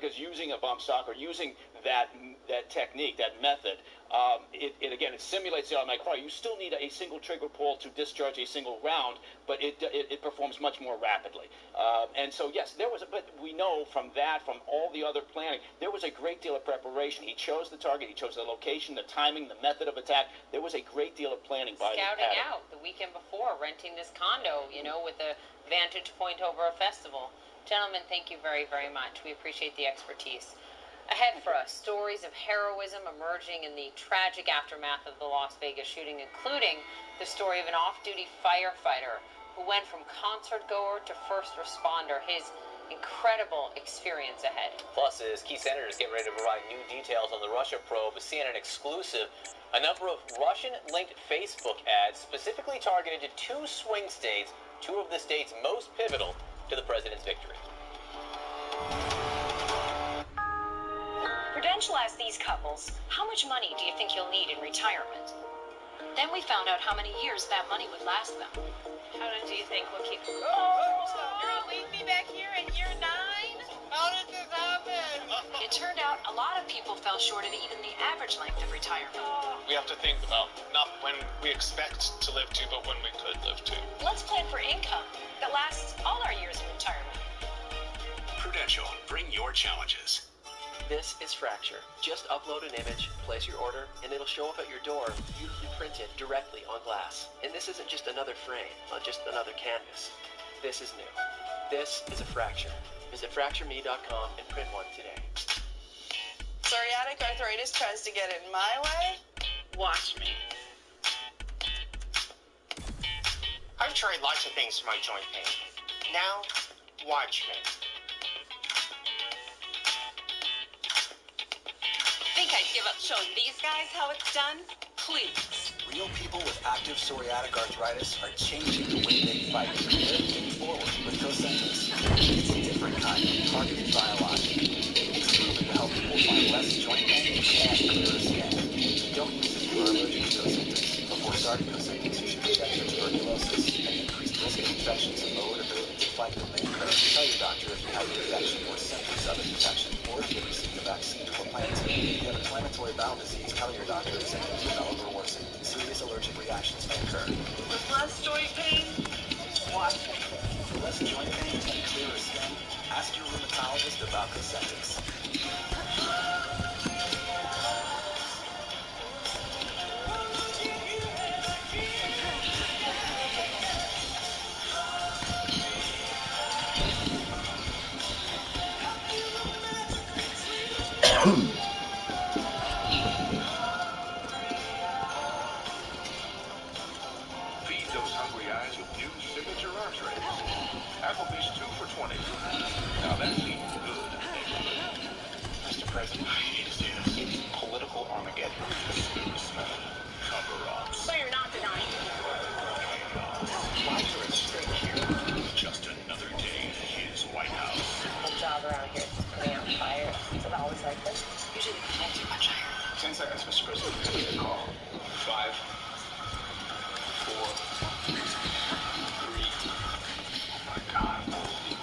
because using a bump stock or using that technique, that method, it simulates the automatic fire. You still need a single trigger pull to discharge a single round, but it performs much more rapidly. And so, yes, but we know from all the other planning, there was a great deal of preparation. He chose the target, he chose the location, the timing, the method of attack. There was a great deal of planning by scouting out the weekend before, renting this condo, with a vantage point over a festival. Gentlemen, thank you very, very much. We appreciate the expertise. Ahead for us, stories of heroism emerging in the tragic aftermath of the Las Vegas shooting, including the story of an off-duty firefighter who went from concert goer to first responder. His incredible experience ahead. Plus, as key senators get ready to provide new details on the Russia probe, a CNN exclusive, a number of Russian-linked Facebook ads specifically targeted to two swing states, two of the states most pivotal to the president's victory. Prudential asked these couples, how much money do you think you'll need in retirement? Then we found out how many years that money would last them. How do you think we'll keep... You're gonna leave me back here in year 9? How did this happen? It turned out a lot of people fell short of even the average length of retirement. We have to think about not when we expect to live to, but when we could live to. Let's plan for income that lasts all our years in retirement. Prudential, bring your challenges. This is Fracture. Just upload an image, place your order, and it'll show up at your door, beautifully printed directly on glass. And this isn't just another frame, not just another canvas. This is new. This is a Fracture. Visit FractureMe.com and print one today. Psoriatic arthritis tries to get in my way? Watch me. I've tried lots of things for my joint pain. Now, watch me. Think I'd give up showing these guys how it's done? Please. Real people with active psoriatic arthritis are changing the way they fight. They're moving forward with Cosentyx. It's a different kind of targeted biologic. It's proven to help people find less joint pain and clearer skin. Don't use this for allergic to Cosentyx. Before starting Cosentyx, you should be checked for tuberculosis and increased risk of infections and lowered ability to fight them may occur. Tell your doctor if you have an infection or symptoms of an infection, or if you have received a vaccine or plan to. If you have inflammatory bowel disease, tell your doctor if symptoms develop or worsen. Serious allergic reactions may occur. With less joint pain, watch me. For less joint pain and clearer skin, ask your rheumatologist about Cosentyx. Feed those hungry eyes with new signature entrees. Applebee's 2 for $20. Now that's eating good. Mr. President, I hate to say this. It's political Armageddon. Cover-ups. So you're not denying. Why are at stake here? Just another day in his White House. The job around here is putting out fire. Is it always like this? Usually the flames are much higher. 10 seconds, Mr. President. Clear the call. 5, 4, 3. Oh my God.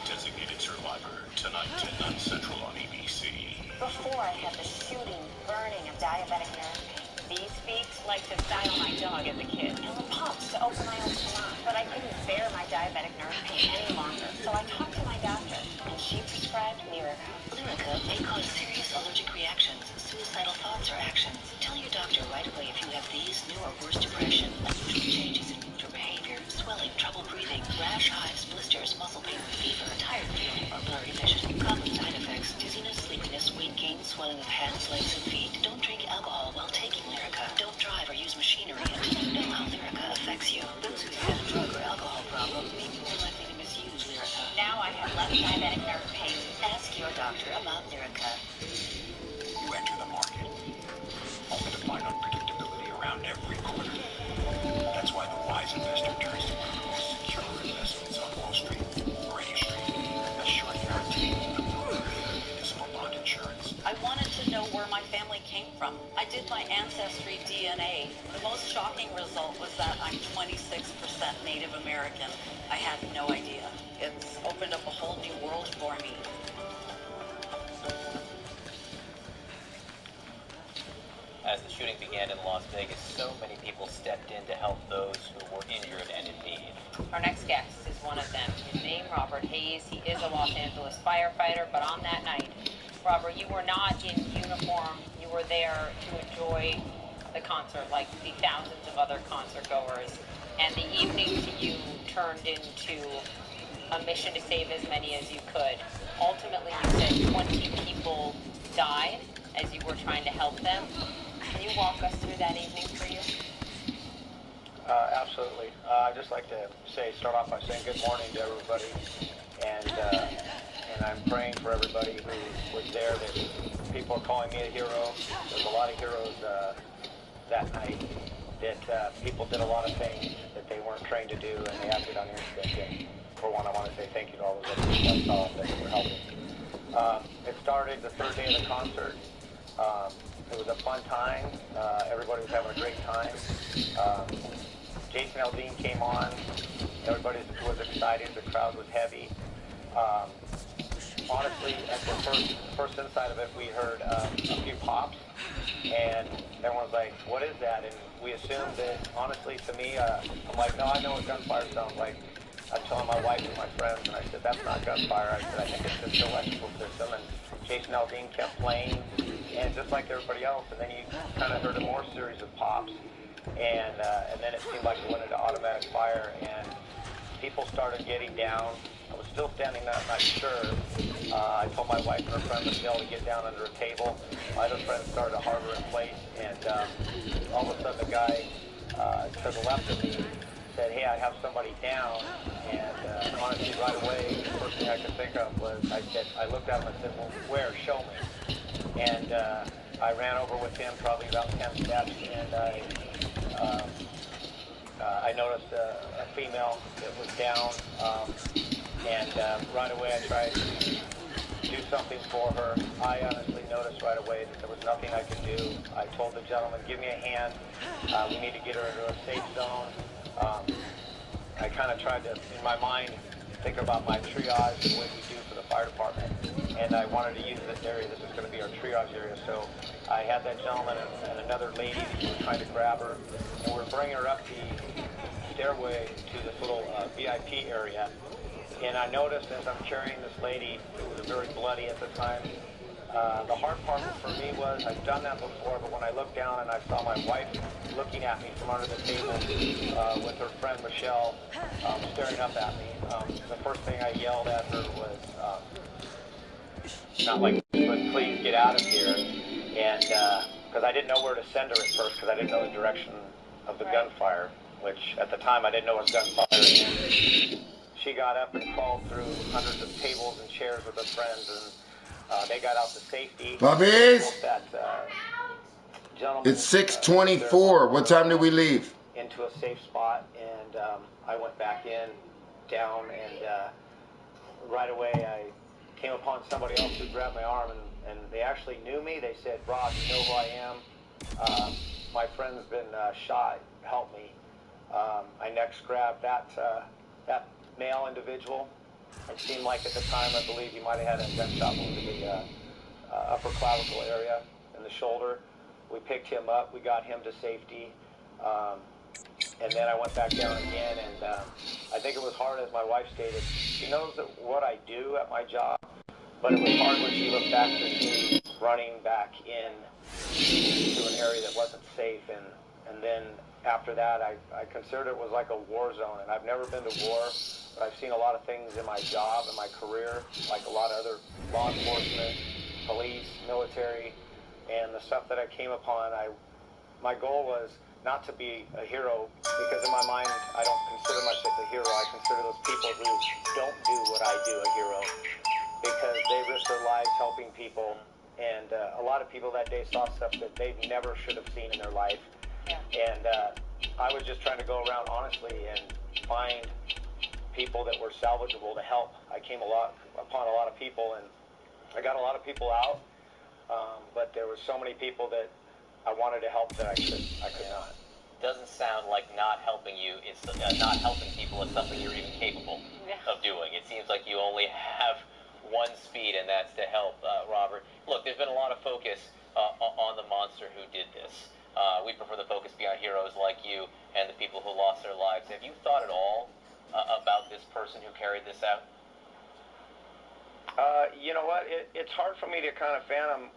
Designated Survivor tonight at 9 Central on ABC. Before I had the shooting, burning of diabetic nerve pain. These feet like to die on my dog as a kid. And the pumps to open my own salon. But I couldn't bear my diabetic nerve pain any longer. So I talked to my doctor, and she prescribed Lyrica. Lyrica may cause serious allergic reactions, suicidal thoughts, or actions. Tell your doctor right away if you have these, new or worse depression, unusual changes in mood or behavior, swelling, trouble breathing, rash, hives, blisters, muscle pain, fever, tired feeling, or blurry vision. Common side effects: dizziness, sleepiness, weight gain, swelling of hands, legs, and feet. Don't drink alcohol while taking Lyrica. Don't drive or use machinery until you know how Lyrica affects you. Those who have a drug or alcohol problem may be more likely to misuse Lyrica. Now I have less diabetic nerve pain. Ask your doctor about Lyrica. You enter the market, only to find unpredictability around every corner. That's why the wise investor turns to secure investments on Wall Street, Grady Street, assured guarantee, municipal bond insurance. I wanted to know where my family came from. I did my ancestry DNA. The most shocking result was that I'm 26% Native American. I had no idea. It's opened up a whole new world for me. as the shooting began in Las Vegas, so many people stepped in to help those who were injured and in need. Our next guest is one of them. His name, Robert Hayes. He is a Los Angeles firefighter, but on that night, Robert, you were not in uniform. You were there to enjoy the concert like the thousands of other concert goers. And the evening to you turned into a mission to save as many as you could. Ultimately, you said 20 people died as you were trying to help them. Can you walk us through that evening for you? Absolutely. I'd just like to start off by saying good morning to everybody, and I'm praying for everybody who was there. That people are calling me a hero. There's a lot of heroes that night. That people did a lot of things that they weren't trained to do, and they acted on instinct. And for one, I want to say thank you to all those other people I saw that were helping. It started the third day of the concert. It was a fun time. Everybody was having a great time. Jason Aldean came on. Everybody was excited. The crowd was heavy. Honestly, at the first inside of it, we heard a few pops, and everyone's like, "What is that?" And we assumed that, honestly, to me, I'm like, "No, I know what gunfire sounds like." I'm telling my wife and my friends, and I said, "That's not gunfire." I said, "I think it's just an electrical system." And Jason Aldean kept playing, and just like everybody else, and then you kind of heard a more series of pops, and then it seemed like it went into automatic fire, and people started getting down. I was still standing there, I'm not sure. I told my wife and her friend Michelle to get down under a table. My other friend started to harbor in place, and all of a sudden the guy to the left of me said, "Hey, I have somebody down." And honestly, right away, the first thing I could think of was I looked at him and said, "Well, where? Show me." And I ran over with him probably about 10 steps, and I noticed a female that was down, and right away I tried to do something for her. I honestly noticed right away that there was nothing I could do. I told the gentleman, "Give me a hand. We need to get her into a safe zone." I kind of tried to, in my mind, think about my triage and what we do for the fire department, and I wanted to use this area. This is going to be our triage area. So I had that gentleman and another lady that we were trying to grab her, and we're bringing her up the stairway to this little VIP area. And I noticed as I'm carrying this lady, it was very bloody at the time. The hard part for me was I've done that before, but when I looked down and I saw my wife looking at me from under the table with her friend Michelle staring up at me, the first thing I yelled at her was not like, "Please get out of here," and because I didn't know where to send her at first, because I didn't know the direction of the gunfire, which at the time I didn't know was gunfire. And she got up and crawled through hundreds of tables and chairs with her friends, and they got out to safety. Bubbies! That gentleman, It's 6:24. What time did we leave? Into a safe spot, and I went back down, and right away I came upon somebody else who grabbed my arm, and they actually knew me. They said, "Rob, you know who I am? My friend's been shot. Help me." I next grabbed that male individual. It seemed like at the time, I believe he might have had a gunshot wound to the upper clavicle area in the shoulder. We picked him up. We got him to safety. And then I went back down again, and I think it was hard, as my wife stated. She knows that what I do at my job, but it was hard when she looked back to see me running back in to an area that wasn't safe. And then after that, I considered it was like a war zone. And I've never been to war, but I've seen a lot of things in my job and my career, like a lot of other law enforcement, police, military, and the stuff that I came upon. My goal was not to be a hero, because in my mind, I don't consider myself a hero. I consider those people who don't do what I do a hero, because they risk their lives helping people. And a lot of people that day saw stuff that they never should have seen in their life. And I was just trying to go around honestly and find people that were salvageable to help. I came upon a lot of people, and I got a lot of people out, but there were so many people that I wanted to help that I could not. Doesn't sound like not helping you. It's not helping people is something you're even capable of doing. It seems like you only have one speed, and that's to help, Robert. Look, there's been a lot of focus on the monster. monster who did this. We prefer the focus be on heroes like you and the people who lost their lives. Have you thought at all about this person who carried this out? You know what? It's hard for me to kind of fathom,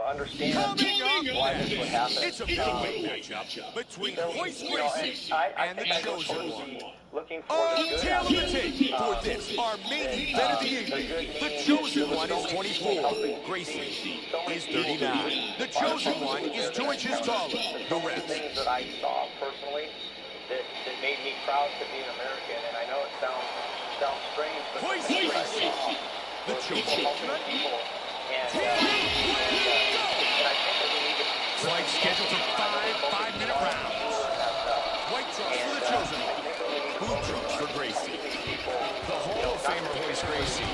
understand why this would happen. It's a middleweight matchup between Royce Gracie and the Chosen One. Looking for the good Tail of the tape for this, our main event of the evening. The Chosen One is 24. Gracie is 39. The Chosen One is 2 inches taller. The rest. Things that I saw personally that made me proud to be an American, and I know it sounds strange, but Royce Gracie. The Chosen One. Fight scheduled for 5-minute rounds. White trunks for the Chosen One. Blue trunks for Gracie. The Hall of Famer Royce Gracie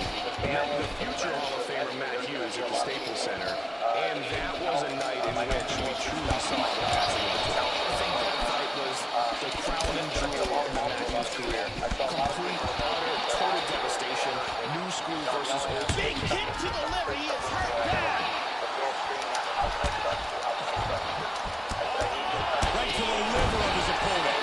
met the future Hall of Famer Matt Hughes at the Staples Center, and that was a night in which we truly saw the passing of the torch. I think that fight was the crowning jewel in Matt Hughes' career. Complete, utter, total devastation. New school versus old school. Big kick to the liver. He is hurt bad. Right to the liver of his opponent.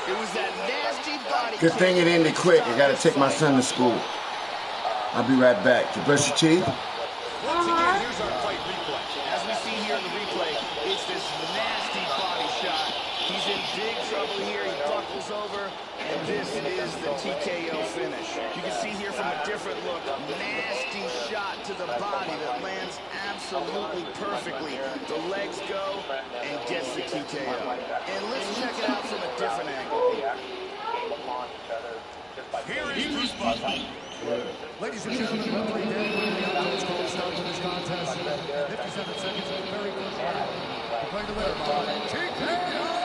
It was that nasty body. Good thing it ended quick. I gotta take my son to school. I'll be right back. You brush your teeth? Once again, here's our fight replay. As we see here in the replay, it's this nasty body shot. He's in big trouble here. He buckles over, and this is the TKO finish. You can see here from a different look, nasty shot to the body that lands absolutely perfectly. The legs go and gets the TKO. And let's check it out from a different angle. Here is Bruce Buffer. Ladies and gentlemen, referee Dan Williams called the start to this contest. 57 seconds of the very first round. Playing the winner by TKO.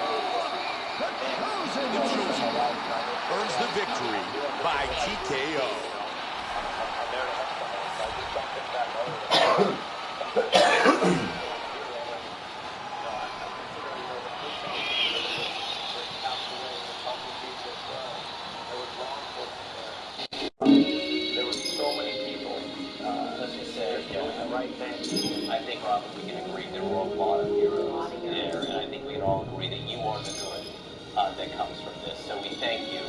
The Chosen One earns the victory by TKO. There were so many people. Let's just say, the right thing. I think, Robert, we can agree there were a lot of heroes there, and I think we can all agree that you are the good that comes from this. So we thank you,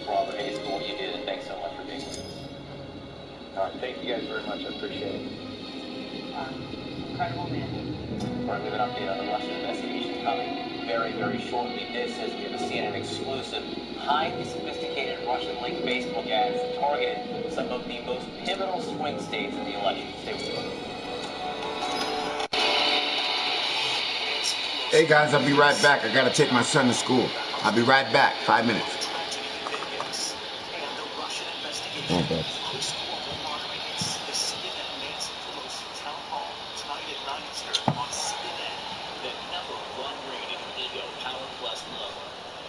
Robert Hayes, for what you did, and thanks so much for being with us. All right, thank you guys very much. I appreciate it. Incredible man. We're going to give an update on the Russian investigation coming very, very shortly. This is we have a CNN exclusive, highly sophisticated Russian-linked Facebook ads that targeted some of the most pivotal swing states in the election. Stay with us. Hey guys, I'll be right back. I gotta take my son to school. I'll be right back. 5 minutes. Oh, God.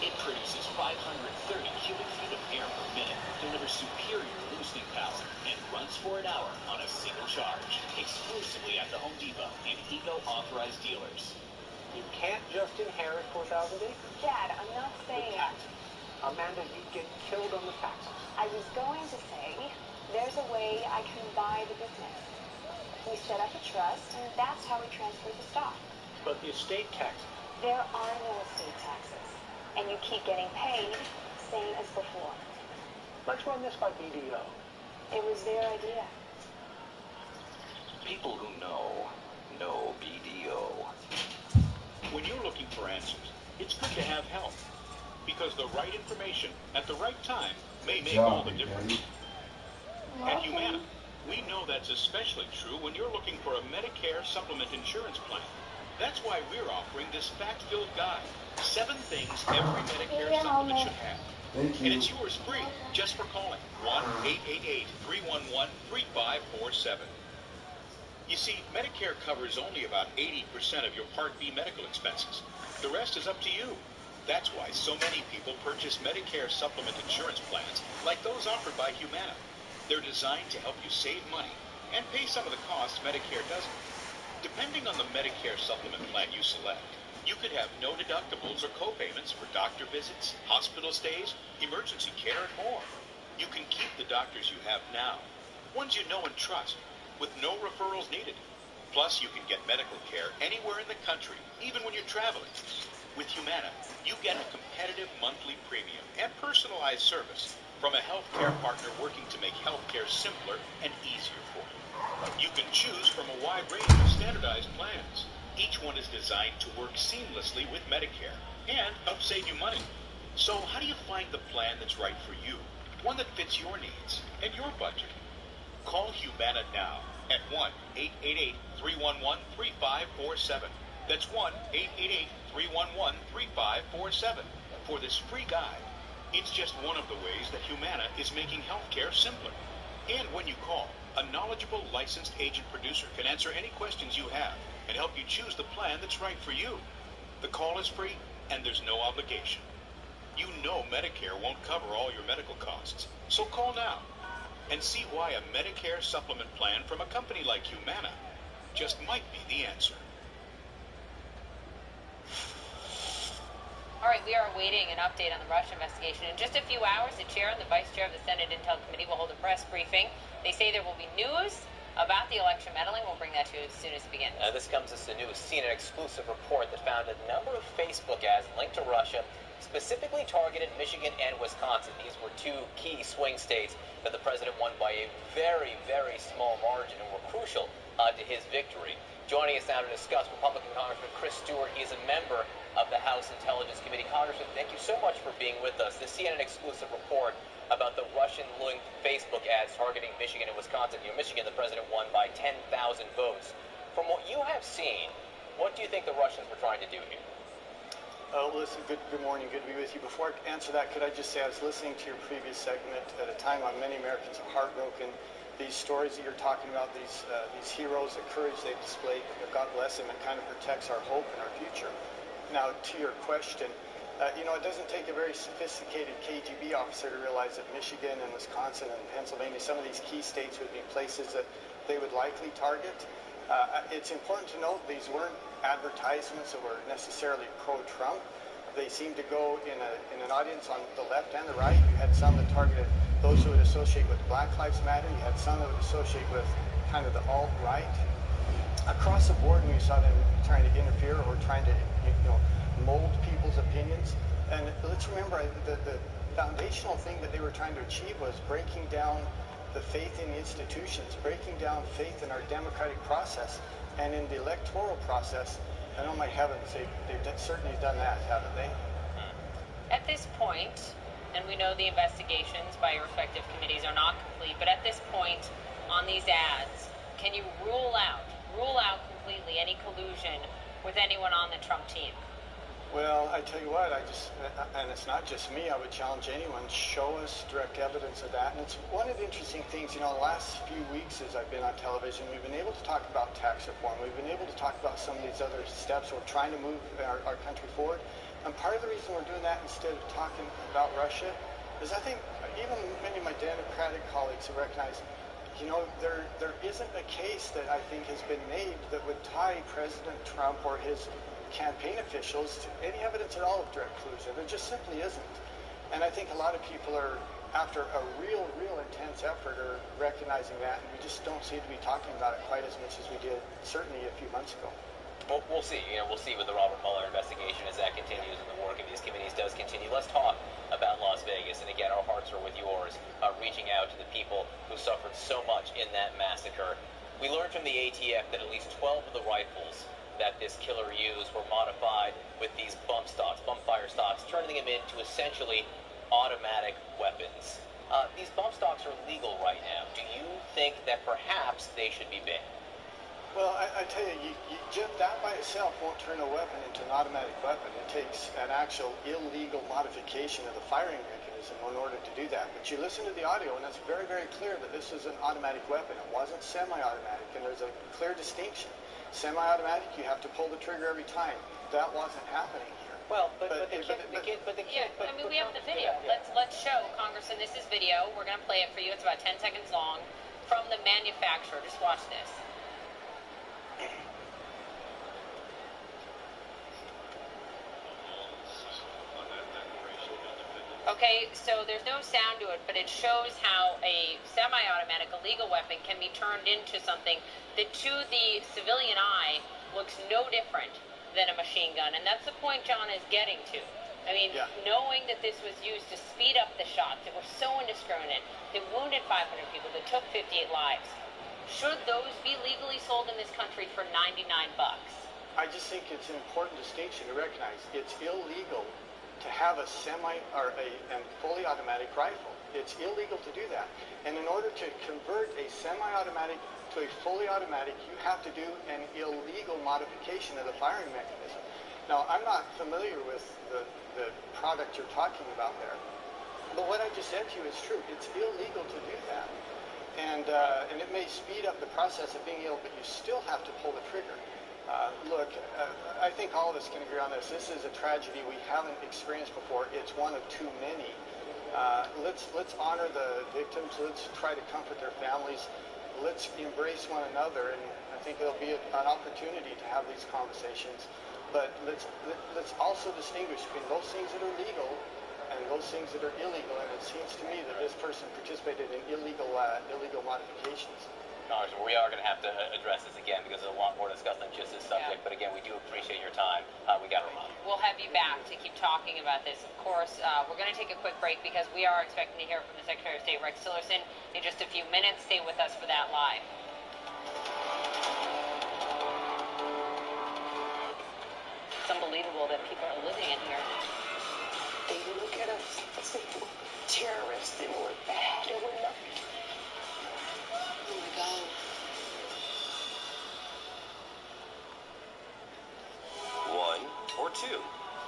It produces 530 cubic feet of air per minute, delivers superior loosening power, and runs for an hour on a single charge. Exclusively at the Home Depot and Ego authorized dealers. You can't just inherit 4,000 acres. Dad, I'm not saying that. Amanda, you'd get killed on the taxes. I was going to say, there's a way I can buy the business. We set up a trust, and that's how we transfer the stock. But the estate taxes. There are no estate taxes. And you keep getting paid, same as before. Let's run this by BDO. It was their idea. People who know BDO. When you're looking for answers, it's good to have help. Because the right information at the right time may make all the difference. At Humana, we know that's especially true when you're looking for a Medicare supplement insurance plan. That's why we're offering this fact-filled guide. 7 things every Medicare supplement should have. And it's yours free, just for calling 1-888-311-3547. You see, Medicare covers only about 80% of your Part B medical expenses. The rest is up to you. That's why so many people purchase Medicare supplement insurance plans like those offered by Humana. They're designed to help you save money and pay some of the costs Medicare doesn't. Depending on the Medicare supplement plan you select, you could have no deductibles or co-payments for doctor visits, hospital stays, emergency care, and more. You can keep the doctors you have now, ones you know and trust, with no referrals needed. Plus, you can get medical care anywhere in the country, even when you're traveling. With Humana, you get a competitive monthly premium and personalized service from a healthcare partner working to make healthcare simpler and easier for you. You can choose from a wide range of standardized plans. Each one is designed to work seamlessly with Medicare and help save you money. So how do you find the plan that's right for you? One that fits your needs and your budget. Call Humana now at 1-888-311-3547. That's 1-888-311-3547 for this free guide. It's just one of the ways that Humana is making healthcare simpler. And when you call, a knowledgeable licensed agent producer can answer any questions you have and help you choose the plan that's right for you. The call is free and there's no obligation. You know Medicare won't cover all your medical costs, so call now and see why a Medicare supplement plan from a company like Humana just might be the answer. All right, we are awaiting an update on the Russia investigation. In just a few hours, the chair and the vice chair of the Senate Intel Committee will hold a press briefing. They say there will be news about the election meddling. We'll bring that to you as soon as it begins. This comes as the new CNN exclusive report that found a number of Facebook ads linked to Russia, specifically targeted Michigan and Wisconsin. These were two key swing states that the president won by a very, very small margin and were crucial to his victory. Joining us now to discuss, Republican Congressman Chris Stewart. He is a member of the House Intelligence Committee. Congressman, thank you so much for being with us. The CNN exclusive report about the Russian-linked Facebook ads targeting Michigan and Wisconsin. In Michigan, the president won by 10,000 votes. From what you have seen, what do you think the Russians were trying to do here? Listen, good morning. Good to be with you. Before I answer that, could I just say I was listening to your previous segment at a time when many Americans are heartbroken. These stories that you're talking about, these heroes, the courage they've displayed, God bless them, it kind of protects our hope and our future. Now, to your question, it doesn't take a very sophisticated KGB officer to realize that Michigan and Wisconsin and Pennsylvania, some of these key states would be places that they would likely target. It's important to note these weren't advertisements that were necessarily pro-Trump. They seemed to go in an audience on the left and the right. You had some that targeted those who would associate with Black Lives Matter. You had some that would associate with kind of the alt-right. Across the board, we saw them trying to interfere or trying to mold people's opinions. And let's remember, the foundational thing that they were trying to achieve was breaking down the faith in the institutions, breaking down faith in our democratic process and in the electoral process. And oh my heavens, they've certainly done that, haven't they? At this point, and we know the investigations by your respective committees are not complete, but at this point on these ads, can you rule out completely any collusion with anyone on the Trump team? Well, I tell you what, and it's not just me, I would challenge anyone, show us direct evidence of that. And it's one of the interesting things, the last few weeks as I've been on television, we've been able to talk about tax reform. We've been able to talk about some of these other steps we're trying to move our country forward. And part of the reason we're doing that instead of talking about Russia is I think even many of my Democratic colleagues have recognized, there isn't a case that I think has been made that would tie President Trump or his campaign officials to any evidence at all of direct collusion. There just simply isn't. And I think a lot of people are, after a real intense effort, are recognizing that, and we just don't seem to be talking about it quite as much as we did certainly a few months ago. Well, we'll see. We'll see with the Robert Mueller investigation as that continues and the work of these committees does continue. Let's talk about Las Vegas. And again, our hearts are with yours, reaching out to the people who suffered so much in that massacre. We learned from the ATF that at least 12 of the rifles that this killer used were modified with these bump fire stocks, turning them into essentially automatic weapons. These bump stocks are legal right now. Do you think that perhaps they should be banned? Well, I tell you, that by itself won't turn a weapon into an automatic weapon. It takes an actual illegal modification of the firing mechanism in order to do that. But you listen to the audio, and it's very, very clear that this is an automatic weapon. It wasn't semi-automatic, and there's a clear distinction. Semi-automatic, you have to pull the trigger every time. That wasn't happening here. Well, we have the video. Let's show, Congressman, this is video. We're going to play it for you. It's about 10 seconds long from the manufacturer. Just watch this. Okay, so there's no sound to it, but it shows how a semi-automatic illegal weapon can be turned into something that to the civilian eye looks no different than a machine gun. And that's the point John is getting to. I mean, knowing that this was used to speed up the shots that were so indiscriminate, that wounded 500 people, that took 58 lives, should those be legally sold in this country for $99? I just think it's an important distinction to recognize. It's illegal to have a fully automatic rifle. It's illegal to do that. And in order to convert a semi-automatic to a fully automatic, you have to do an illegal modification of the firing mechanism. Now, I'm not familiar with the product you're talking about there, but what I just said to you is true. It's illegal to do that. And it may speed up the process of being able, but you still have to pull the trigger. Look, I think all of us can agree on this. This is a tragedy we haven't experienced before. It's one of too many. Let's honor the victims. Let's try to comfort their families. Let's embrace one another, and I think there'll be an opportunity to have these conversations. But let's also distinguish between those things that are legal and those things that are illegal. And it seems to me that this person participated in illegal modifications. Congressman, we are going to have to address this again because there's a lot more discussed than just this subject. But again, we do appreciate your time. We got to run. We'll have you back to keep talking about this. Of course, we're going to take a quick break because we are expecting to hear from the Secretary of State, Rex Tillerson, in just a few minutes. Stay with us for that live. It's unbelievable that people are living in here. They look at us as if we're terrorists and we're bad and we're not. Oh my God. One or two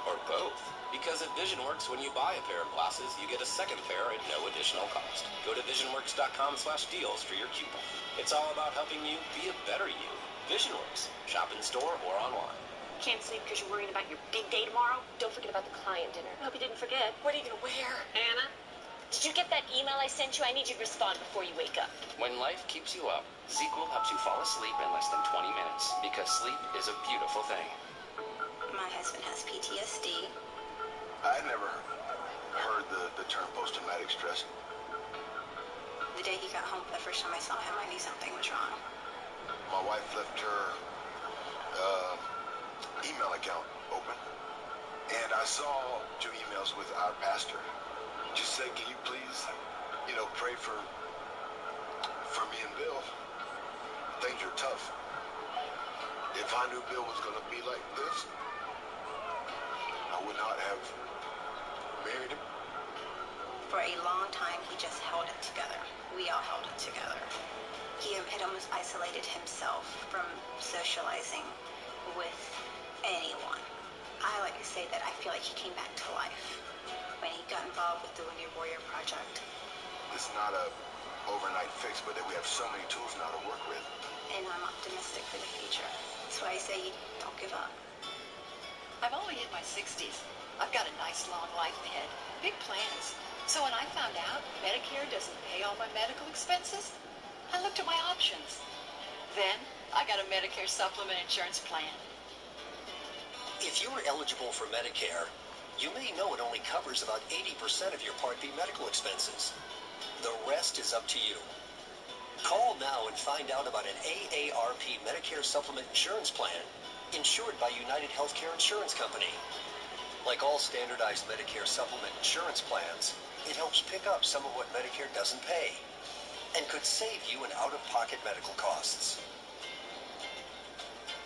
or both. Because at VisionWorks, when you buy a pair of glasses, you get a second pair at no additional cost. Go to visionworks.com/deals for your coupon. It's all about helping you be a better you. VisionWorks. Shop in store or online. Can't sleep because you're worrying about your big day tomorrow? Don't forget about the client dinner. I hope you didn't forget. What are you going to wear? Anna? Did you get that email I sent you? I need you to respond before you wake up. When life keeps you up, ZzzQuil helps you fall asleep in less than 20 minutes because sleep is a beautiful thing. My husband has PTSD. I never heard the term post-traumatic stress. The day he got home, the first time I saw him, I knew something was wrong. My wife left her email account open, and I saw 2 emails with our pastor. Just said, can you please, pray for me and Bill? Things are tough. If I knew Bill was going to be like this, I would not have married him. For a long time, he just held it together. We all held it together. He had almost isolated himself from socializing with anyone. I like to say that I feel like he came back to life when he got involved with the Wounded Warrior Project. It's not a overnight fix, but that we have so many tools now to work with. And I'm optimistic for the future. That's why I say don't give up. I'm only in my 60s. I've got a nice long life ahead. Big plans. So when I found out Medicare doesn't pay all my medical expenses, I looked at my options. Then I got a Medicare supplement insurance plan. If you are eligible for Medicare, you may know it only covers about 80% of your Part B medical expenses. The rest is up to you. Call now and find out about an AARP Medicare Supplement Insurance Plan insured by United Healthcare Insurance Company. Like all standardized Medicare Supplement insurance plans, it helps pick up some of what Medicare doesn't pay and could save you in out-of-pocket medical costs.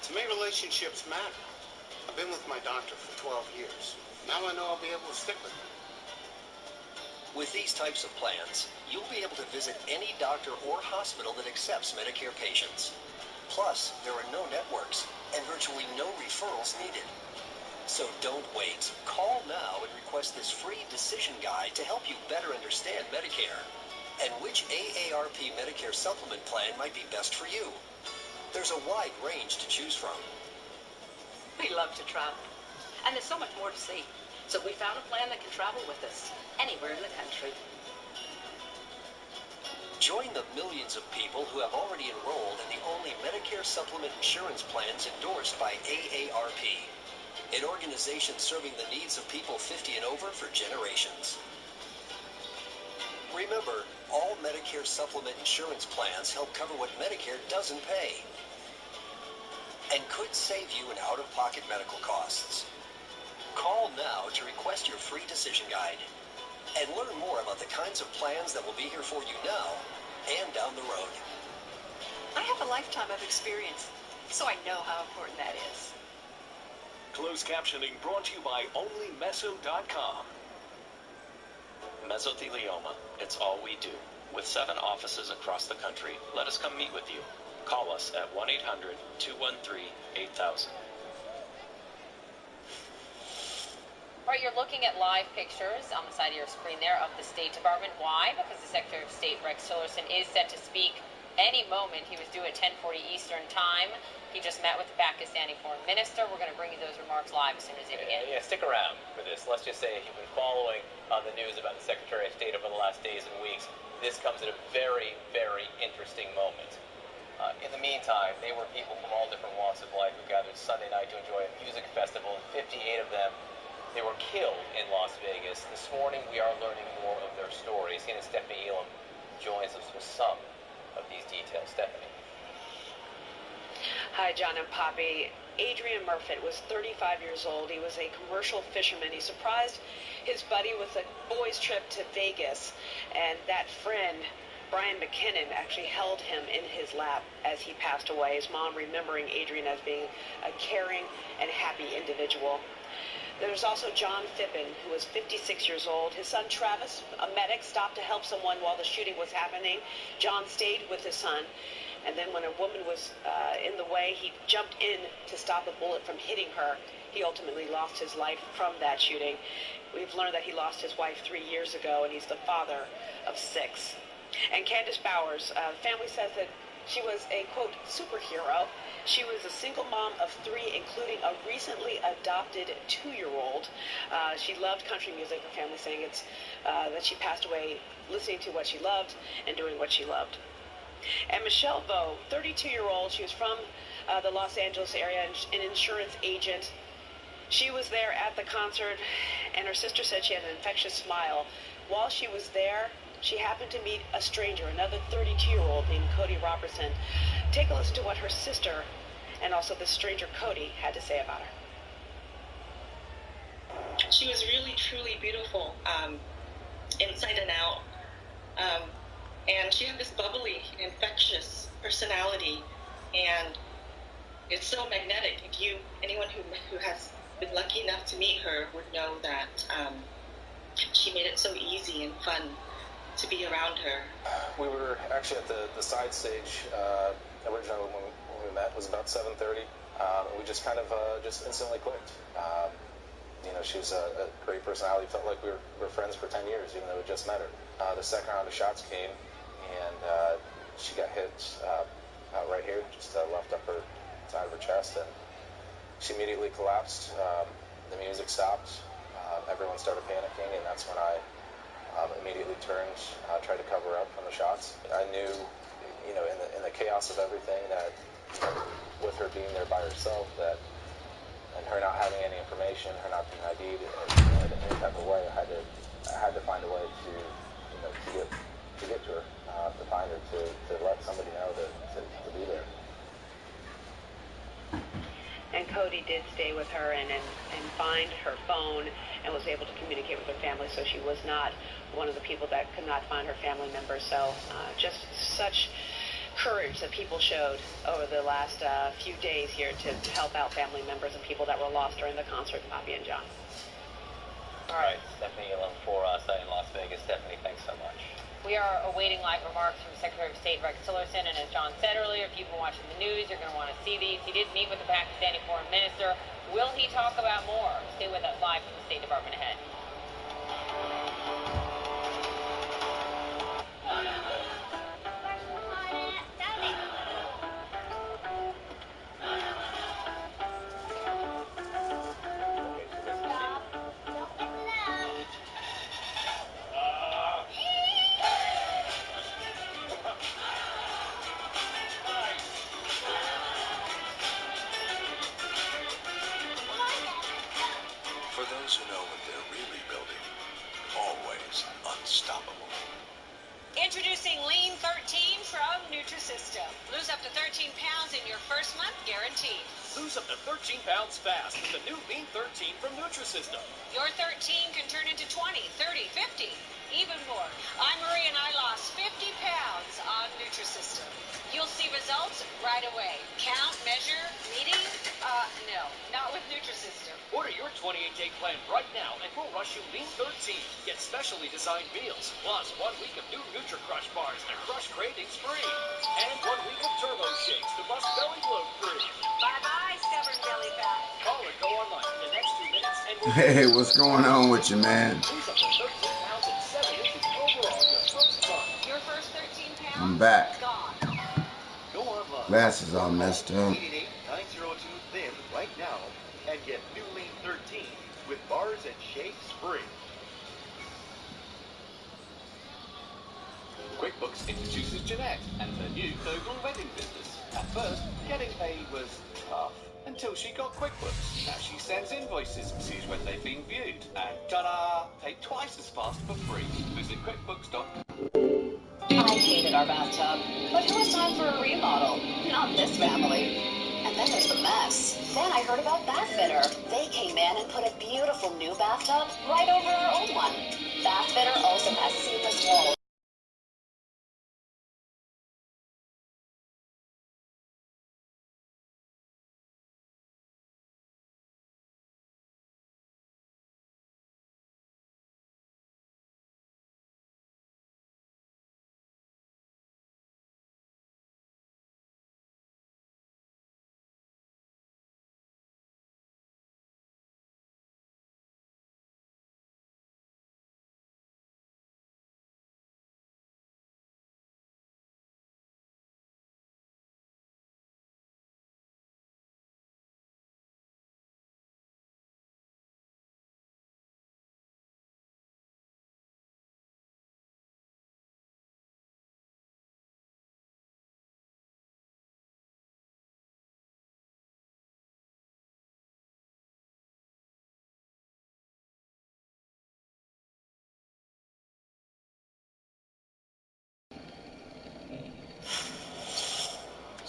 To me, relationships matter. I've been with my doctor for 12 years. Now I know I'll be able to stick with him. With these types of plans, you'll be able to visit any doctor or hospital that accepts Medicare patients. Plus, there are no networks and virtually no referrals needed. So don't wait. Call now and request this free decision guide to help you better understand Medicare and which AARP Medicare supplement plan might be best for you. There's a wide range to choose from. We love to travel, and there's so much more to see. So we found a plan that can travel with us anywhere in the country. Join the millions of people who have already enrolled in the only Medicare supplement insurance plans endorsed by AARP, an organization serving the needs of people 50 and over for generations. Remember, all Medicare supplement insurance plans help cover what Medicare doesn't pay and could save you in out-of-pocket medical costs. Call now to request your free decision guide and learn more about the kinds of plans that will be here for you now and down the road. I have a lifetime of experience, so I know how important that is. Closed captioning brought to you by OnlyMeso.com. Mesothelioma, it's all we do. With 7 offices across the country, let us come meet with you. Call us at 1-800-213-8000. All right, you're looking at live pictures on the side of your screen there of the State Department. Why? Because the Secretary of State, Rex Tillerson, is set to speak any moment. He was due at 10:40 Eastern Time. He just met with the Pakistani Foreign Minister. We're going to bring you those remarks live as soon as they begin. Yeah, stick around for this. Let's just say if you've been following the news about the Secretary of State over the last days and weeks, this comes at a very, very interesting moment. In the meantime, they were people from all different walks of life who gathered Sunday night to enjoy a music festival, and 58 of them, they were killed in Las Vegas. This morning, we are learning more of their stories. CNN Stephanie Elam joins us with some of these details. Stephanie. Hi, John and Poppy. Adrian Murfitt was 35 years old. He was a commercial fisherman. He surprised his buddy with a boys' trip to Vegas, and that friend, Brian McKinnon, actually held him in his lap as he passed away, his mom remembering Adrian as being a caring and happy individual. There's also John Phippen, who was 56 years old. His son Travis, a medic, stopped to help someone while the shooting was happening. John stayed with his son, and then when a woman was in the way, he jumped in to stop a bullet from hitting her. He ultimately lost his life from that shooting. We've learned that he lost his wife 3 years ago, and he's the father of 6. And Candace Bowers, family says that she was a, quote, superhero. She was a single mom of 3, including a recently adopted 2-year-old. She loved country music, her family saying it's that she passed away listening to what she loved and doing what she loved. And Michelle Vo, 32-year-old, she was from the Los Angeles area, an insurance agent. She was there at the concert, and her sister said she had an infectious smile. While she was there, she happened to meet a stranger, another 32-year-old named Cody Robertson. Take a listen to what her sister and also the stranger Cody had to say about her. She was really, truly beautiful, inside and out. And she had this bubbly, infectious personality, and it's so magnetic. Anyone who has been lucky enough to meet her would know that she made it so easy and fun to be around her. We were actually at the side stage. Originally when we met was about 7:30. We just kind of just instantly clicked. She was a great personality. Felt like we were friends for 10 years, even though we just met her. The second round of shots came, and she got hit out right here, just left upper side of her chest, and she immediately collapsed. The music stopped. Everyone started panicking, and that's when I immediately turned, tried to cover up from the shots. I knew, in the chaos of everything, that with her being there by herself, and her not having any information, her not being ID'd in any type of way, I had to find a way to get to her, to find her, to let somebody know to be there. And Cody did stay with her and find her phone and was able to communicate with her family, so she was not one of the people that could not find her family members. So just such courage that people showed over the last few days here to help out family members and people that were lost during the concert, Poppy and John. All right, Stephanie Elam for us in Las Vegas. Stephanie, thanks so much. We are awaiting live remarks from Secretary of State Rex Tillerson, and as John said earlier, if you've been watching the news, you're going to want to see these. He did meet with the Pakistani Foreign Minister. Will he talk about more? Stay with us live from the State Department ahead. For those who know what they're really Introducing Lean 13 from Nutrisystem. Lose up to 13 pounds in your first month, guaranteed. Lose up to 13 pounds fast with the new Lean 13 from Nutrisystem. Your 13 can turn into 20, 30, 50, even more. I'm Marie and I lost 50 pounds on Nutrisystem. You'll see results right away. Count, measure, meeting? No, not with Nutrisystem. Order your 28-day plan right now and we'll rush you Lean 13. Get specially designed meals, plus 1 week of new Nutri-Crush bars to crush cravings free. And 1 week of Turbo Shakes to bust belly bloat free. Bye-bye, stubborn belly fat. Call or go online in the next 2 minutes and we'll Hey, what's going on with you, man? lose up to 13 pounds and 7 inches overall your first month. Your first 13 pounds? I'm back. Gone. Go online. Glasses all messed up. 888-902-THIN right now and get new Lean 13 with bars and shakes free. QuickBooks introduces Jeanette and her new global wedding business. At first, getting paid was tough until she got QuickBooks. Now she sends invoices, sees when they've been viewed, and ta-da! Paid twice as fast for free. Visit QuickBooks.com. I hated our bathtub, but who has time for a remodel? Not this family. And then there's the mess. Then I heard about Bathfitter. They came in and put a beautiful new bathtub right over our old one. Bathfitter also has seamless walls.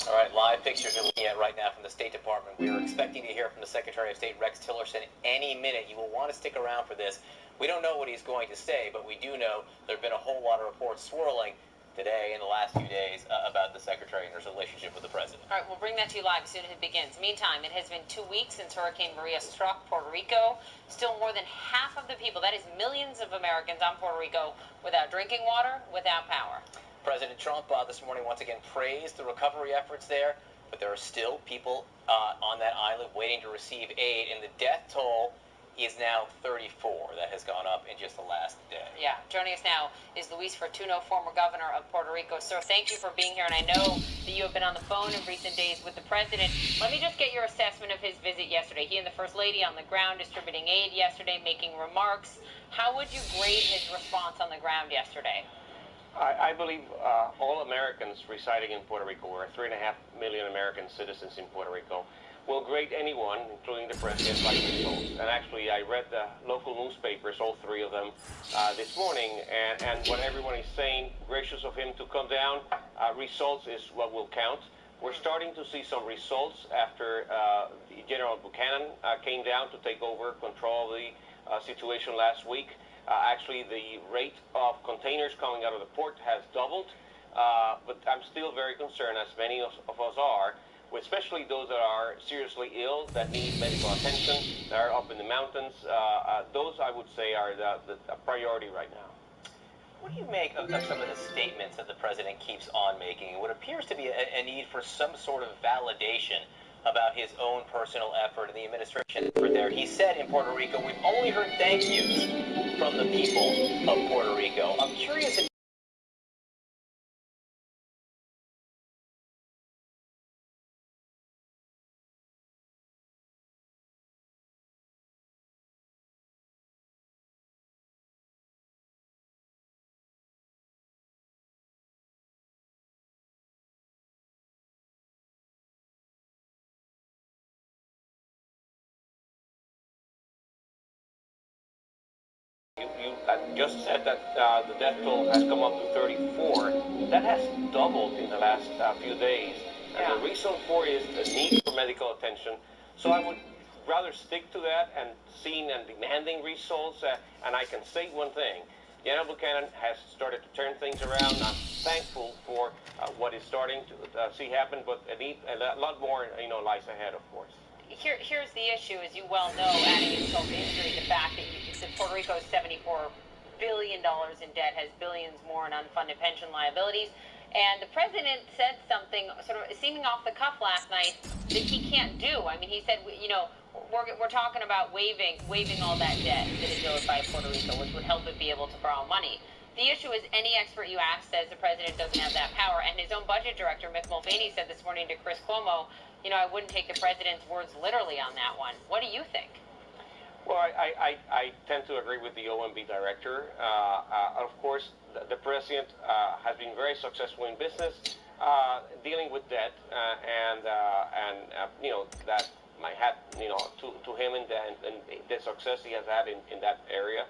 All right, live pictures you're looking at right now from the State Department. We are expecting to hear from the Secretary of State, Rex Tillerson, any minute. You will want to stick around for this. We don't know what he's going to say, but we do know there have been a whole lot of reports swirling today and the last few days about the Secretary and his relationship with the President. All right, we'll bring that to you live as soon as it begins. Meantime, it has been 2 weeks since Hurricane Maria struck Puerto Rico. Still more than half of the people, that is millions of Americans on Puerto Rico, without drinking water, without power. President Trump this morning once again praised the recovery efforts there, but there are still people on that island waiting to receive aid, and the death toll is now 34. That has gone up in just the last day. Yeah, joining us now is Luis Fortuno, former governor of Puerto Rico. Sir, thank you for being here, and I know that you have been on the phone in recent days with the president. Let me just get your assessment of his visit yesterday. He and the First Lady on the ground distributing aid yesterday, making remarks. How would you grade his response on the ground yesterday? I believe all Americans residing in Puerto Rico, or 3.5 million American citizens in Puerto Rico, will grade anyone, including the president, by results. And actually, I read the local newspapers, all three of them, this morning, and what everyone is saying, gracious of him to come down, results is what will count. We're starting to see some results after General Buchanan came down to take over control of the situation last week. Actually, the rate of containers coming out of the port has doubled, but I'm still very concerned, as many of us are, especially those that are seriously ill, that need medical attention, that are up in the mountains. Those, I would say, are the priority right now. What do you make of some of the statements that the president keeps on making? What appears to be a need for some sort of validation about his own personal effort and the administration effort there. He said in Puerto Rico, we've only heard thank yous from the people of Puerto Rico. I'm curious if You just said that the death toll has come up to 34. That has doubled in the last few days. And the reason for is the need for medical attention. So I would rather stick to that and seeing and demanding results. And I can say one thing. Deanna Buchanan has started to turn things around. I'm thankful for what is starting to see happen, but a lot more, lies ahead, of course. Here's the issue, as you well know, adding insult to injury, the fact that Puerto Rico is $74 billion in debt, has billions more in unfunded pension liabilities, and the president said something sort of seeming off the cuff last night that he can't do. I mean, he said, we're talking about waiving all that debt that is owed by Puerto Rico, which would help it be able to borrow money. The issue is any expert you ask says the president doesn't have that power, and his own budget director, Mick Mulvaney, said this morning to Chris Cuomo, I wouldn't take the president's words literally on that one. What do you think? Well, I tend to agree with the OMB director. Of course, the president has been very successful in business, dealing with debt, and that my hat, to him and the success he has had in that area.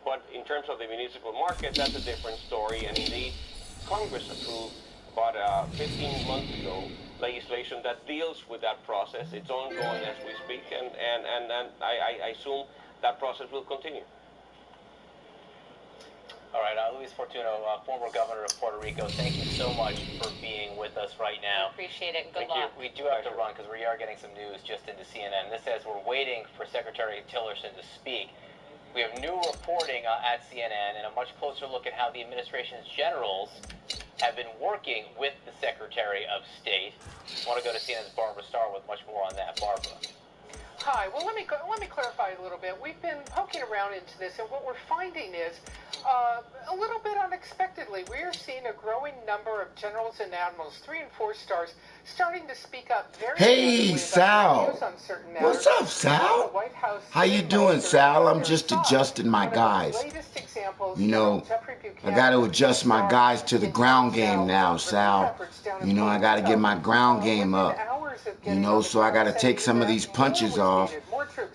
But in terms of the municipal market, that's a different story. And indeed, Congress approved about 15 months ago legislation that deals with that process. It's ongoing as we speak, and I assume that process will continue. All right, Luis Fortuno, former governor of Puerto Rico, thank you so much for being with us right now. Appreciate it. Good Thank luck. You. We do have to run because we are getting some news just into CNN. This says we're waiting for Secretary Tillerson to speak. We have new reporting at CNN and a much closer look at how the administration's generals have been working with the Secretary of State. I want to go to CNN's Barbara Starr with much more on that. Barbara. Hi. Well, let me clarify a little bit. We've been poking around into this, and what we're finding is a little bit unexpectedly, we are seeing a growing number of generals and admirals, 3 and 4 stars, starting to speak up very Hey, Sal. on certain matters. What's up, Sal? How you doing, Sal? I'm just adjusting my guys. I got to adjust my guys to the ground game now, Sal. I got to get my ground game up. So I got to take some of these punches off.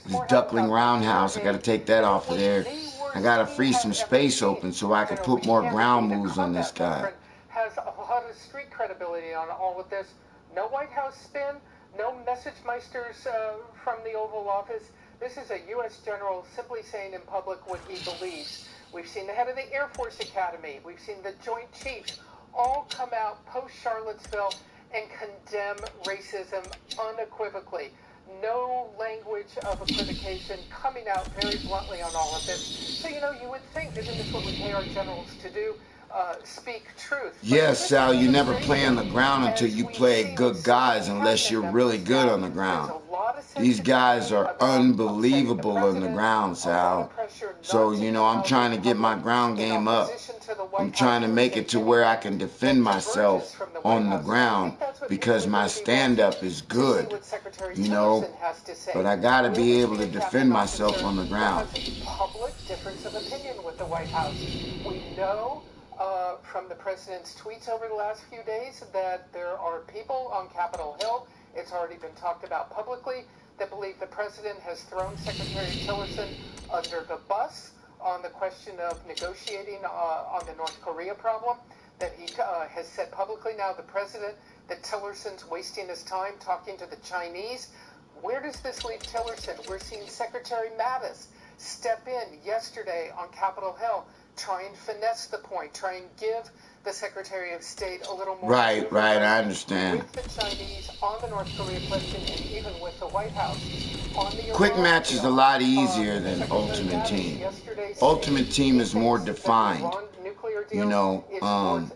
This duckling roundhouse, I got to take that off of there. I got to free some space open so I can put more ground moves on this guy. Has a lot of street credibility on all of this. No White House spin, no message meisters from the Oval Office. This is a U.S. general simply saying in public what he believes. We've seen the head of the Air Force Academy. We've seen the Joint Chiefs all come out post-Charlottesville and condemn racism unequivocally. No language of equivocation, coming out very bluntly on all of this. So, you would think, isn't this what we pay our generals to do? Speak truth. Yes, Sal, you never play on the ground until you play good guys unless you're really good on the ground. These guys are unbelievable on the ground, Sal. So, I'm trying to get my ground game up. I'm trying to make it to where I can defend myself on the ground because my stand-up is good, but I got to be able to defend myself on the ground. Public difference of opinion with the White House. We know from the president's tweets over the last few days that there are people on Capitol Hill, it's already been talked about publicly, that believe the president has thrown Secretary Tillerson under the bus on the question of negotiating on the North Korea problem, that he has said publicly now, the president, that Tillerson's wasting his time talking to the Chinese. Where does this leave Tillerson? We're seeing Secretary Mattis step in yesterday on Capitol Hill, try and finesse the point, try and give the Secretary of State a little more... Right, I understand. With the Chinese on the North Korea question and even with the White House on the... Quick match is a lot easier than Ultimate Team. Ultimate Team is more defined.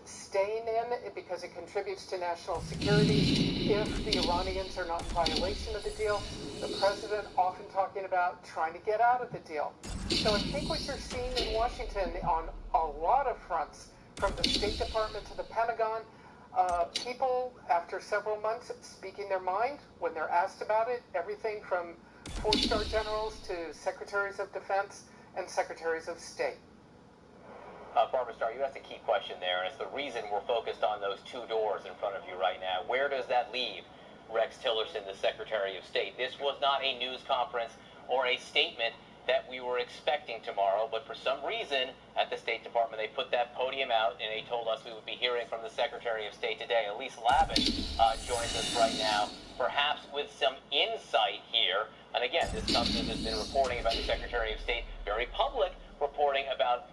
Staying in because it contributes to national security. If the Iranians are not in violation of the deal, the president often talking about trying to get out of the deal. So I think what you're seeing in Washington on a lot of fronts, from the State Department to the Pentagon, people after several months speaking their mind when they're asked about it, everything from 4-star generals to secretaries of defense and secretaries of state. Barbara Starr, you asked a key question there, and it's the reason we're focused on those 2 doors in front of you right now. Where does that leave Rex Tillerson, the Secretary of State? This was not a news conference or a statement that we were expecting tomorrow, but for some reason at the State Department they put that podium out and they told us we would be hearing from the Secretary of State today. Elise Lavin joins us right now, perhaps with some insight here. And again, this comes as has been reporting about the Secretary of State, very public reporting about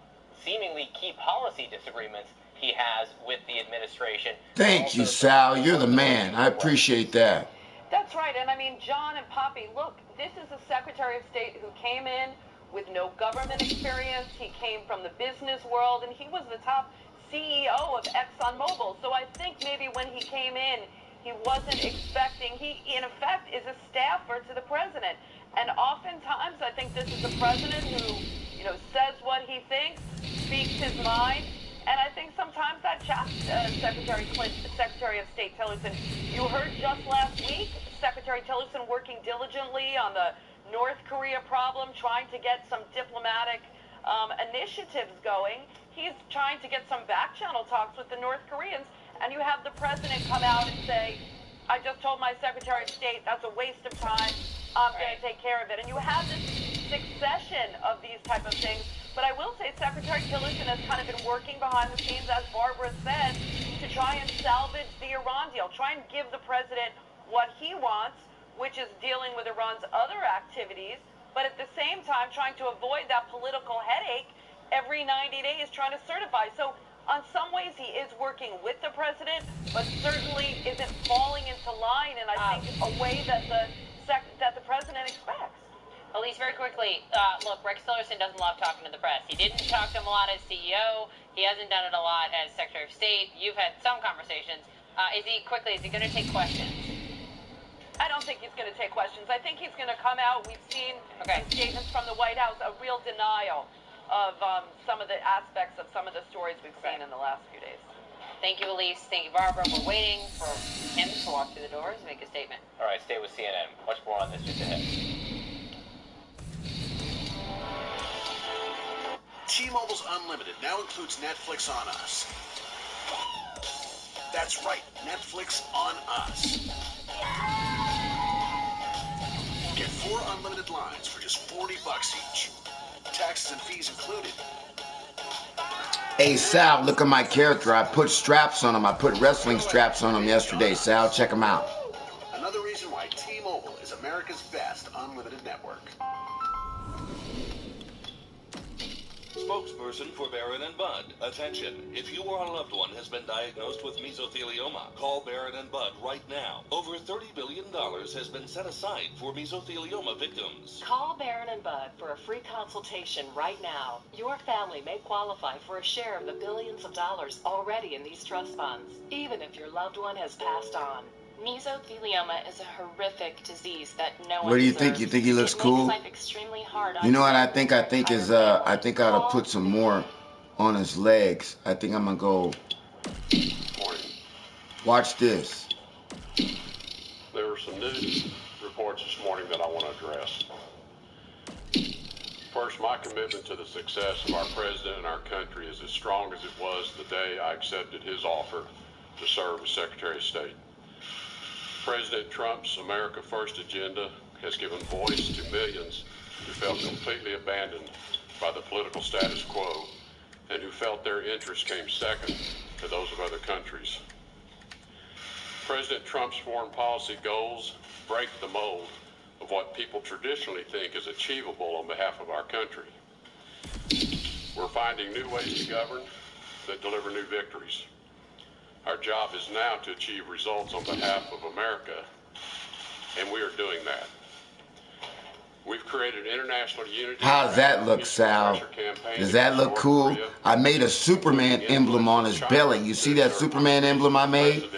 seemingly key policy disagreements he has with the administration. Thank you, Sal. You're the man. I appreciate that. That's right. And I mean, John and Poppy, look, this is a Secretary of State who came in with no government experience. He came from the business world, and he was the top CEO of ExxonMobil. So I think maybe when he came in, he wasn't expecting, he in effect is a staffer to the president. And oftentimes I think this is a president who, you know, says what he thinks, speaks his mind. And I think sometimes that chaps Secretary of State Tillerson. You heard just last week, Secretary Tillerson working diligently on the North Korea problem, trying to get some diplomatic initiatives going. He's trying to get some back-channel talks with the North Koreans, and you have the president come out and say, I just told my Secretary of State that's a waste of time. I'm going to take care of it. And you have this succession of these type of things. But I will say Secretary Tillerson has kind of been working behind the scenes, as Barbara said, to try and salvage the Iran deal, try and give the president what he wants, which is dealing with Iran's other activities, but at the same time trying to avoid that political headache every 90 days trying to certify. So on some ways he is working with the president, but certainly isn't falling into line, and I think a way that the president expects. Elise, very quickly, look, Rex Tillerson doesn't love talking to the press. He didn't talk to him a lot as CEO. He hasn't done it a lot as Secretary of State. You've had some conversations. Is he going to take questions? I don't think he's going to take questions. I think he's going to come out. We've seen some statements from the White House, a real denial of some of the aspects of some of the stories we've seen in the last few days. Thank you, Elise. Thank you, Barbara. We're waiting for him to walk through the doors and make a statement. All right, stay with CNN. Much more on this just ahead. T-Mobile's Unlimited now includes Netflix on Us. That's right, Netflix on Us. Get 4 unlimited lines for just $40 each. Taxes and fees included. Hey, Sal, look at my character. I put straps on him. I put wrestling straps on him yesterday, Sal. Check him out. Another reason why T-Mobile is America's best unlimited network. Spokesperson for Barron & Budd. Attention, if you or a loved one has been diagnosed with mesothelioma, call Barron & Budd right now. Over $30 billion has been set aside for mesothelioma victims. Call Barron & Budd for a free consultation right now. Your family may qualify for a share of the billions of dollars already in these trust funds, even if your loved one has passed on. Mesothelioma is a horrific disease that no one What do you deserves. think? You think he looks cool? Life extremely hard. You know what I think? I think I ought to put some more on his legs. I think I'm gonna go. Watch this. There were some news reports this morning that I want to address. First, my commitment to the success of our president and our country is as strong as it was the day I accepted his offer to serve as Secretary of State. President Trump's America First agenda has given voice to millions who felt completely abandoned by the political status quo and who felt their interests came second to those of other countries. President Trump's foreign policy goals break the mold of what people traditionally think is achievable on behalf of our country. We're finding new ways to govern that deliver new victories. Our job is now to achieve results on behalf of America, and we are doing that. We've created international unity. How's that look, Sal? Does that look cool? I made a Superman emblem on his belly. You see that Superman emblem I made?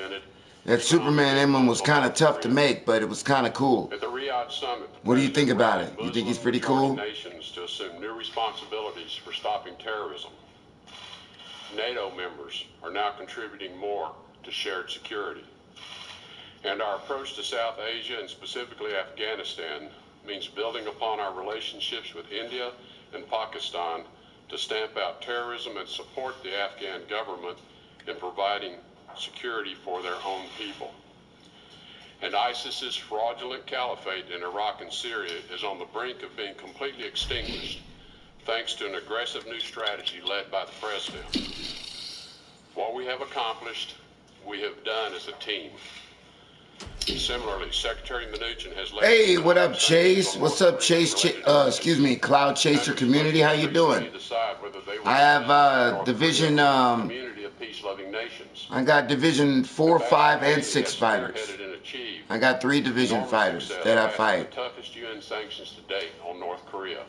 That Superman emblem was kind of tough to make, but it was kind of cool. At the Riyadh summit, What do you think about it? You think he's pretty cool? nations to assume new responsibilities for stopping terrorism. NATO members are now contributing more to shared security. And our approach to South Asia, and specifically Afghanistan, means building upon our relationships with India and Pakistan to stamp out terrorism and support the Afghan government in providing security for their own people. And ISIS's fraudulent caliphate in Iraq and Syria is on the brink of being completely extinguished, thanks to an aggressive new strategy led by the president. What we have accomplished, we have done as a team. Similarly, Secretary Mnuchin has led... Hey, what up, Chase? What's up, Chase? Excuse me, Cloud Chaser community. How you doing? I have Division... I got Division 4, 5, and 6 fighters. I got 3 Division fighters that I fight. The toughest UN sanctions to date on North Korea.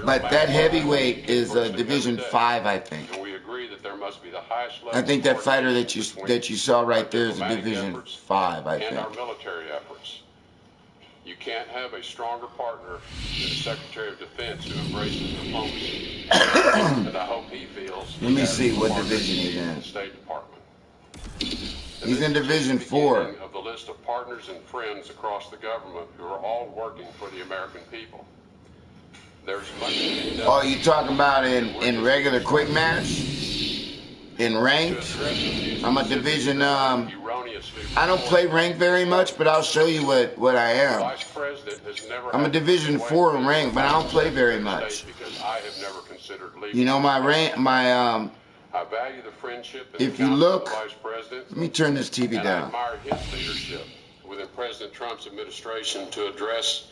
But that heavyweight is Division 5, I think. And we agree that there must be the highest level. I think that fighter that you saw right there is a Division 5, I think. And our military efforts. You can't have a stronger partner than the Secretary of Defense who embraces diplomacy. And I hope he feels. Let me see what division he's in. The State Department. He's in Division 4. Of the list of partners and friends across the government who are all working for the American people. There's much to be done. Oh, you talking about in regular quick match? In ranked? I'm a Division, I don't play ranked very much, but I'll show you what I am. I'm a Division 4 in rank, but I don't play very much. You know, my rank, I value the friendship if you look, let me turn this TV down. I admire his leadership within President Trump's administration to address.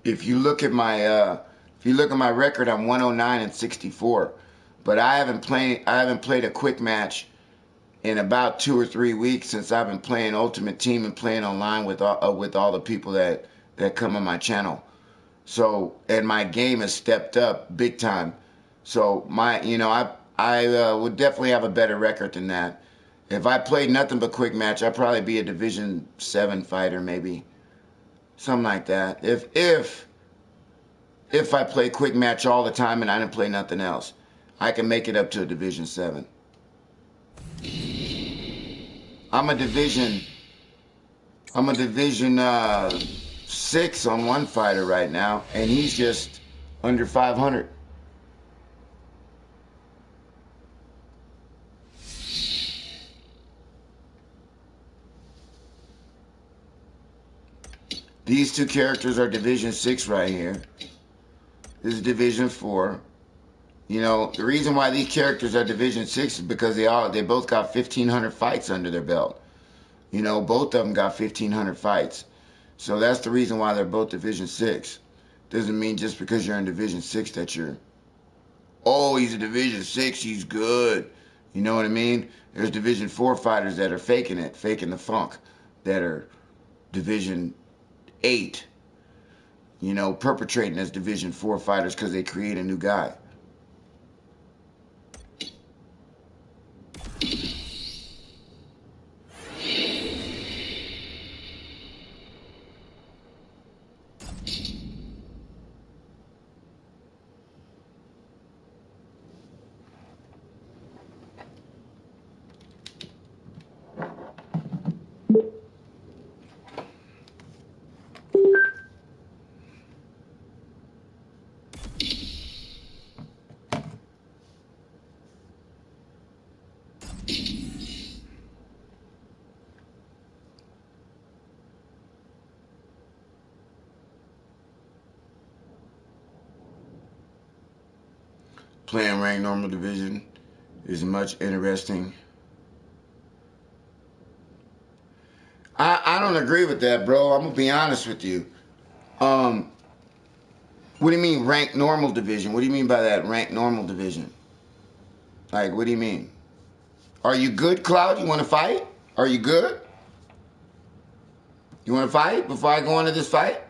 If you look at my record, I'm 109 and 64. But I haven't played a quick match in about 2 or 3 weeks since I've been playing Ultimate Team and playing online with all the people that come on my channel. So, and my game has stepped up big time. So I would definitely have a better record than that. If I played nothing but quick match, I'd probably be a Division 7 fighter, maybe. Something like that. If I play quick match all the time and I didn't play nothing else, I can make it up to a Division 7. I'm a Division 6 on one fighter right now, and he's just under 500. These 2 characters are Division 6 right here. This is Division 4. You know, the reason why these characters are Division 6 is because they both got 1,500 fights under their belt. You know, both of them got 1,500 fights. So that's the reason why they're both Division 6. Doesn't mean just because you're in Division 6 that you're, oh, he's a Division 6, he's good. You know what I mean? There's Division 4 fighters that are faking it, faking the funk, that are Division 8, you know, perpetrating as Division 4 fighters because they create a new guy. Playing ranked normal division is much interesting. I don't agree with that, bro. I'm gonna be honest with you. What do you mean ranked normal division? What do you mean by that, ranked normal division? Like, what do you mean? Are you good, Cloud? You want to fight? Are you good? You want to fight before I go into this fight?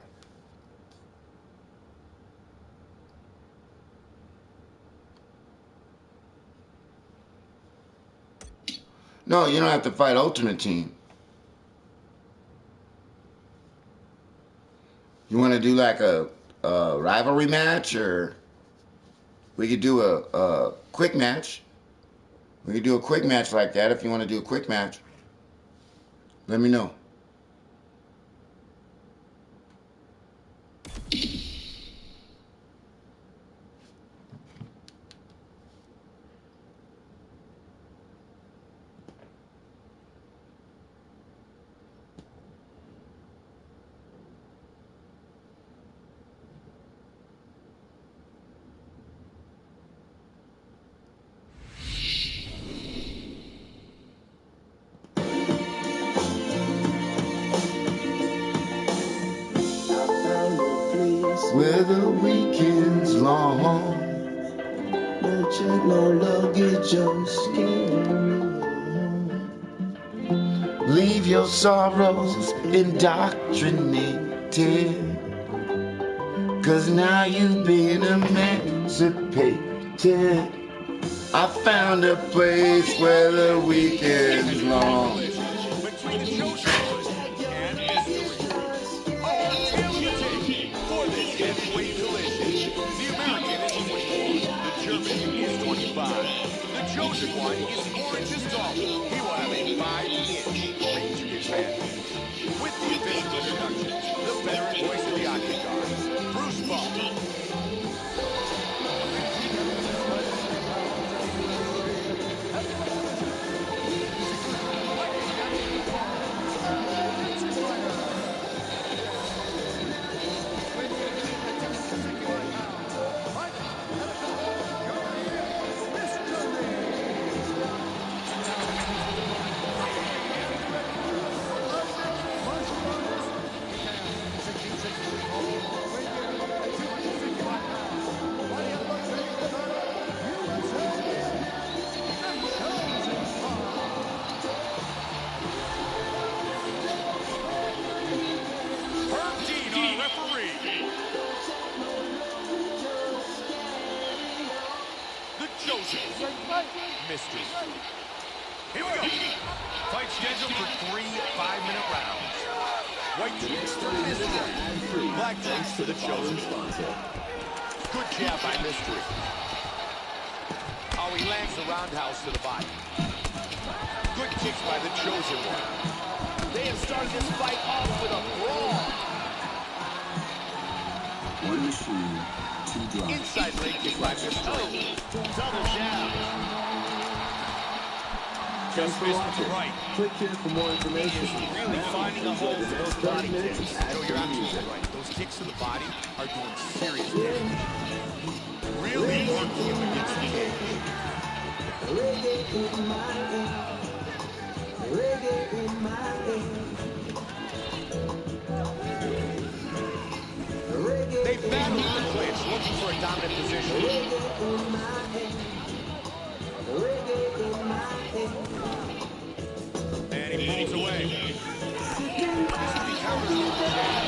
No, you don't have to fight Ultimate Team. You want to do like a rivalry match, or we could do a quick match. We could do a quick match like that if you want to do a quick match. Let me know. check, no luggage, just leave your sorrows indoctrinated, 'cause now you've been emancipated. I found a place where the weekend's long. Between the Joseph and Mystery. All tail of the tape for this heavyweight collision. The American is 21. The German is 25. The chosen one is orange as tall. He will have a 5-inch range of advantage. With the official introductions, the veteran voice of the Octagon, Bruce Buffer. Mystery. Here we go. Fight scheduled for 3 5-minute rounds. White tricks for Mystery. Black tricks for the chosen sponsor. Good jab by Mystery. Oh, he lands the roundhouse to the body. Good kicks by the chosen one. They have started this fight off with a brawl. One machine, 2 drops. Inside leg kick by Mystery. Double jab. Just missed with the right. Click here for more information. He is really finding a hole for those body kicks. So you're absolutely right. Those kicks to the body are doing serious damage. Really working him against the cage. They battled the clinch, looking for a dominant position. And he pulls away. He counters with the jab.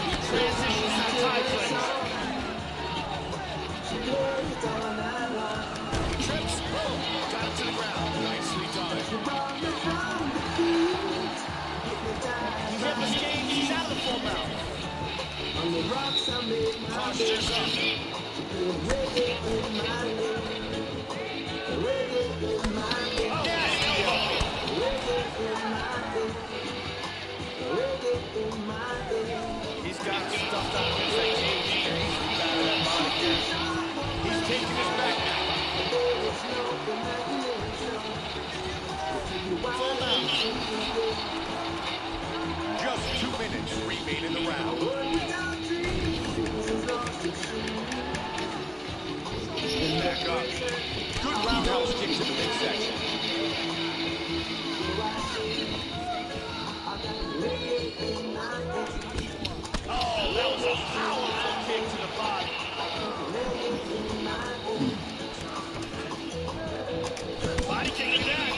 He transitions to the tie clinch. He trips. Boom. Got him to the ground. Nicely done. He's up his cage. He's out of the full mount. Postures up. He's got stuffed out against that cage. He's out of that body cage. He's taking his back now. Full mount. Just 2 minutes remain in the round. Back up. Good roundhouse kick to the midsection. Oh, that was a powerful kick to the body. Body kick again.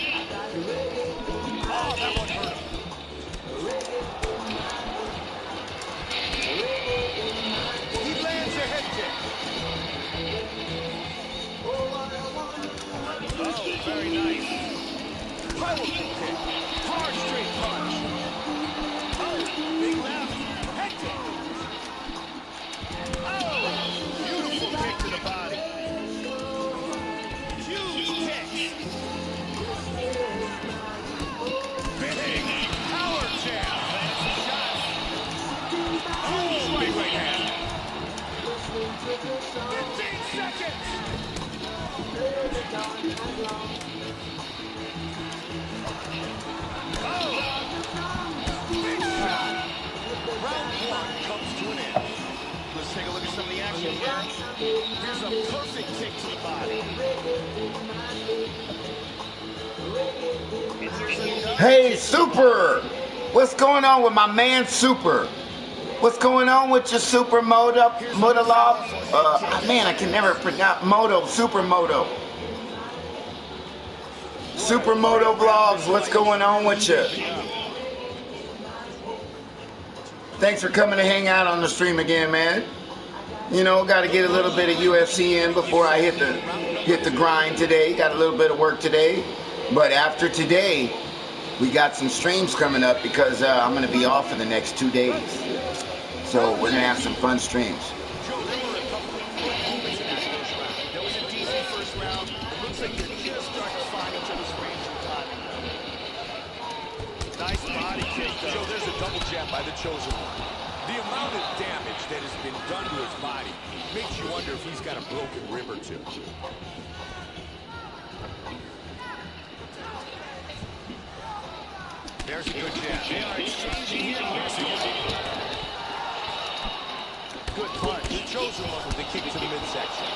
Oh, that one hurt him. He lands a head kick. Oh, very nice. Powerful kick. Hard straight punch. Oh, big left. Head kick. Oh, beautiful kick to the body. Huge kick. Big power jab. Lands a shot. Oh, big right hand. 15 seconds. Oh! Big shot. Round 1 comes to an end. Let's take a look at some of the action here. Here's a perfect kick to the body. Hey, Super! What's going on with my man, Super? What's going on with your Supermoto? Man, I can never pronounce Moto, Supermoto. Supermoto Vlogs, what's going on with you? Thanks for coming to hang out on the stream again, man. You know, got to get a little bit of UFC in before I hit the grind today. Got a little bit of work today. But after today, we got some streams coming up because I'm going to be off for the next 2 days. So we're going to have some fun streams. Nice body kick, Joe. There's a double jab by the chosen one. The amount of damage that has been done to his body makes you wonder if he's got a broken rib or two. There's a good jab. They are exchanging here. Good punch. The chosen one with the kick to the midsection.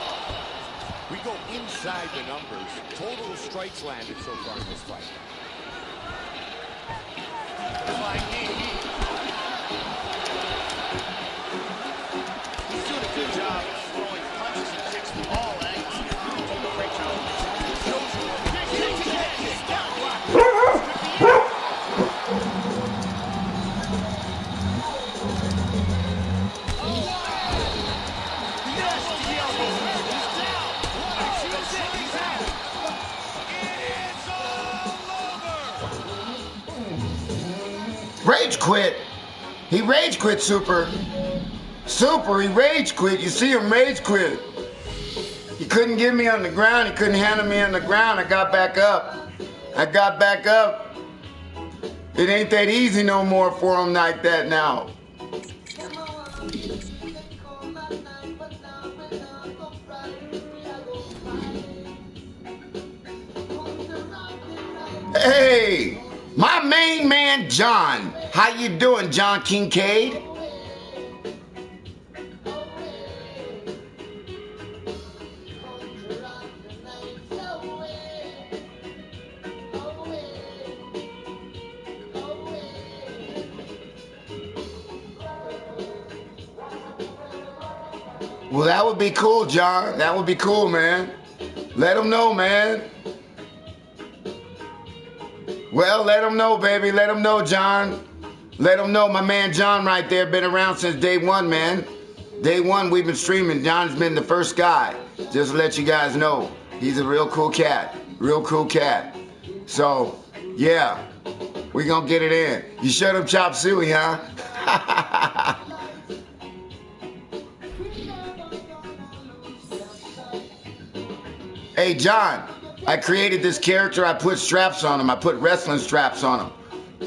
We go inside the numbers. Total strikes landed so far in this fight. He's doing a good job throwing punches and kicks from all angles. Rage quit. He rage quit, Super. Super, he rage quit. You see him rage quit. He couldn't get me on the ground. He couldn't handle me on the ground. I got back up. I got back up. It ain't that easy no more for him like that now. Hey, my main man, John. How you doing, John Kincaid? Well, that would be cool, John. That would be cool, man. Let him know, man. Well, let him know, baby. Let him know, John. Let him know. My man John right there been around since day one, man. Day one, we've been streaming. John's been the first guy. Just to let you guys know. He's a real cool cat. Real cool cat. So, yeah. We gonna get it in. You shut up, Chop Suey, huh? Hey, John. I created this character. I put straps on him. I put wrestling straps on him.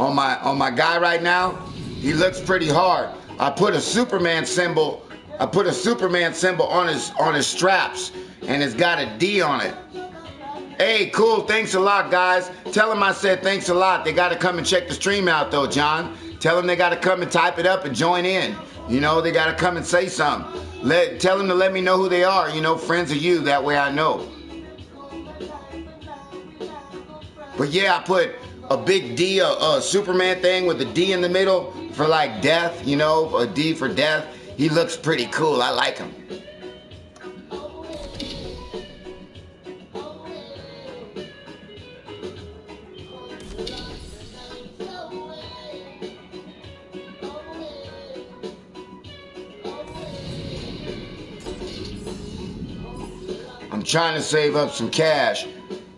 On my guy right now, he looks pretty hard. I put a Superman symbol. I put a Superman symbol on his straps, and it's got a D on it. Hey, cool. Thanks a lot, guys. Tell them I said thanks a lot. They got to come and check the stream out, though, John. Tell them they got to come and type it up and join in. You know, they got to come and say something. Tell them to let me know who they are. You know, friends of you. That way I know. But yeah, I put a big D, a Superman thing with a D in the middle for like death, you know, a D for death. He looks pretty cool. I like him. I'm trying to save up some cash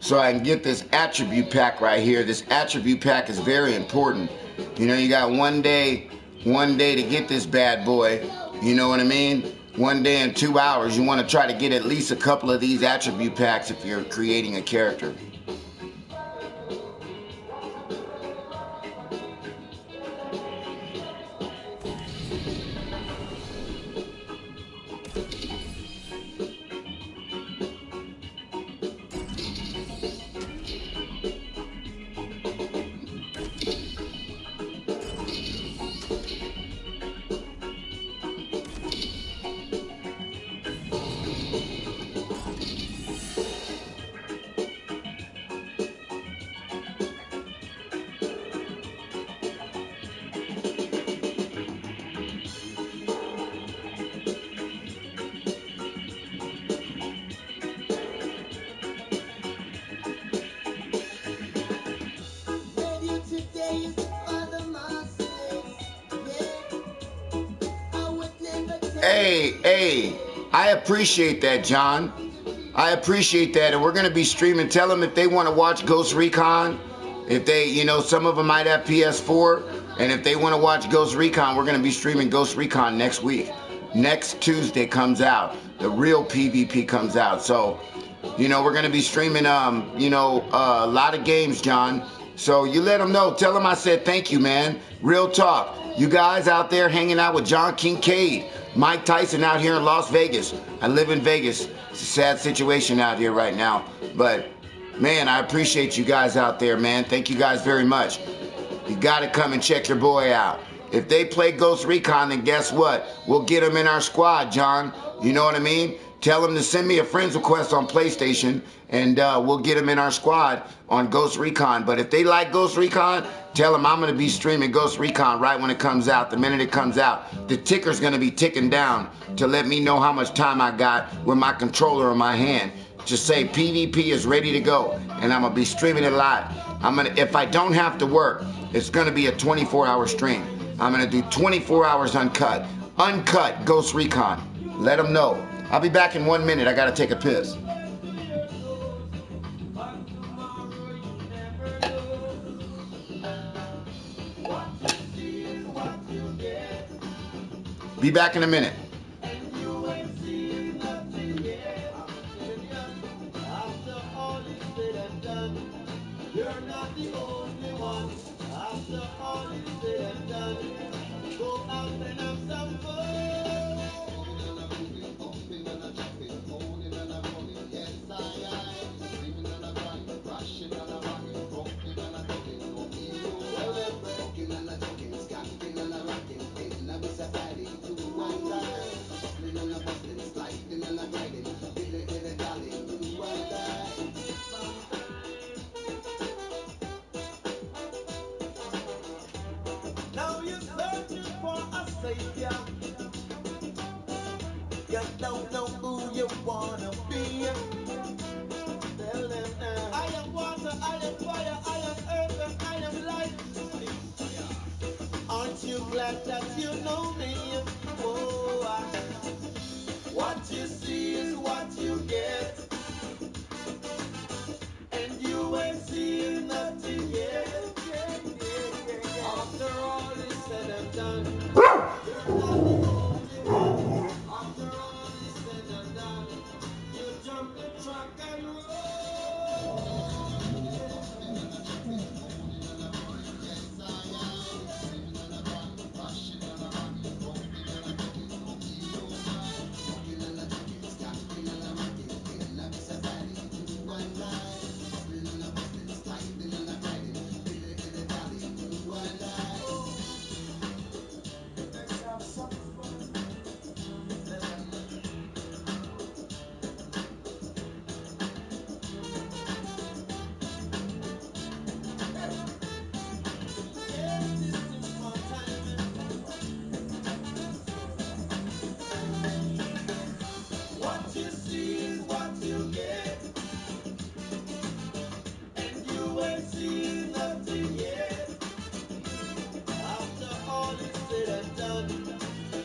so I can get this attribute pack right here. This attribute pack is very important. You know, you got one day to get this bad boy. You know what I mean? 1 day and 2 hours. You want to try to get at least a couple of these attribute packs if you're creating a character. Hey, I appreciate that, John. I appreciate that, and we're going to be streaming. Tell them if they want to watch Ghost Recon, if they, you know, some of them might have PS4, and if they want to watch Ghost Recon, we're going to be streaming Ghost Recon next week. Next Tuesday comes out. The real PvP comes out. So, you know, we're going to be streaming, you know, a lot of games, John. So you let them know. Tell them I said thank you, man. Real talk. You guys out there hanging out with John Kincaid, Mike Tyson out here in Las Vegas. I live in Vegas. It's a sad situation out here right now. But, man, I appreciate you guys out there, man. Thank you guys very much. You got to come and check your boy out. If they play Ghost Recon, then guess what? We'll get them in our squad, John. You know what I mean? Tell them to send me a friend's request on PlayStation, and we'll get them in our squad on Ghost Recon. But if they like Ghost Recon, tell them I'm going to be streaming Ghost Recon right when it comes out. The minute it comes out, the ticker's going to be ticking down to let me know how much time I got with my controller in my hand. Just say PvP is ready to go, and I'm going to be streaming it live. If I don't have to work, it's going to be a 24-hour stream. I'm going to do 24 hours uncut. Uncut Ghost Recon. Let them know. I'll be back in 1 minute. I got to take a piss. Be back in a minute. Now you're searching for a savior. You don't know who you wanna be. Tell them now. I am water, I am fire, I am earth, and I am life. Aren't you glad that you know me? Oh, what you see is what you get, and you ain't seen nothing yet. After all is said and done, you're not the only one. After all is said and done, you jump the truck and roll. What you see is what you get, and you ain't seen nothing yet. After all is said and done,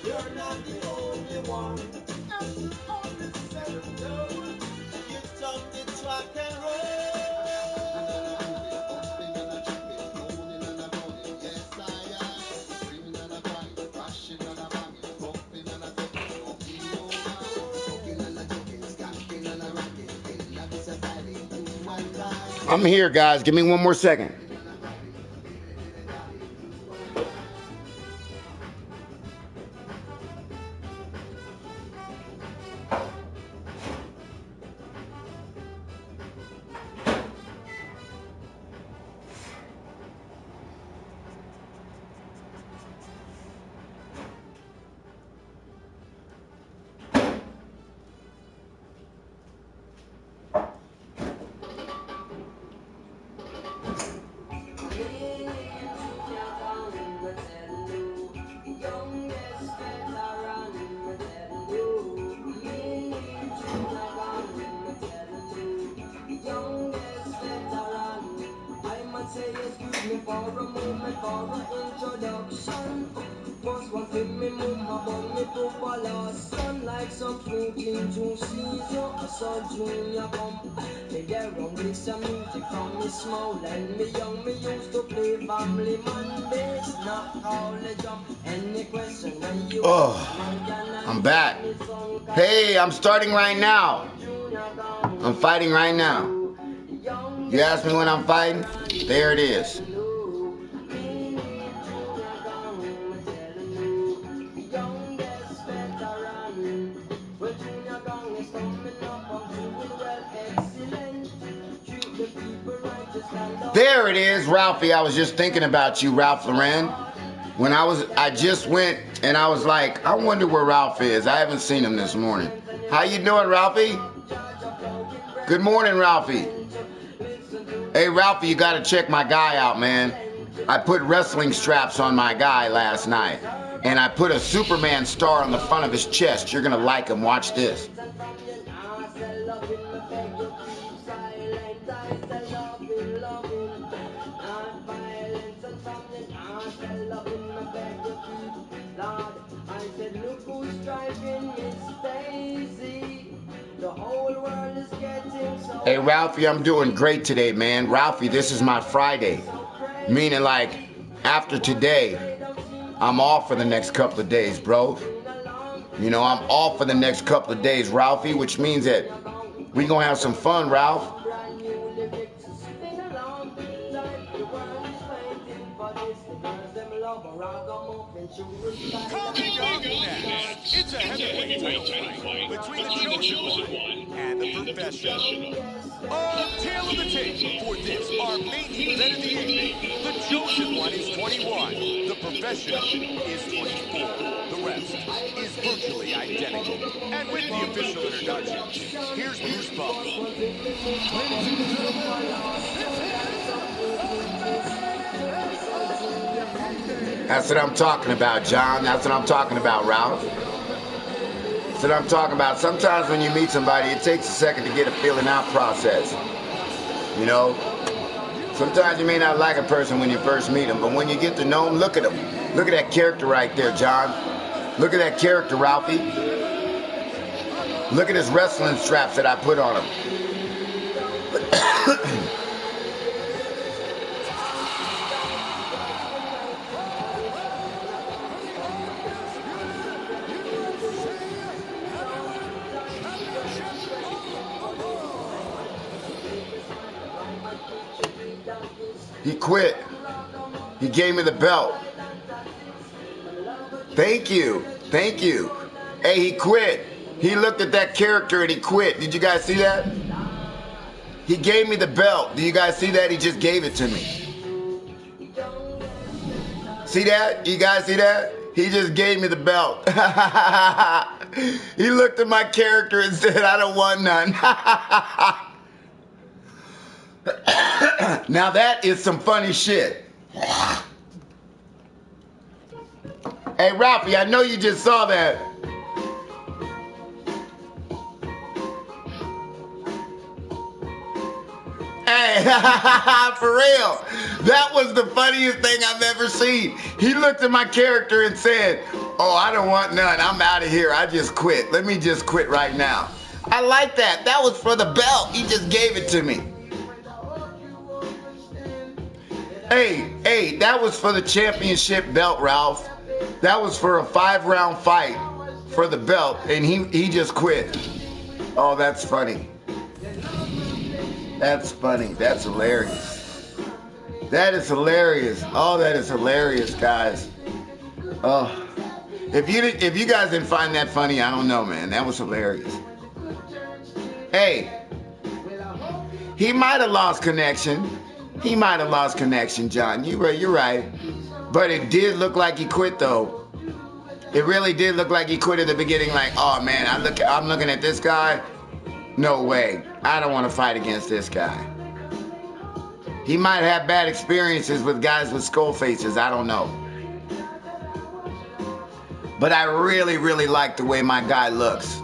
you're not the only one. After all is said and done, you jump the track and roll. I'm here, guys. Give me 1 more second. time for a moment for an introduction. First one for me mama, but me papa last son. Like some fruit into season, so junior come. Me there run with some music from me small and me young. Me used to play family man bass, not college jump. Any question when you I'm back. Hey, I'm starting right now. I'm fighting right now. You asked me when I'm fighting? There it is. There it is, Ralphie. I was just thinking about you, Ralph Lauren. When I just went and I was like, I wonder where Ralph is. I haven't seen him this morning. How you doing, Ralphie? Good morning, Ralphie. Hey, Ralphie, you got to check my guy out, man. I put wrestling straps on my guy last night. And I put a Superman star on the front of his chest. You're going to like him. Watch this. Hey, Ralphie, I'm doing great today, man. Ralphie, this is my Friday. Meaning, like, after today, I'm off for the next couple of days, bro. You know, I'm off for the next couple of days, Ralphie, which means that we gonna have some fun, Ralph. Coming up next, it's a heavyweight title fight between the Chosen One and the Professional. A tale of the tape for this, our main event of the evening. The Chosen One is 21, the Professional is 24. The rest is virtually identical. And with the official introductions, here's Bruce Buck. That's what I'm talking about, John. That's what I'm talking about, Ralph. That's what I'm talking about. Sometimes when you meet somebody, it takes a second to get a feeling out process. You know? Sometimes you may not like a person when you first meet them, but when you get to know them, look at them. Look at that character right there, John. Look at that character, Ralphie. Look at his wrestling straps that I put on him. He quit. He gave me the belt. Thank you. Thank you. Hey, he quit. He looked at that character and he quit. Did you guys see that? He gave me the belt. Do you guys see that? He just gave it to me. See that? You guys see that? He just gave me the belt. He looked at my character and said, I don't want none. Now that is some funny shit. Hey, Ralphie, I know you just saw that. Hey, for real. That was the funniest thing I've ever seen. He looked at my character and said, oh, I don't want none. I'm out of here. I just quit. Let me just quit right now. I like that. That was for the belt. He just gave it to me. Hey, that was for the championship belt, Ralph. That was for a 5-round fight for the belt, and he just quit. Oh, that's funny. That's funny. That's hilarious. That is hilarious. Oh, that is hilarious, guys. Oh, if you guys didn't find that funny, I don't know, man. That was hilarious. Hey, he might have lost connection. He might have lost connection, John. You're right. But it did look like he quit, though. It really did look like he quit at the beginning, like, oh, man, I'm looking at this guy. No way. I don't want to fight against this guy. He might have bad experiences with guys with skull faces. I don't know. But I really, really like the way my guy looks.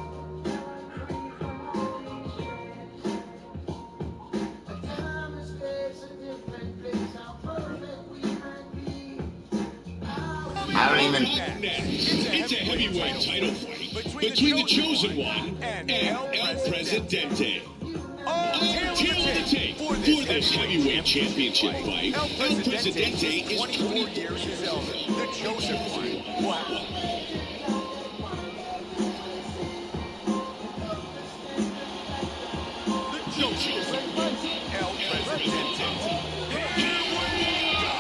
Raymond. It's a heavyweight title fight between the Chosen One and El Presidente. Tail of the tape for this heavyweight championship fight. El Presidente is 24 years his elder. The Chosen One. Wow. The Chosen One. El Presidente. Here we go.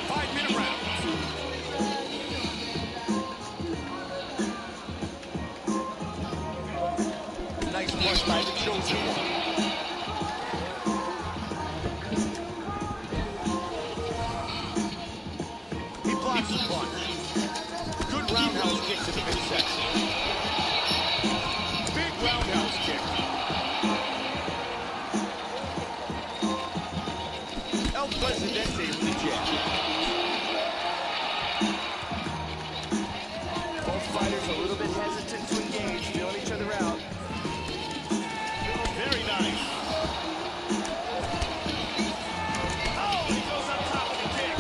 5-minute rounds. Nice punch by the Chosen One. He blocks the punch. Good roundhouse kick to the midsection. Big roundhouse kick. El Presidente with the jab. Both fighters a little bit hesitant to engage, feeling each other out. Very nice. Oh, he goes on top of the kick.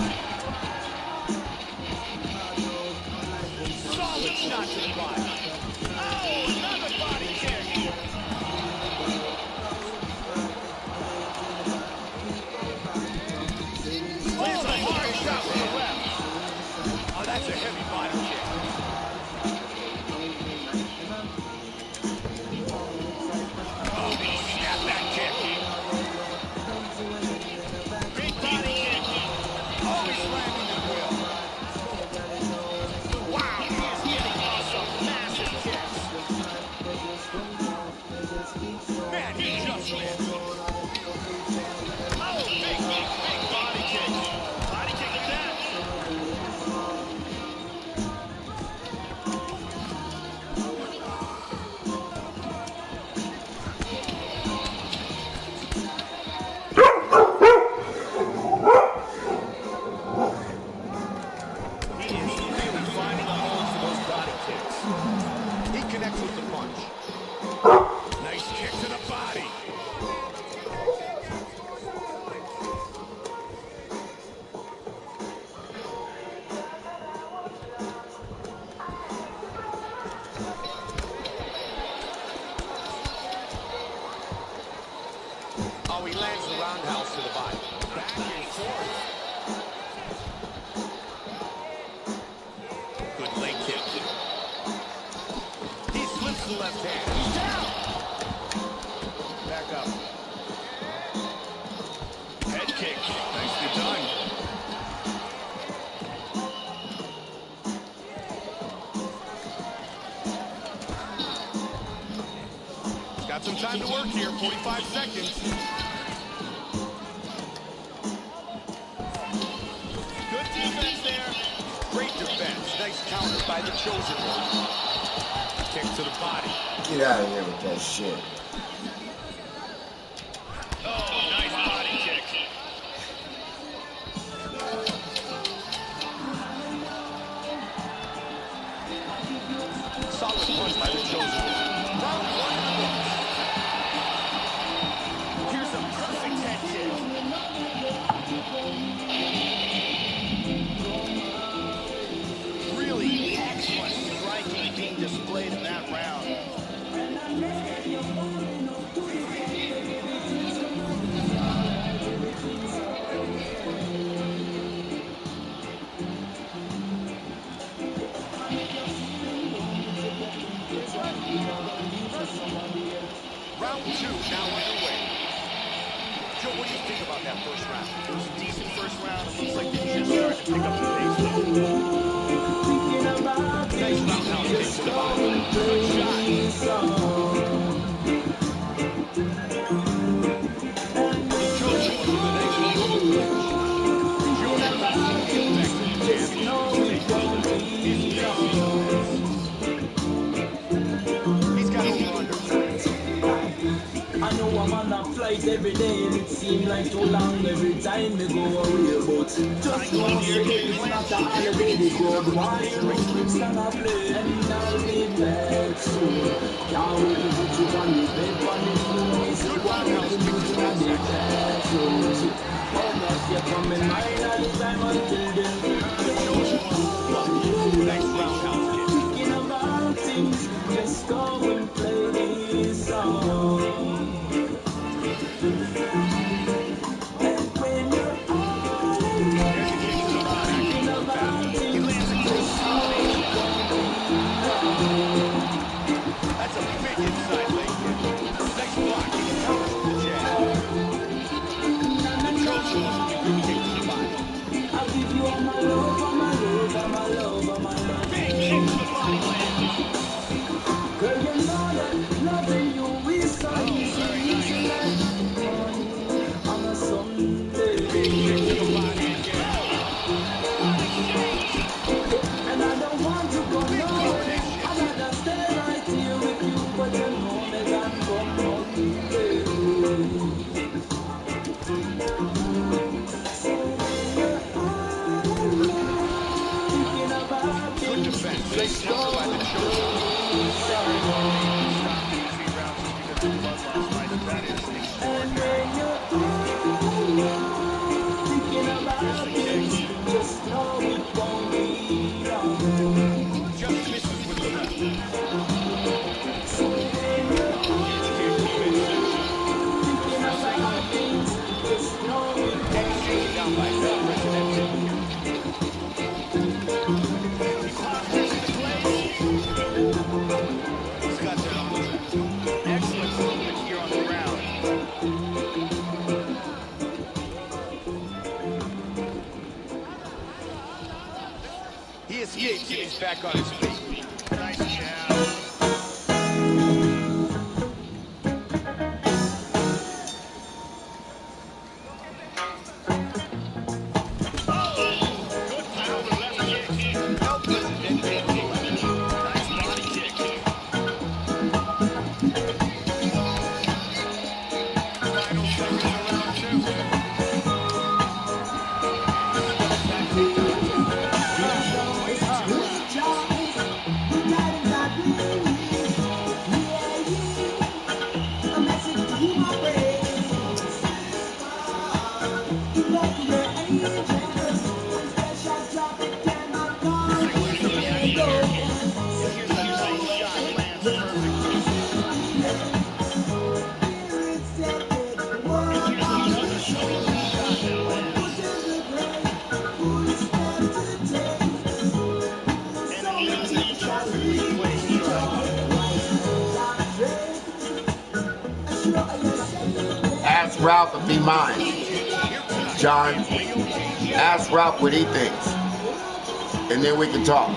Solid shot to the body. Oh, another body kick. Lands a hard shot with the left. Oh, that's a heavy body kick. Oh, snap that kick. Big body kick. Always landing the will. Wow, he is getting off some massive kicks. Man, he just wins. Oh, big body kick. Body kick at that. He is really finding the holes for those body kicks. He connects with the punch. Nice kick to the body. Oh, he lands the roundhouse to the body. Back and forth. Good leg kick. He slips the left hand. He's down. Back up. Head kick. Nicely done. Got some time to work here. 45 seconds. Good defense there. Great defense. Nice counter by the Chosen One. Kick to the body. Get out of here with that shit. Oh, nice body kick. Solid punch by the Chosen One. Round one in the books. Here's a perfect head kick. Really excellent striking being displayed in that round. Round two now underway. Joe, what do you think about that first round? It was a decent first round. It looks like they just started to pick up the pace, though. Nice roundhouse kick to the body. Good shot. The Chosen One with a nice elbow clinch. Jordan back to the championship. He's got him under. I know I'm on a flight every day and it seems like too long every time we go away, but just one second it's not a holiday, the good one is gonna play and I'll be back soon. Can't wait to put you on the bed on the floor, it's a one of the things on the tattoos. How much you coming mine all the time until then. Just misses with the left. Huge kick to the midsection. And he's taken down by El Presidente. He postures into place. He's got that on track. Excellent movement here on the ground. He escapes and he's back on his feet. Nice jab. Ask Ralph if he minds. John, ask Ralph what he thinks. And then we can talk.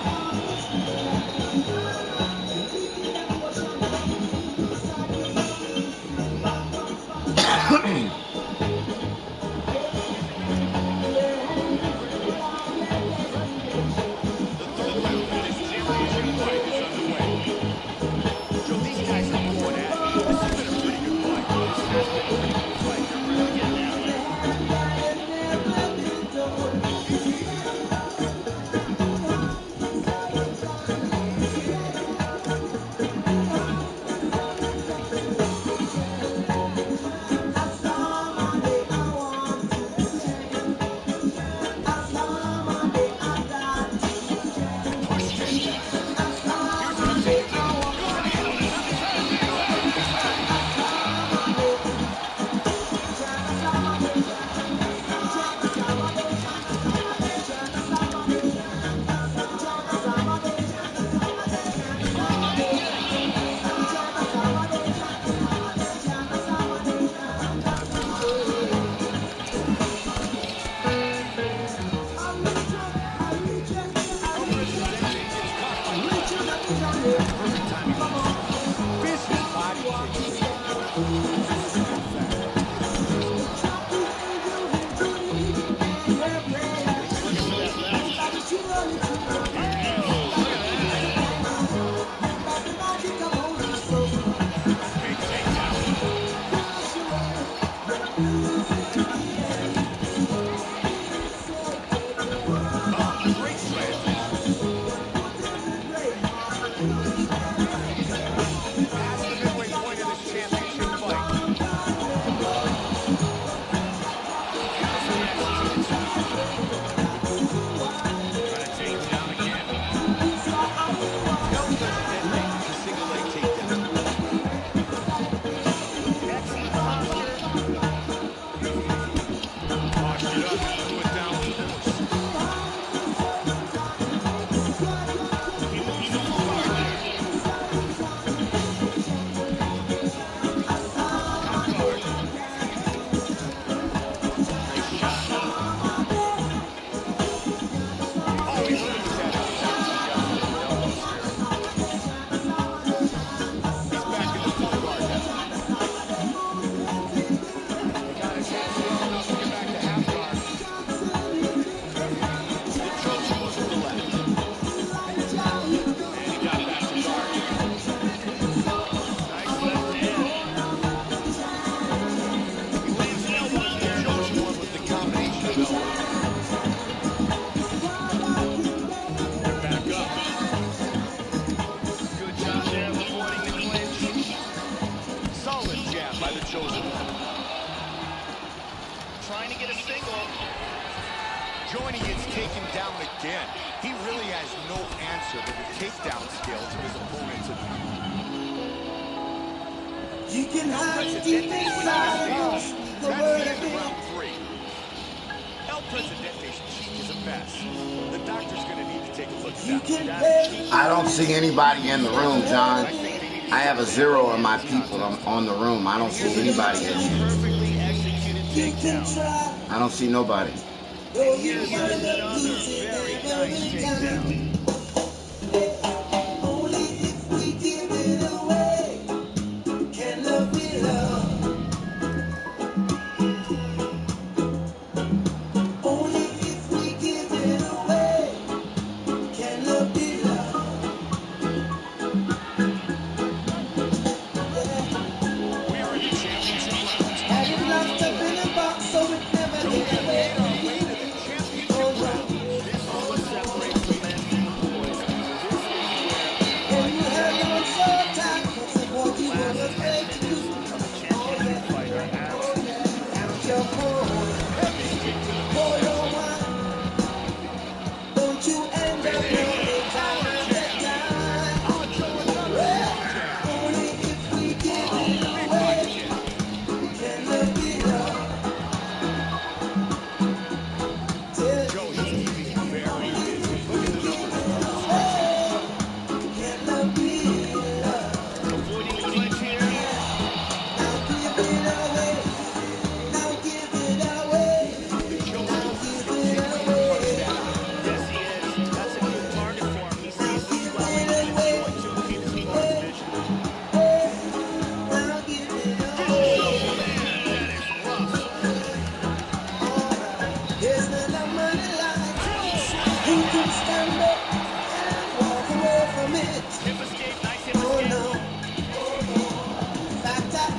trying to get a single. Joining gets taken down again. He really has no answer to the takedown skills of his opponents. You can hide deep inside us. That's the end of round 3. El Presidente's cheek is a mess. The doctor's going to need to take a look at that. I don't see anybody in the room, John. I have a 0 on my people on the room. I don't see anybody in here. I don't see nobody. And here's another very nice takedown.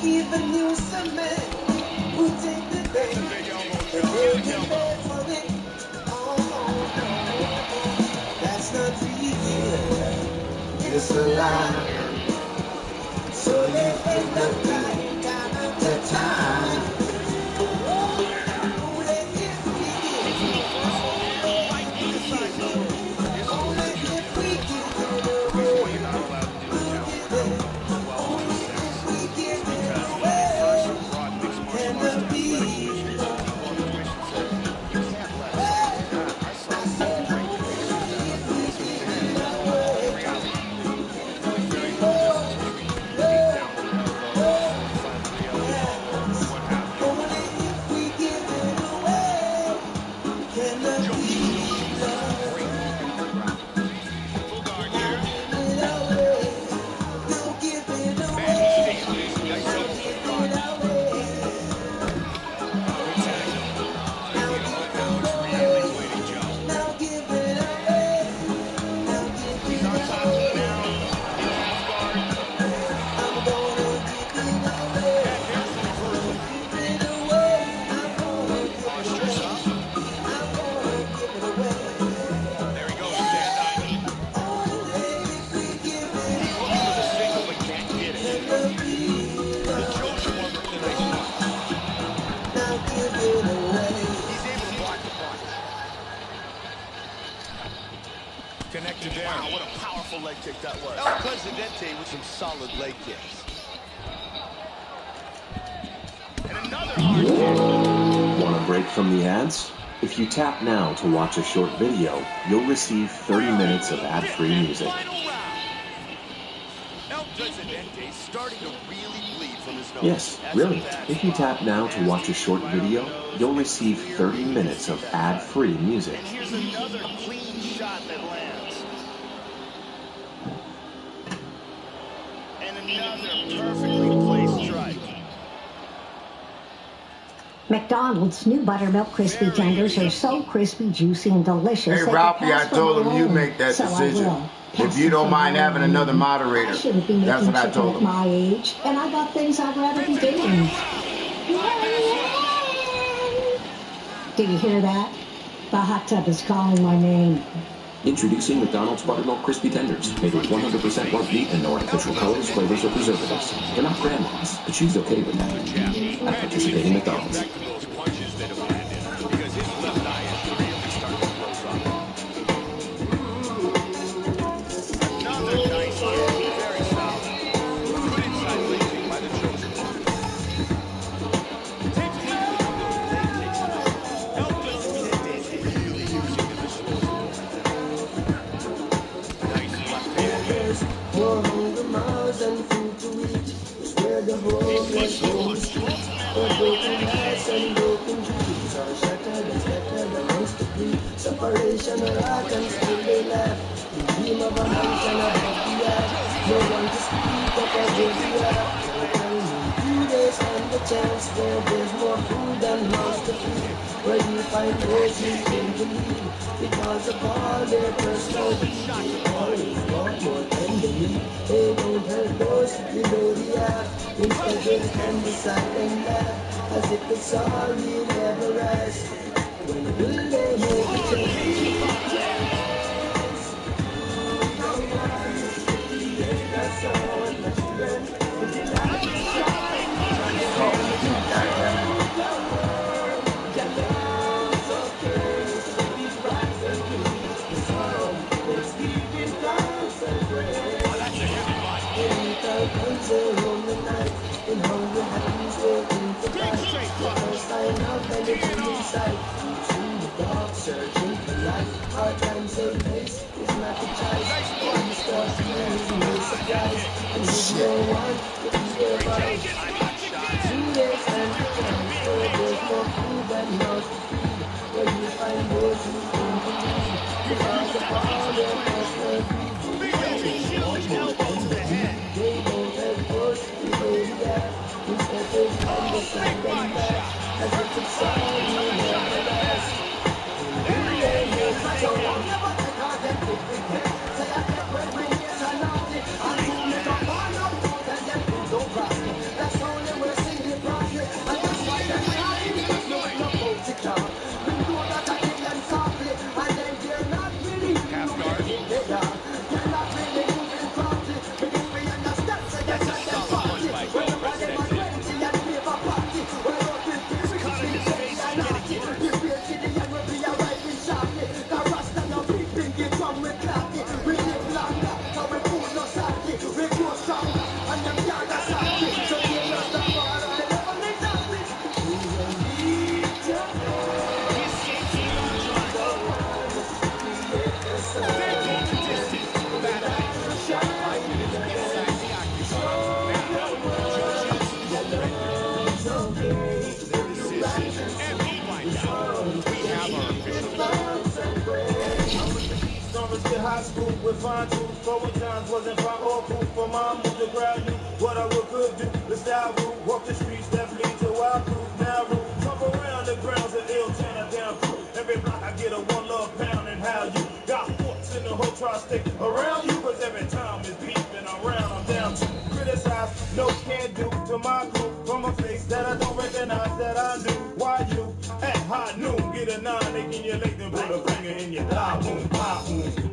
Even you some men who take the day and they'll get there for it. Oh, no, that's not real. It's a lie. So they end up lying time after time. Connected there. Wow, what a powerful leg kick that was. El Presidente with some solid leg kicks. And another hard kick. Want a break from the ads? If you tap now to watch a short video, you'll receive 30 minutes of ad-free music. El Presidente starting to really bleed from his nose. Yes, really. If you tap now to watch a short video, you'll receive 30 minutes of ad-free music. And here's another clean shot that lands. And another perfectly placed strike. McDonald's new buttermilk crispy tenders are so crispy, juicy, and delicious. Hey, Ralphie, I told him you make that decision. If you don't mind having another moderator, I shouldn't be that's what I making told chicken him. at my age, and I got things I'd rather be doing. Did you hear that? The hot tub is calling my name. Introducing McDonald's Buttermilk Crispy Tenders, made with 100% white meat and no artificial colors, flavors, or preservatives. They're not grandma's, but she's okay with that. At participating McDonald's. where broken glass and broken dreams are shattered and scattered amongst the breed. Separation or art and still they laugh. We dream of a mansion above the earth. No one to speak up as if we are. Do they stand a chance where there's more food than mouths to feed? Where you find those who claim to lead because of all their personal greed. They always want more than they need. They don't help those below the earth. Instead they stand beside and laugh as if it's all we'll ever ask. When will they make a change? In hungry hands waiting for life. The first sign of anything in sight. Through the dark, searching for life. Hard times they face is not a choice. One stuff there is no surprise. And there's no one to be their vice. Through this and the chance, where there's more food than mouths to feed. Where you find those who claim to lead because of all their personal greed. They don't help us below the earth. Instead they stand beside them back as if it's all we never last. Will they make a change? Never take our death if we can. Say I get when we hear so naughty. And who make a bond of thought and them who don't prosper. That's only we're singing properly. And that's why they're crying because no one knows it down. We know that I kill them softly. And then they're not really moving they are. They're not really moving properly. Because we understand so they got them party. When the body man went and we have a party. We're up in peace. We say and naughty. We feel to the end we'll be arriving sharply. The Rasta no peeping get from we clappy. We live longer so we food no salty. We grow stronger and them can't assault it. So give us the power and the never make that bitch. We will lead your high school with fine tooth, forward times wasn't fine or cool for mom moved to ground you. What I could do, the style rule, walk the streets that lead to wild proof. Now rule, jump around the grounds of ill China down crew. Every block I get a one love pound and how you got forts in the whole tri-state around you. Cause every time it's beefing around, I'm down to criticize, no can do to my crew. From a face that I don't recognize that I knew. Why you at high noon get a 9 aching your leg, then put a finger in your thigh wound, pop wound.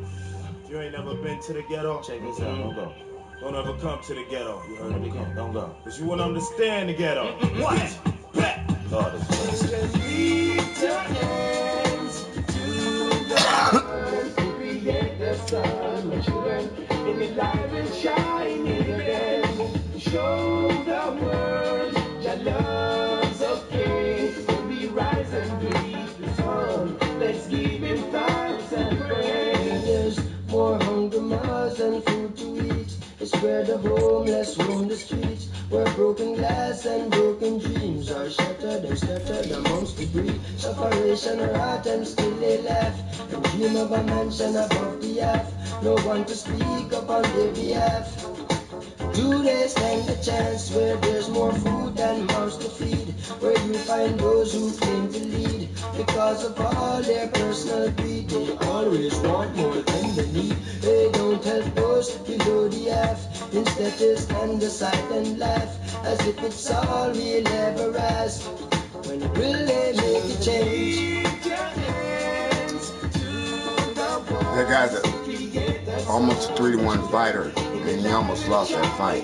You ain't never been to the ghetto? Check this out, don't go. Don't ever come to the ghetto. You heard me, don't go. Cause you won't understand the ghetto. What? Bet! God, it's lead your hands to the earth to create the sun. My children, in the light and shining again. Show the world your love's okay. So we rise and breathe the sun. Let's give him thanks and praise. More hunger miles and food to eat. It's where the homeless roam the streets. Where broken glass and broken dreams are shattered and scattered amongst debris. Separation or art and still they laugh and dream of a mansion above the earth. No one to speak up on their behalf. Do they stand a chance where there's more food than mouths to feed? Where you find those who claim to lead because of all their personal greed. They always want more than they need. They don't help those below the earth. Instead they stand aside and laugh as if it's all we'll ever ask. When will they make a change? That guy's almost a 3-1 fighter, and he almost lost that fight.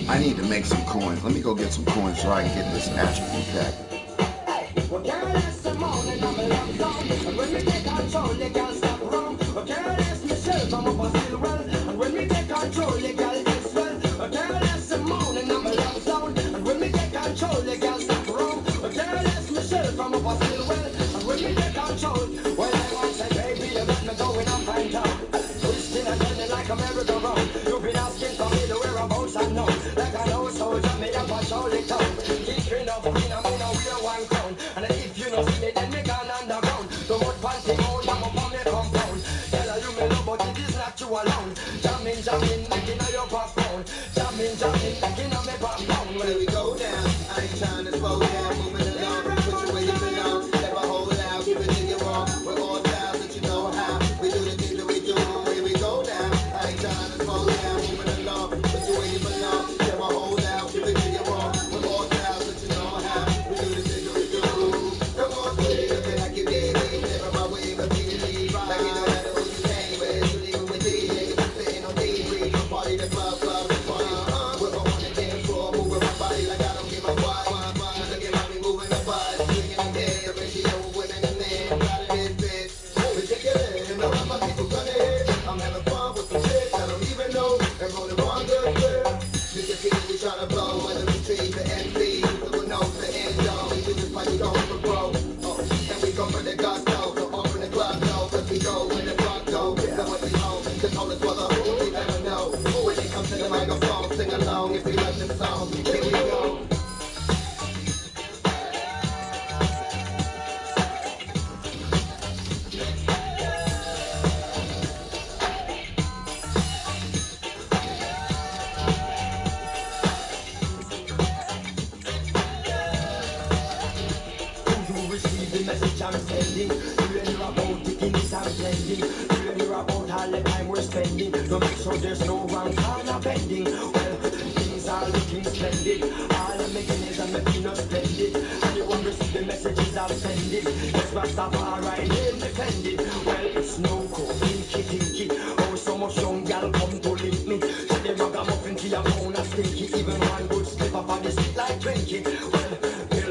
I need to make some coins. Let me go get some coins so I can get this attribute pack.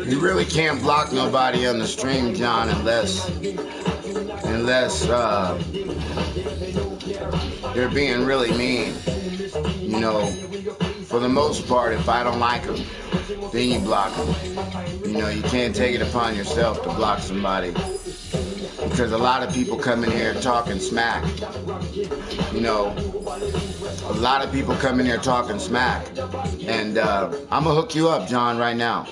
You really can't block nobody on the stream, John, unless they're being really mean. You know, for the most part, if I don't like them, then you block them. You know, you can't take it upon yourself to block somebody, because a lot of people come in here talking smack. You know, a lot of people come in here talking smack. And I'm going to hook you up, John, right now.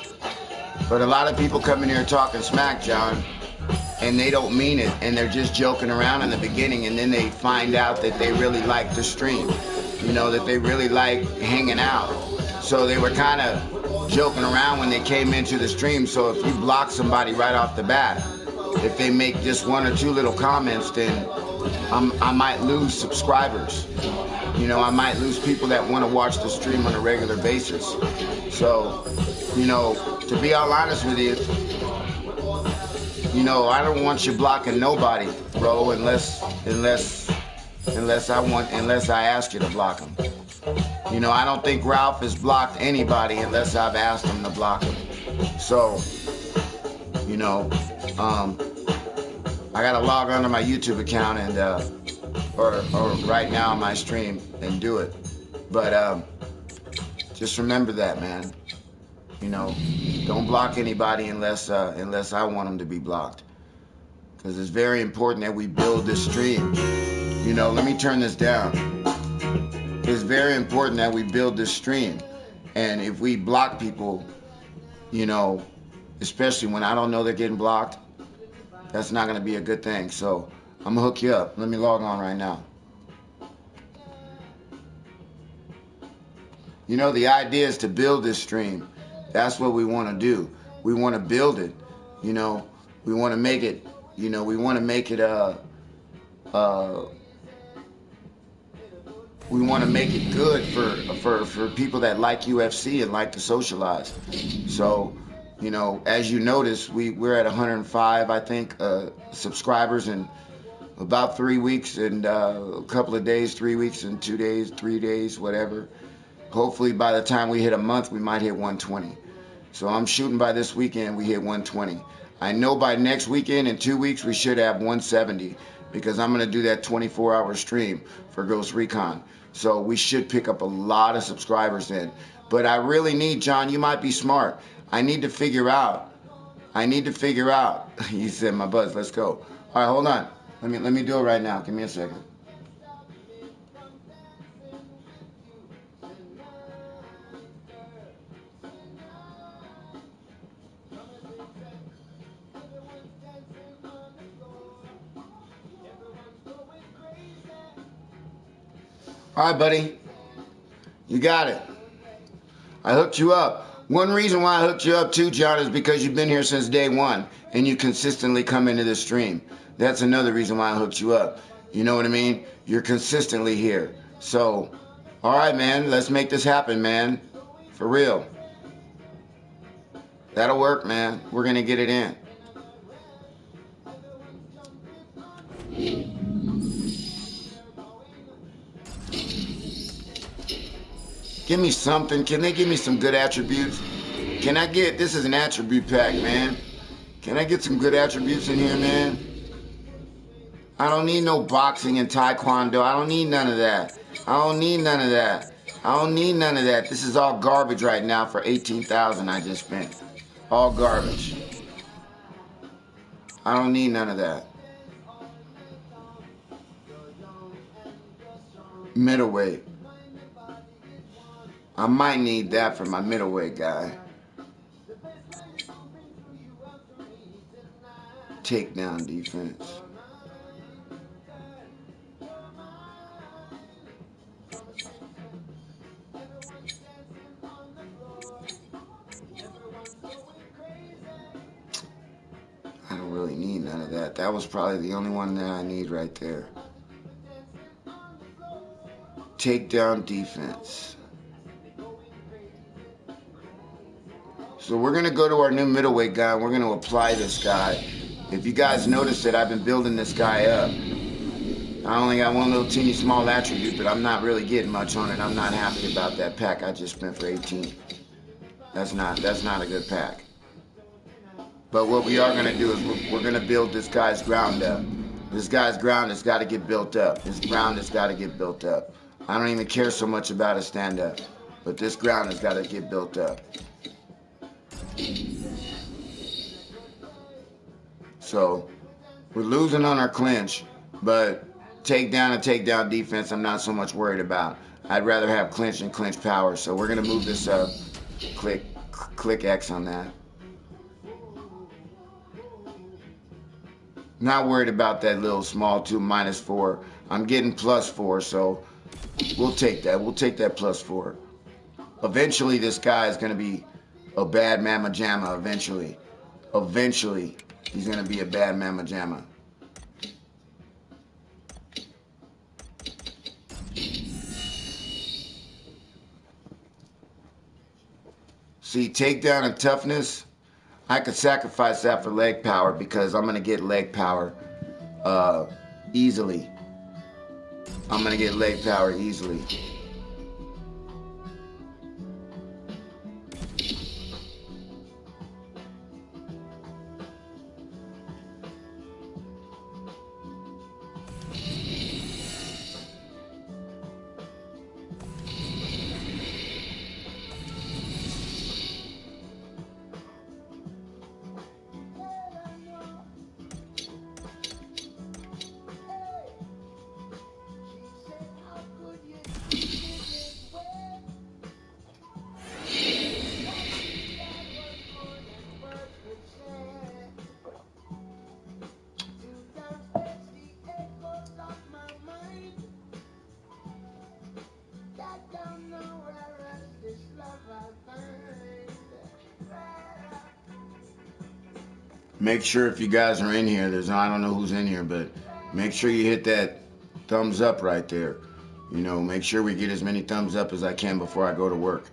But a lot of people come in here talking smack, John, and they don't mean it, and they're just joking around in the beginning, and then they find out that they really like the stream. You know, that they really like hanging out. So they were kind of joking around when they came into the stream. So if you block somebody right off the bat, if they make just one or two little comments, then I might lose subscribers. You know, I might lose people that want to watch the stream on a regular basis. So, you know, to be all honest with you, you know, I don't want you blocking nobody, bro, unless I ask you to block them. You know, I don't think Ralph has blocked anybody unless I've asked him to block him. So, you know, I gotta log onto my YouTube account and or right now on my stream and do it. But just remember that, man. You know, don't block anybody unless I want them to be blocked. Because it's very important that we build this stream. You know, let me turn this down. It's very important that we build this stream. And if we block people, you know, especially when I don't know they're getting blocked, that's not going to be a good thing. So I'm going to hook you up. Let me log on right now. You know, the idea is to build this stream. That's what we want to do. We want to build it. You know, we want to make it, you know, we want to make it we want to make it good for people that like UFC and like to socialize. So, you know, as you notice, we're at 105, I think, subscribers in about 3 weeks and a couple of days, 3 weeks and 2 days, 3 days, whatever. Hopefully by the time we hit a month, we might hit 120. So I'm shooting by this weekend, we hit 120. I know by next weekend, in 2 weeks, we should have 170 because I'm going to do that 24-hour stream for Ghost Recon. So we should pick up a lot of subscribers then. But I really need, John, you might be smart. I need to figure out. You said, my buzz, let's go. All right, hold on. Let me do it right now. Give me a second. All right, buddy. You got it. I hooked you up. One reason why I hooked you up too, John, is because you've been here since day one and you consistently come into this stream. That's another reason why I hooked you up. You know what I mean? You're consistently here. So, all right, man, let's make this happen, man. For real. That'll work, man. We're going to get it in. Give me something. Can they give me some good attributes? Can I get, this is an attribute pack, man. Can I get some good attributes in here, man? I don't need no boxing and taekwondo. I don't need none of that. I don't need none of that. I don't need none of that. This is all garbage right now for 18,000 I just spent. All garbage. I don't need none of that. Middleweight. I might need that for my middleweight guy. Takedown defense. I don't really need none of that. That was probably the only one that I need right there. Takedown defense. So we're going to go to our new middleweight guy, and we're going to apply this guy. If you guys notice that I've been building this guy up. I only got one little teeny small attribute, but I'm not really getting much on it. I'm not happy about that pack I just spent for 18. That's not a good pack. But what we are going to do is we're going to build this guy's ground up. This guy's ground has got to get built up. His ground has got to get built up. I don't even care so much about his stand-up, but this ground has got to get built up. So we're losing on our clinch, but takedown and takedown defense I'm not so much worried about. I'd rather have clinch and clinch power. So we're going to move this up. Click X on that. Not worried about that little small 2 -4. I'm getting +4, so we'll take that. We'll take that +4. Eventually, this guy is going to be a bad mamma jamma. Eventually, he's going to be a bad mamma jamma. See, takedown and toughness. I could sacrifice that for leg power because I'm going to get leg power easily. I'm going to get leg power easily. Make sure if you guys are in here, I don't know who's in here, but make sure you hit that thumbs up right there. You know, make sure we get as many thumbs up as I can before I go to work.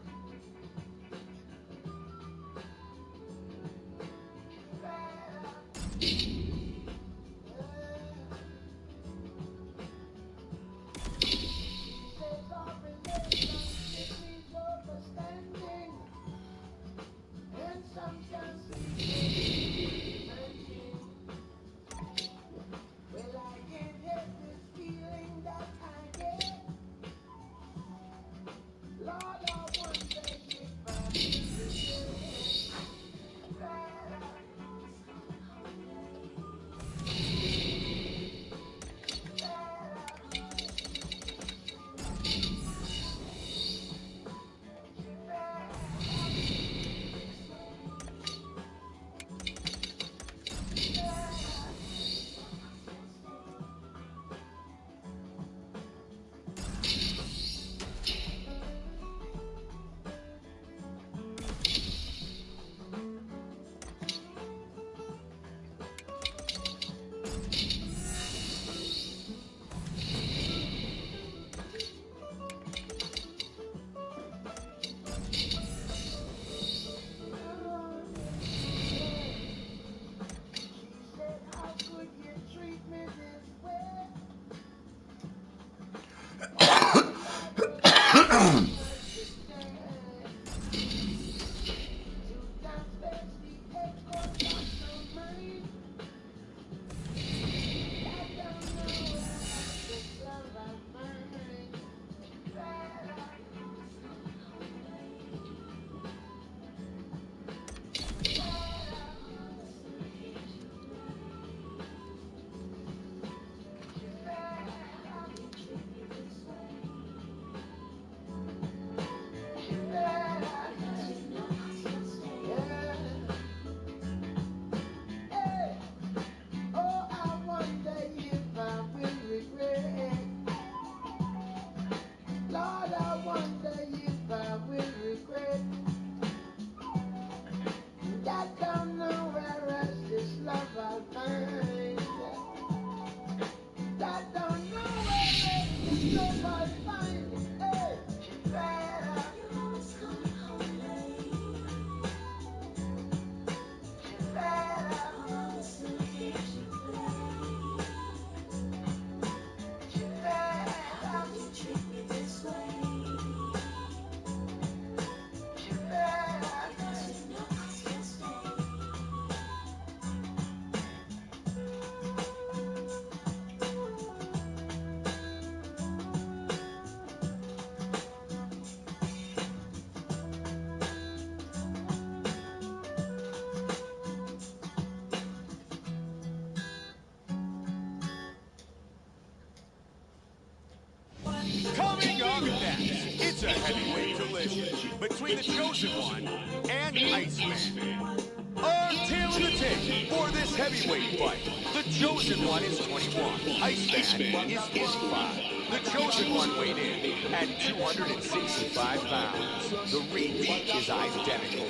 It's a heavyweight collision between the Chosen One and Iceman. On tail of the tape for this heavyweight fight, the Chosen One is 21, Iceman is 45. The Chosen One weighed in at 265 pounds. The reach is identical.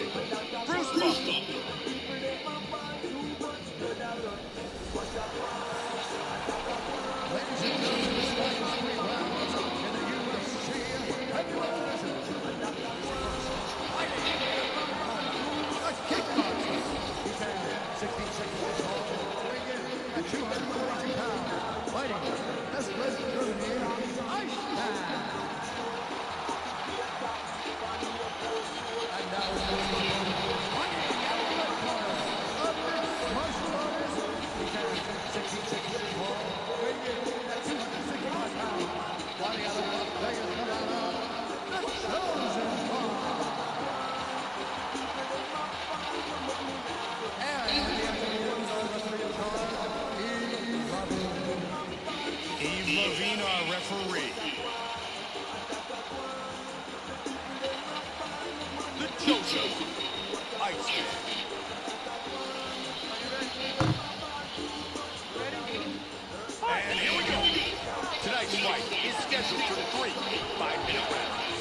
Bruce Buffer. Ladies and gentlemen, this fight is 3 rounds in the UFC heavyweight division. Fighting a kickboxer. He stands 16 seconds tall, weighing in at 242 pounds. Fighting best friend of Germany, Iceman. And now fighting out of the corner, a mixed martial artist. He stands 16 seconds tall, weighing in at 265 pounds. Fighting out of Las Vegas, Nevada, the Chosen One. And the Americans are referee of card, Eve Levine, our referee. The Chosen Iceman. And here we go. Tonight's fight is scheduled for 3 5-minute rounds.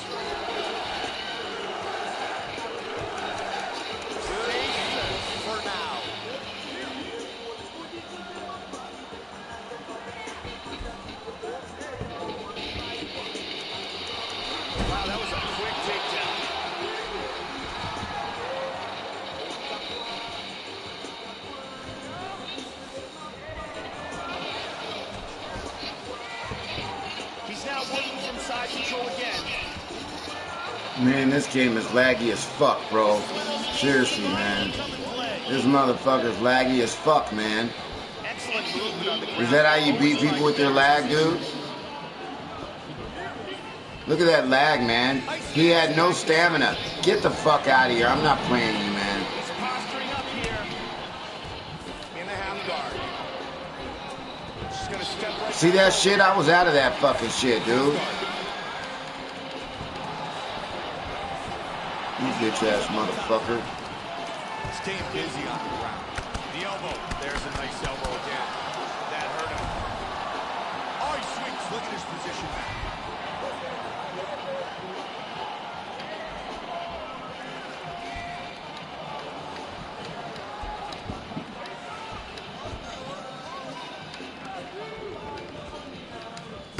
Stay safe for now. Wow, that was a quick takedown. He's now working from side control again. Man, this game is laggy as fuck, bro. Seriously, man. This motherfucker's laggy as fuck, man. Excellent movement on the ground. Is that how you beat people with your lag, dude? Look at that lag, man. He had no stamina. Get the fuck out of here. I'm not playing you, man. He's posturing up here. In the half guard. Just gonna step right. See that shit? I was out of that fucking shit, dude. You bitch ass motherfucker. Staying busy on the ground. The elbow. There's a nice elbow again. That hurt him. Oh, he swings. Look at his position now.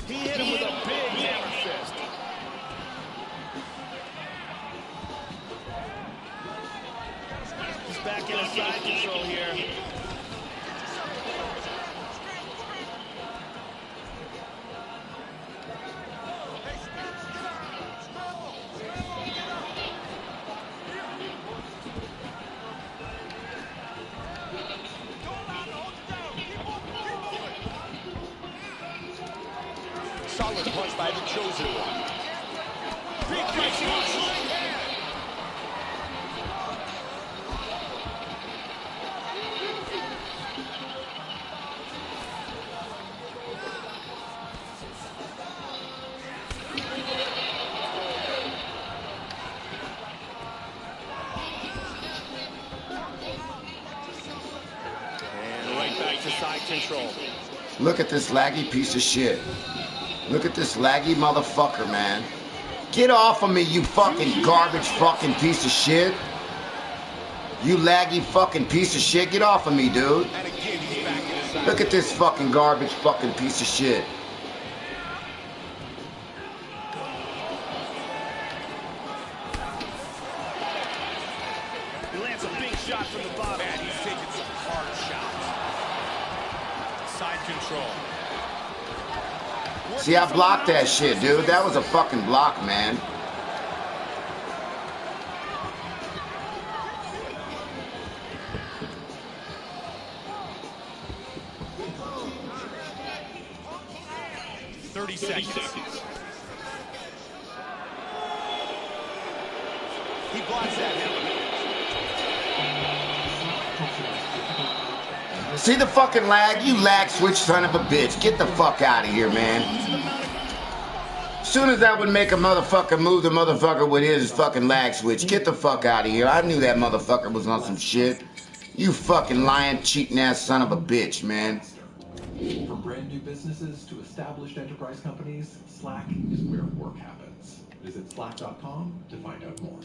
He hit him with a big hammer fist. He's back in a side control here. Solid punch by the Chosen One. Big punch in his right hand. And right back to side control. Look at this laggy piece of shit. Look at this laggy motherfucker, man. Get off of me, you fucking garbage fucking piece of shit. You laggy fucking piece of shit. Get off of me, dude. Look at this fucking garbage fucking piece of shit. He lands a big shot from the bottom. And he's taking some hard shots. Side control. See, I blocked that shit, dude. That was a fucking block, man. Seconds. He blocks that hit. See the fucking lag? You lag switch son of a bitch. Get the fuck out of here, man. Soon as I would make a motherfucker move, the motherfucker with his fucking lag switch. Get the fuck out of here. I knew that motherfucker was on some shit. You fucking lying, cheating ass son of a bitch, man. From brand new businesses to established enterprise companies, Slack is where work happens. Visit slack.com to find out more.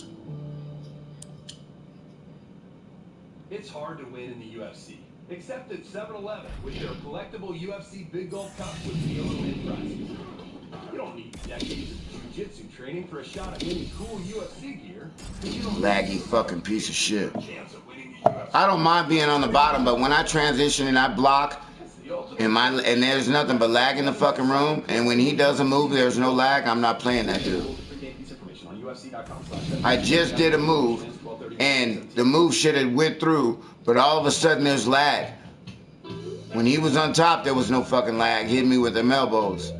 It's hard to win in the UFC, except at 7-Eleven with their collectible UFC Big Gold Cups with feel and win prizes. You don't need decades of jiu-jitsu training for a shot at winning cool UFC gear. Laggy fucking piece of shit. I don't mind being on the bottom, but when I transition and I block, and there's nothing but lag in the fucking room, and when he does a move, there's no lag, I'm not playing that dude. I just did a move, and the move shit had went through, but all of a sudden there's lag. When he was on top, there was no fucking lag. Hit me with them elbows.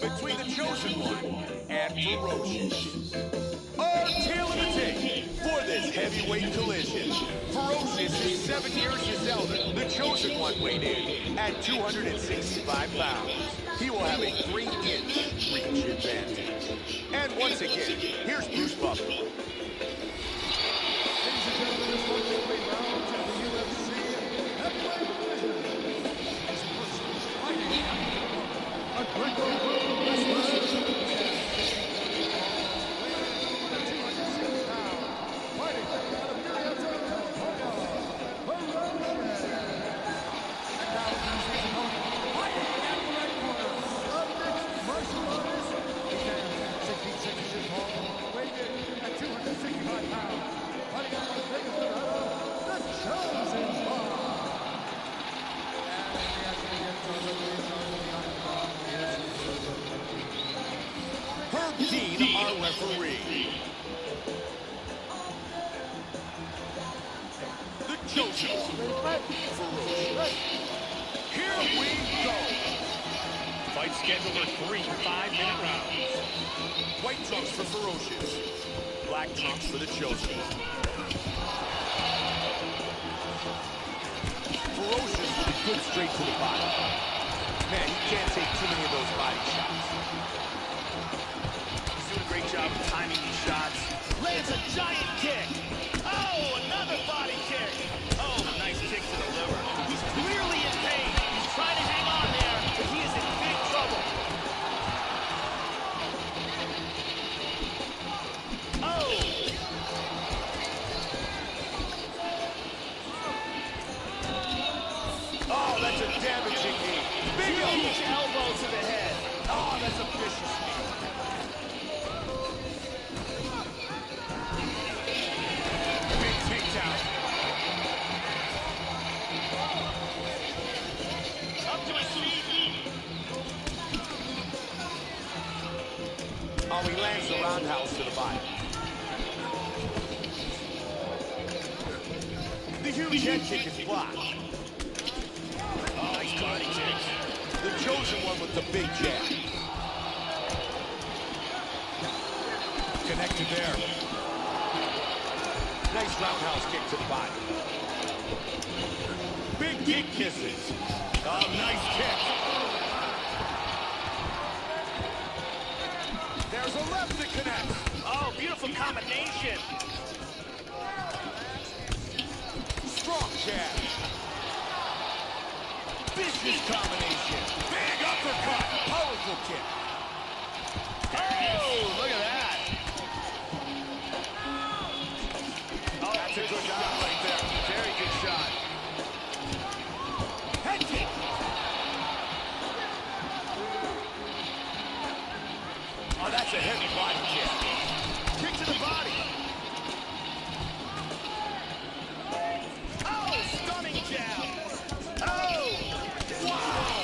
Between the Chosen One and Ferocious. Our tale of the tape for this heavyweight collision. Ferocious is 7 years his elder. The Chosen One weighed in at 265 pounds. He will have a 3-inch reach advantage. And once again, here's Bruce Buffer. Ladies and gentlemen, this one heavyweight round of the UFC heavyweight division is fighting a Greco-Roman wrestler. Our referee. The Chosen One. Ferocious. Here we go. Fight scheduled for 3 5-minute rounds. White trunks for Ferocious. Black trunks for the Chosen One. Ferocious with a good straight to the body. Man, you can't take too many of those body shots. Great job of timing these shots. Lands a giant kick. Oh, another body kick. Oh, nice kick to the liver. He's clearly in pain. He's trying to hang on there, but he is in big trouble. Oh. Oh, that's a damaging knee. Big elbow to the head. Oh, that's a vicious knee. Oh, he lands the roundhouse to the body. The huge head kick is blocked. Oh, nice body kick. The Chosen One with the big jab. Connected there. Nice roundhouse kick to the body. Big kick kisses. Oh, nice kick. There's a left that connects. Oh, beautiful combination. Strong jab. Vicious combination. Big uppercut. Powerful kick. Oh, look at that. Oh, that's a good shot right there. Very good shot. Head kick. Oh, that's a heavy body kick. Kick to the body. Oh, stunning jab. Oh, wow.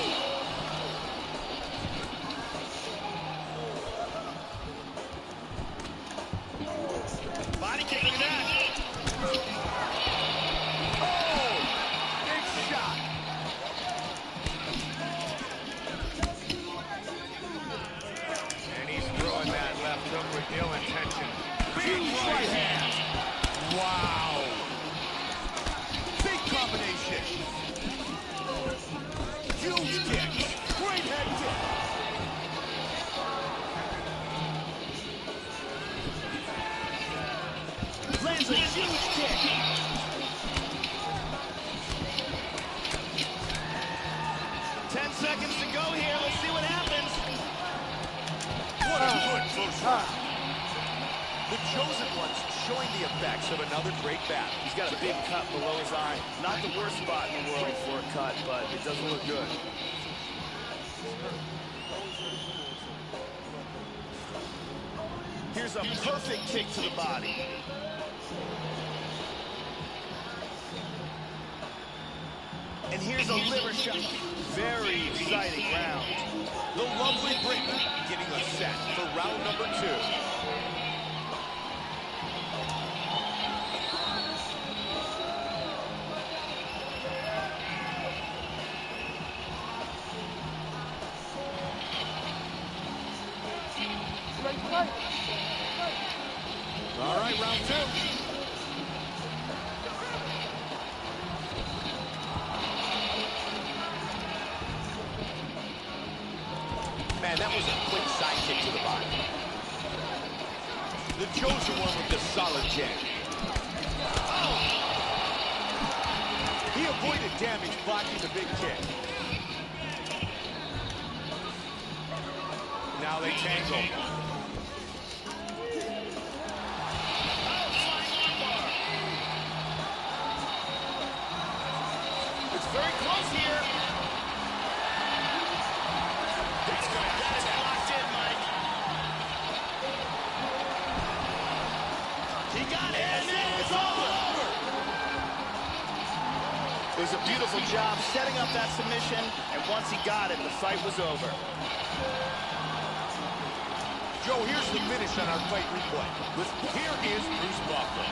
Body kick, look at that. Oh, big shot. And he's throwing that left hook with ill intention. Big right hand. Wow. Big combination. Huge kick. Great head kick. Lands a huge kick. 10 seconds to go here. Let's see what happens. What a good first round. The chosen one's showing the effects of another great battle. He's got a big cut below his eye. Not the worst spot in the world for a cut, but it doesn't look good. Here's a perfect kick to the body. And here's a liver shot. Very exciting round. The lovely Britain getting us set for round number 2. All right, round 2. Man, that was a quick side kick to the body. The chosen one with the solid jab. Oh! He avoided damage blocking the big kick. Now they tangle. It's very close here. He's going to get it locked in, Mike. He got it, and it's over. It was a beautiful job setting up that submission, and once he got it, the fight was over. Joe, here's the finish on our fight replay. Here is Bruce Buffer.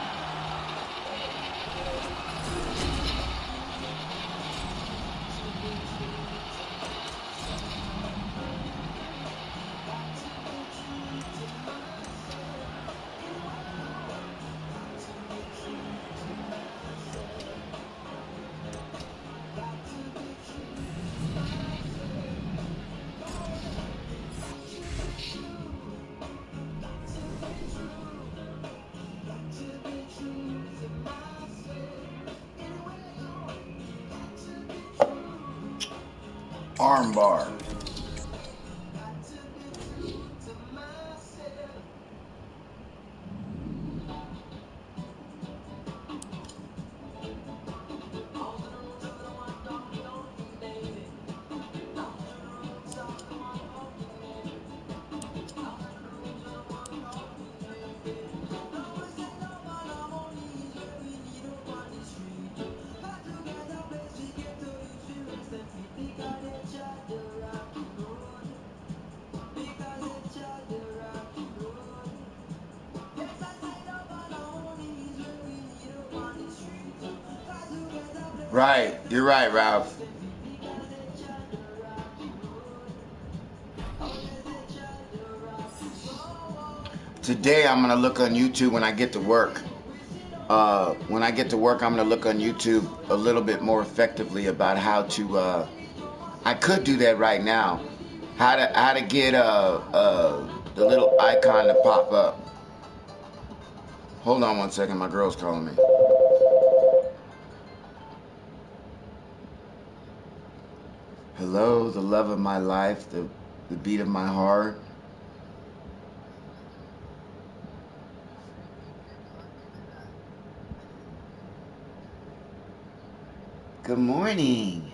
Armbar. Right, you're right, Ralph. Today I'm gonna look on YouTube when I get to work. When I get to work, I'm gonna look on YouTube a little bit more effectively about how to. I could do that right now. How to get the little icon to pop up. Hold on one second, my girl's calling me. Hello, the love of my life, the beat of my heart. Good morning.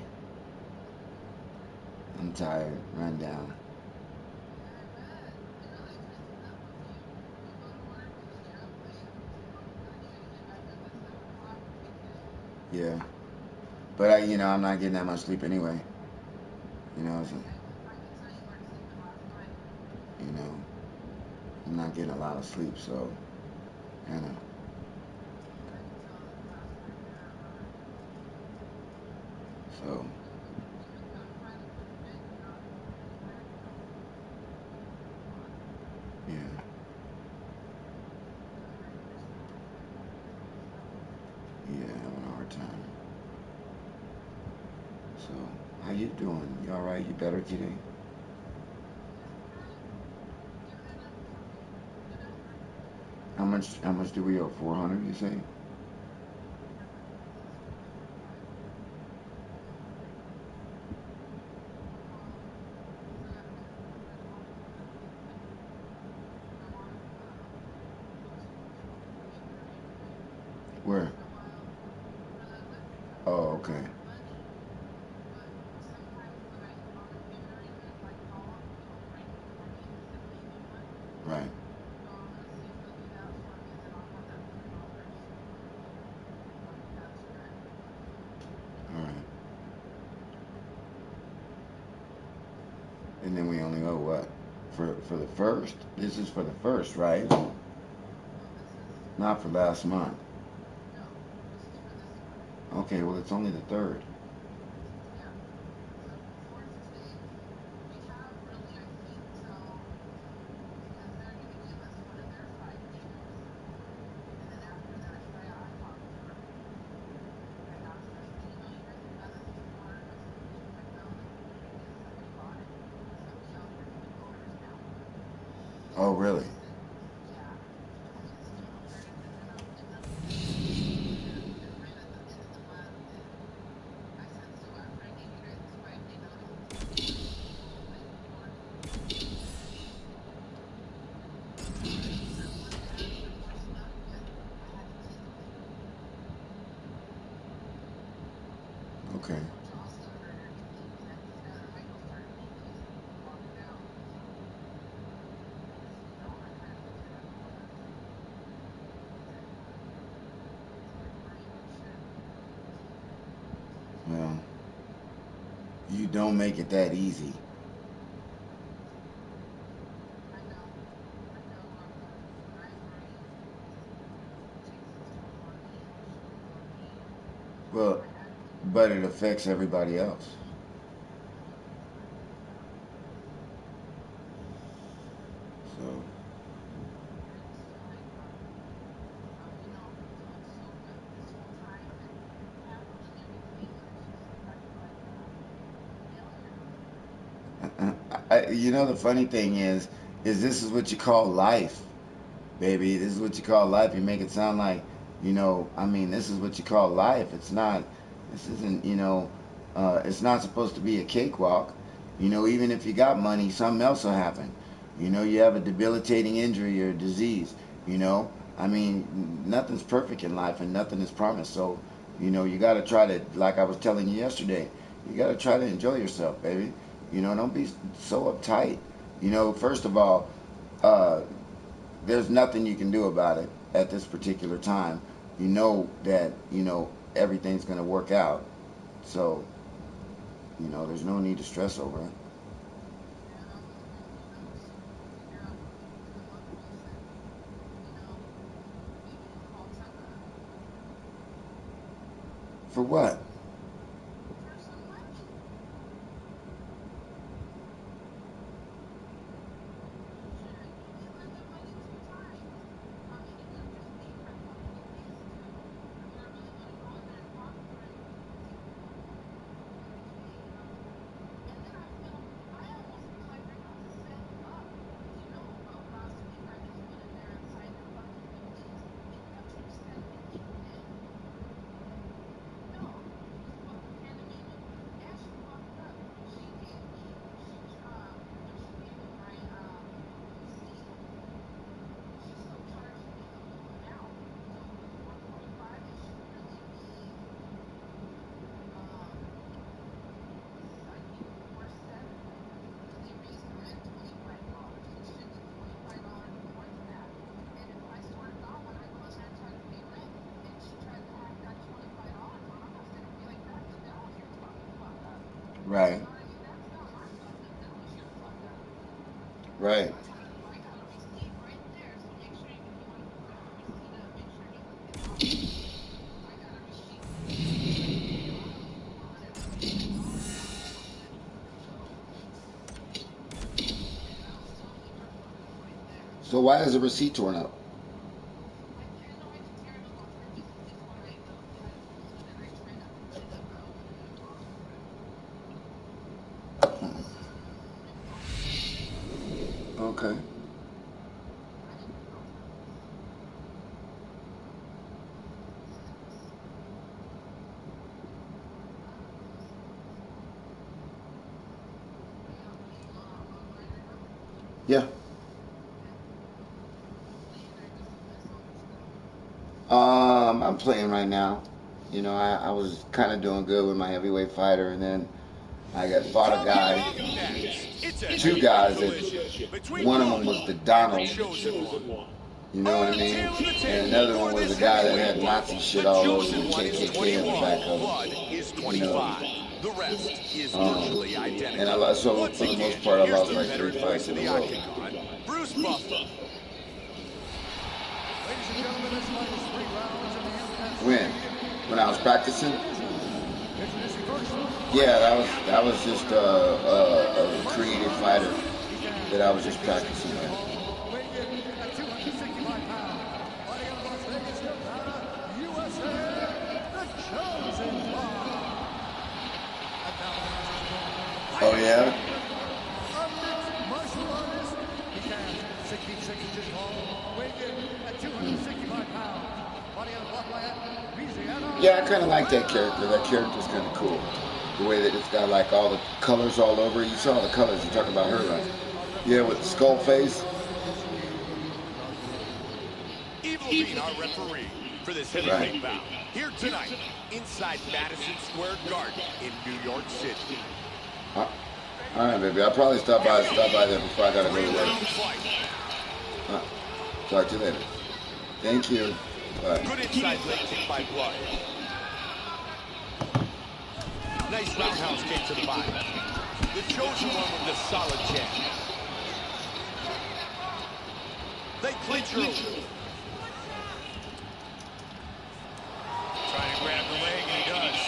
I'm tired, run down. Yeah. But I'm not getting that much sleep anyway. So, I'm not getting a lot of sleep, so, so. Yeah. Yeah, having a hard time. So, how you doing? You alright? You better today? How much do we owe? 400, you say? Where? Oh, okay. Right. Alright. And then we only owe what? For the first? This is for the first, right? Not for last month. Okay, well, it's only the third. Oh, really? Okay. Well, you don't make it that easy. Well, but it affects everybody else. So, the funny thing is this is what you call life, baby. This is what you call life. You make it sound like, this is what you call life. It's not. This isn't. It's not supposed to be a cakewalk. Even if you got money, something else will happen. You have a debilitating injury or disease. Nothing's perfect in life and nothing is promised. So, you got to try to, like I was telling you yesterday, you got to try to enjoy yourself, baby. Don't be so uptight. First of all, there's nothing you can do about it at this particular time. You know that, everything's going to work out. So, there's no need to stress over it. For what? Right. Right. So why is the receipt torn up? Okay. Yeah. I'm playing right now. You know, I was kind of doing good with my heavyweight fighter, and then I got fought a guy, two guys that one of them was the Donald. You know what I mean? And another one was a guy that had Nazi shit all over the KKK in the back of him. You know. And I lost, so for the most part, I lost like 3 fights in a row. Bruce Buffer. When I was practicing? Yeah, that was just a creative fighter that I was just practicing with. Oh yeah? Yeah, I kind of like that character. That character's kind of cool. The way that it's got like all the colors all over. You saw the colors. You're talking about her, right? Yeah, with the skull face. Evil being our referee for this heavyweight bout. Here tonight, inside Madison Square Garden in New York City. All right, baby. I'll probably stop by there before I gotta go to work. Talk to you later. Thank you. Bye. Good inside leg kick by Blood. Nice roundhouse kick to the body. The chosen one with the solid jab. They clinch early. Trying to grab the leg, and he does.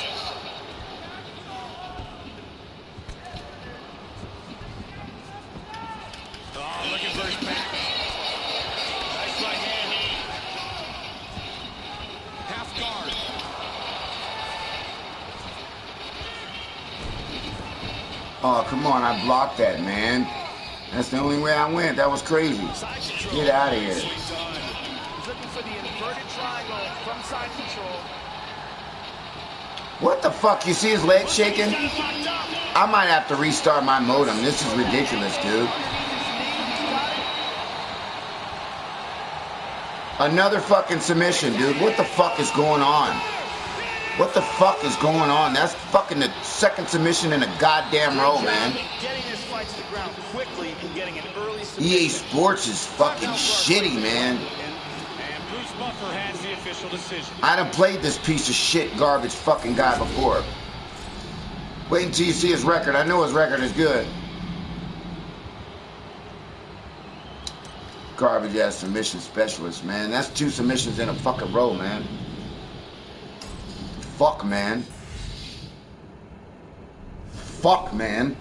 Oh, looking for his back. Nice right hand. Half guard. Oh, come on. I blocked that, man. That's the only way I went. That was crazy. Get out of here. He's looking for the inverted triangle from side control. What the fuck? You see his leg shaking? I might have to restart my modem. This is ridiculous, dude. Another fucking submission, dude. What the fuck is going on? What the fuck is going on? That's fucking the second submission in a goddamn row, man. EA Sports is fucking shitty, man. I done played this piece of shit garbage fucking guy before. Wait until you see his record. I know his record is good. Garbage ass submission specialist, man. That's 2 submissions in a fucking row, man. Fuck, man. Fuck, man.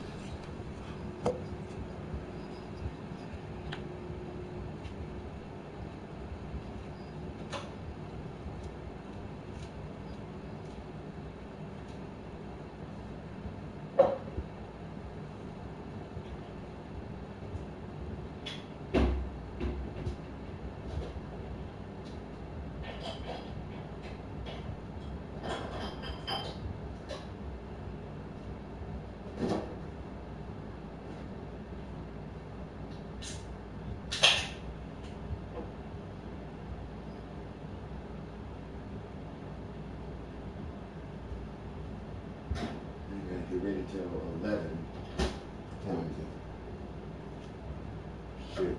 Get ready till 11. What time is it? Shit.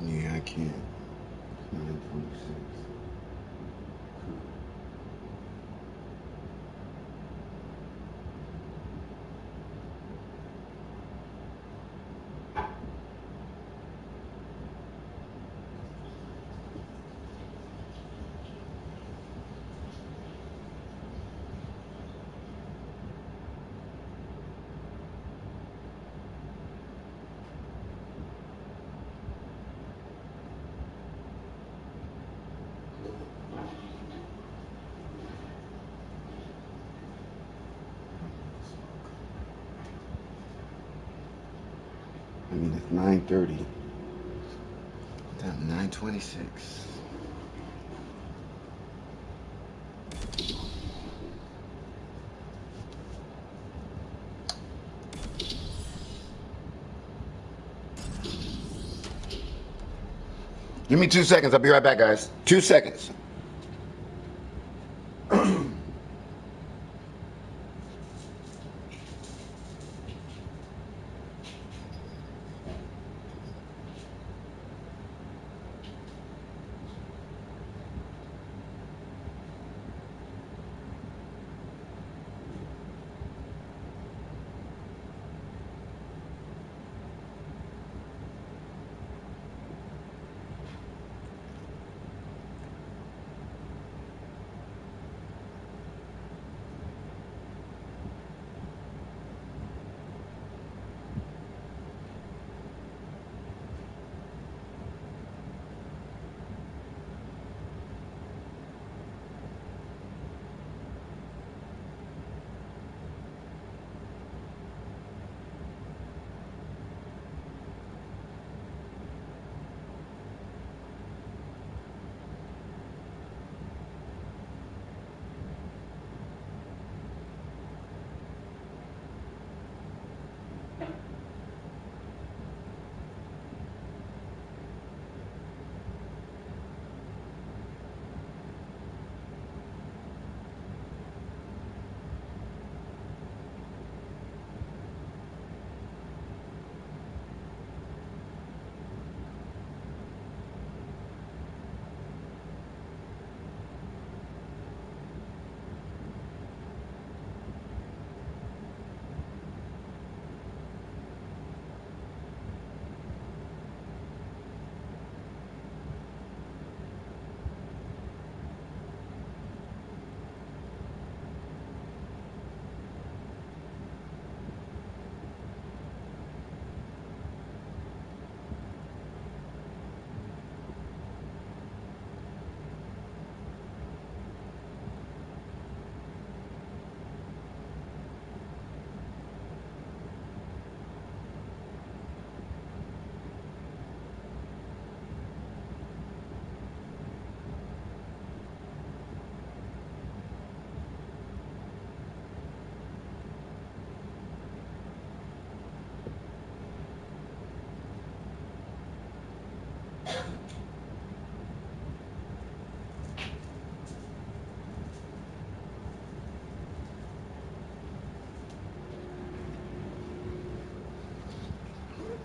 Yeah, I can't. 9:30. Damn, 9:26. Give me 2 seconds. I'll be right back, guys. 2 seconds.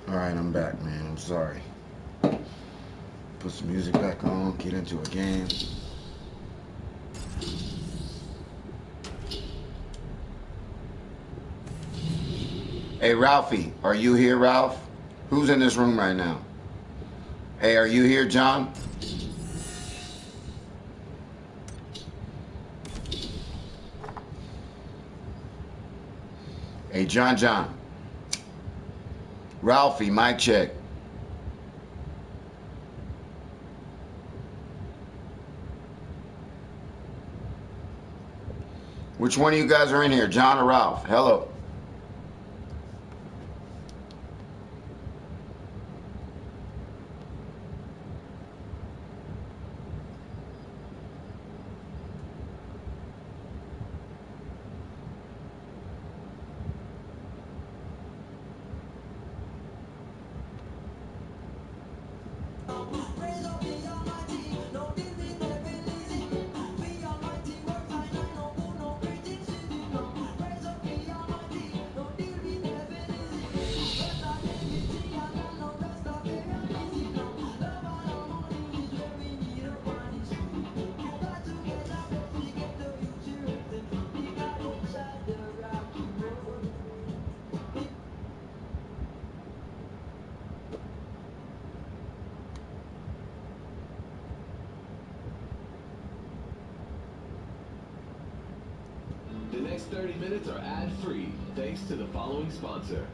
Alright, I'm back, man. I'm sorry. Put some music back on, get into a game. Hey, Ralphie, are you here, Ralph? Who's in this room right now? Hey, are you here, John? Hey, John. Ralphie, mic check. Which one of you guys are in here, John or Ralph? Hello. The next 30 minutes are ad-free, thanks to the following sponsor.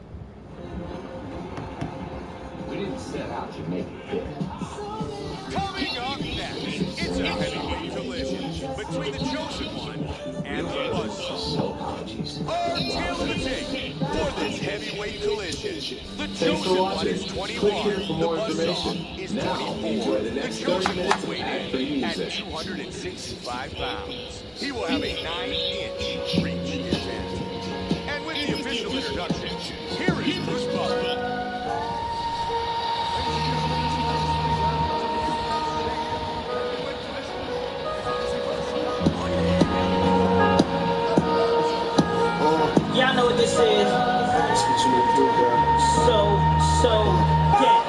We didn't set out to make it fit. Coming up next, it's a heavyweight collision between the chosen one and the buzzsaw. Our tale of the tape for this heavyweight heavyweight collision. The Thanks for chosen one watching. is 21. Click here for more The buzzsaw information. is Now, 24. enjoy the next The 30 chosen minutes one of weighed ad-free in at music. 265 pounds. He will have a 9-inch reach intent. And with the official introductions, here is Bruce Buffer. Y'all know what this is. That's what you need to do, girl. Yeah.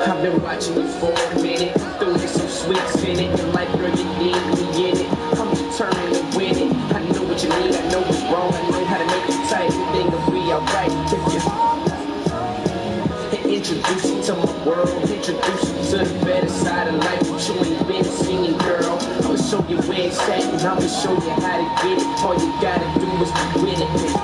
I've been watching you for a minute. Throwing some sweets in it. And like, girl, you need me in it. I'm determined to win it. I know what you need. I know what's wrong. I know how to make you tight. Everything will be alright. If you introduce you to my world, introduce you to the better side of life that you ain't been seeing, girl. I'ma show you where it's at, and I'ma show you how to get it. All you gotta do is be with it.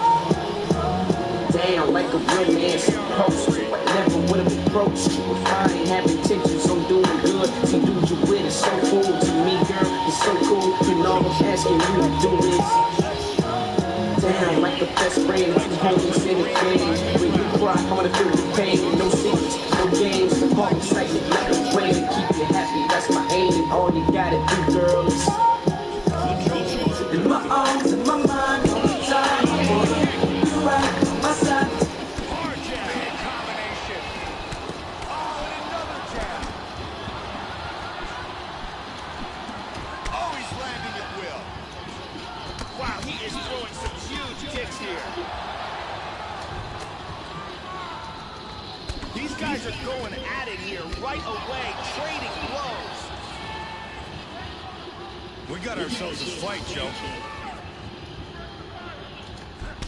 Down like a real man supposed to. I never would've approached you if I ain't have intentions on doing good. See, dude, you with it so cool to me, girl. It's so cool, and all I'm asking you to do is down like a best friend, two homies in the game. When you cry, I wanna feel the pain. No secrets, no games, all excitement, nothing way to keep you happy. That's my aim, and all you gotta do, girl, is in my arms, in my mind, all the time. I wanna you right on my side. Hard jab, big combination. Oh, and another jab. Oh, he's landing at will. Wow, he is throwing some huge kicks here. These guys are going at it here right away, trading blows. We got ourselves a fight, Joe.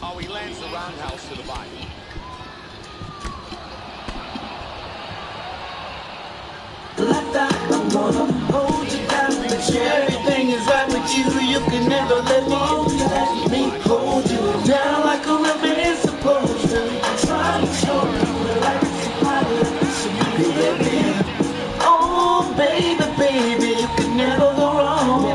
Oh, he lands the roundhouse to the body. Like that, I wanna hold you down, make sure everything is right with you. You can never let me hold you down like a real man supposed to. Try to show you like somebody should be living. Oh, baby, baby, you can never go wrong.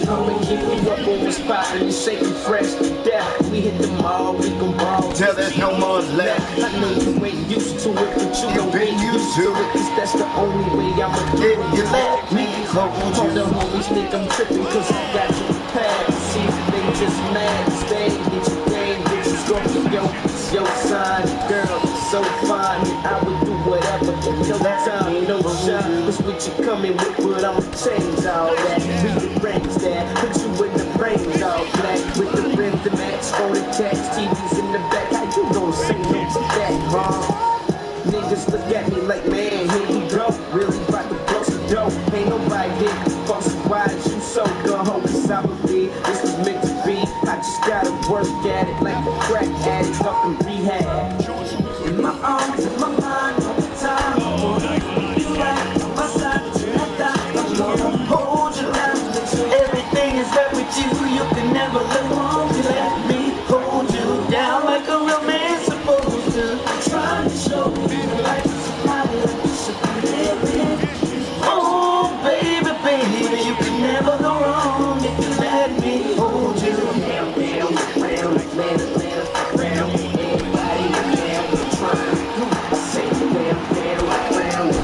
I'ma keep you up on the spot and shaking fresh to death. We hit the mall, we gon' ball till there's no more left. I know you ain't used to it, but you don't been used to it. Cause that's the only way I'ma do it. You let me hold the homies think I'm tripping cause I got you prepared. See, they just mad, stay, get your game, bitches go to it's your sign, girl, so fine. I would do whatever, no time, no shot. Cause what you coming with, but I'ma change all that. We can range that, put you in the brains all black. With the rims, the match, phone and text, TVs in the back. How you gon' say no to that, huh? Niggas look at me like, man, here we go. Really about to blow some dough. Ain't nobody here fuck so why is you so gung-ho? Cause I believe this was meant to be. I just gotta work at it like a crack addict up in rehab. In my arms, in my mind, all the time. I wanna you right on my side. I wanna hold you down. Everything is right with you. You can never let go. You let me hold you down like a real man supposed to. Trying to show you like somebody that you should be living. Oh, baby, baby, you can never go wrong if you let me hold you down, down, round, round. Everybody down, trying. I say down, round.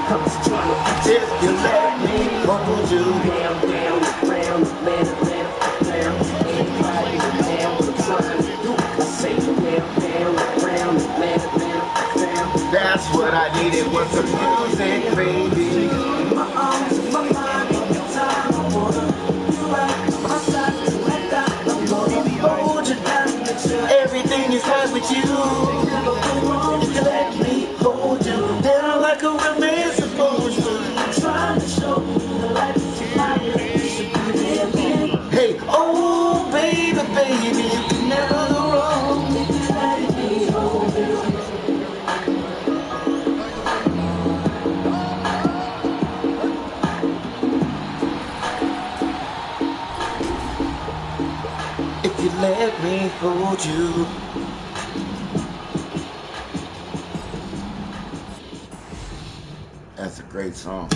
I'm just trying to if you let me hold you down, round. Everybody down, trying. I say down, round. That's what I needed was some music, baby. My arms, my mind, all the time. I wanna you right on my side. I wanna hold you down. Everything is right with you. Never go wrong if you let me hold you down like a real man supposed to. Trying to show you the life of somebody you should be living. Hey, oh baby, baby, you can never go wrong if you let me hold you. If you let me hold you. that's a great song.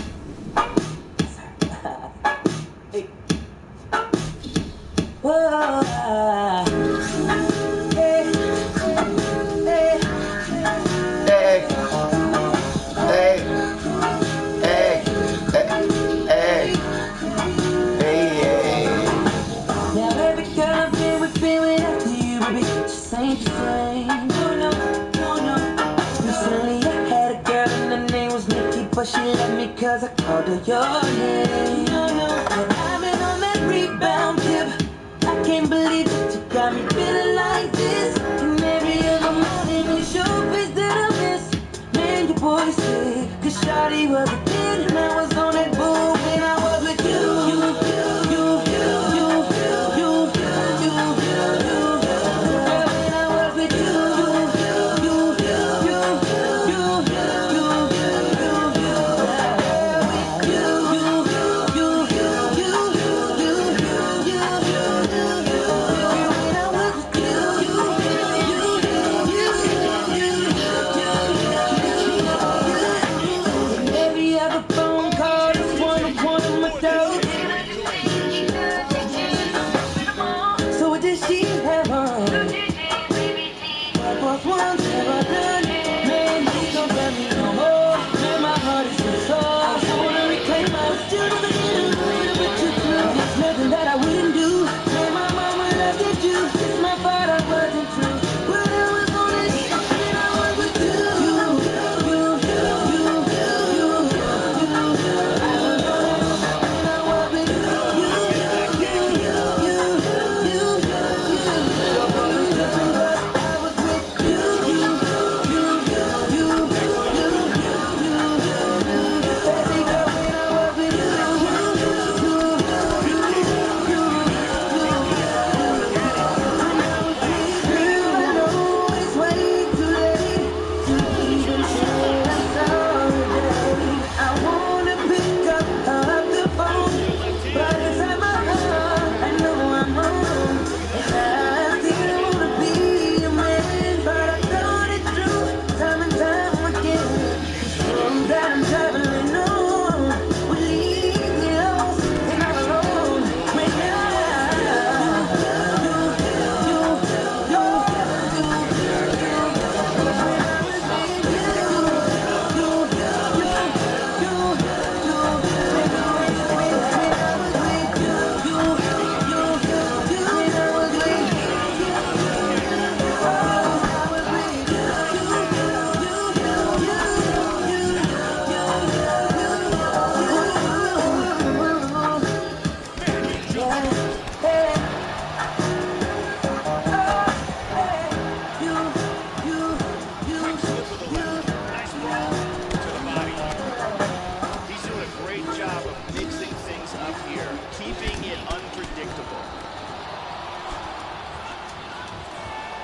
Hey. she left me cause I called her your name. I've been on that rebound tip. I can't believe that you got me feeling like this. And every other morning it's your face that I miss. Man, your boy sick, cause shawty was a kid and I was on that bull when I was with you.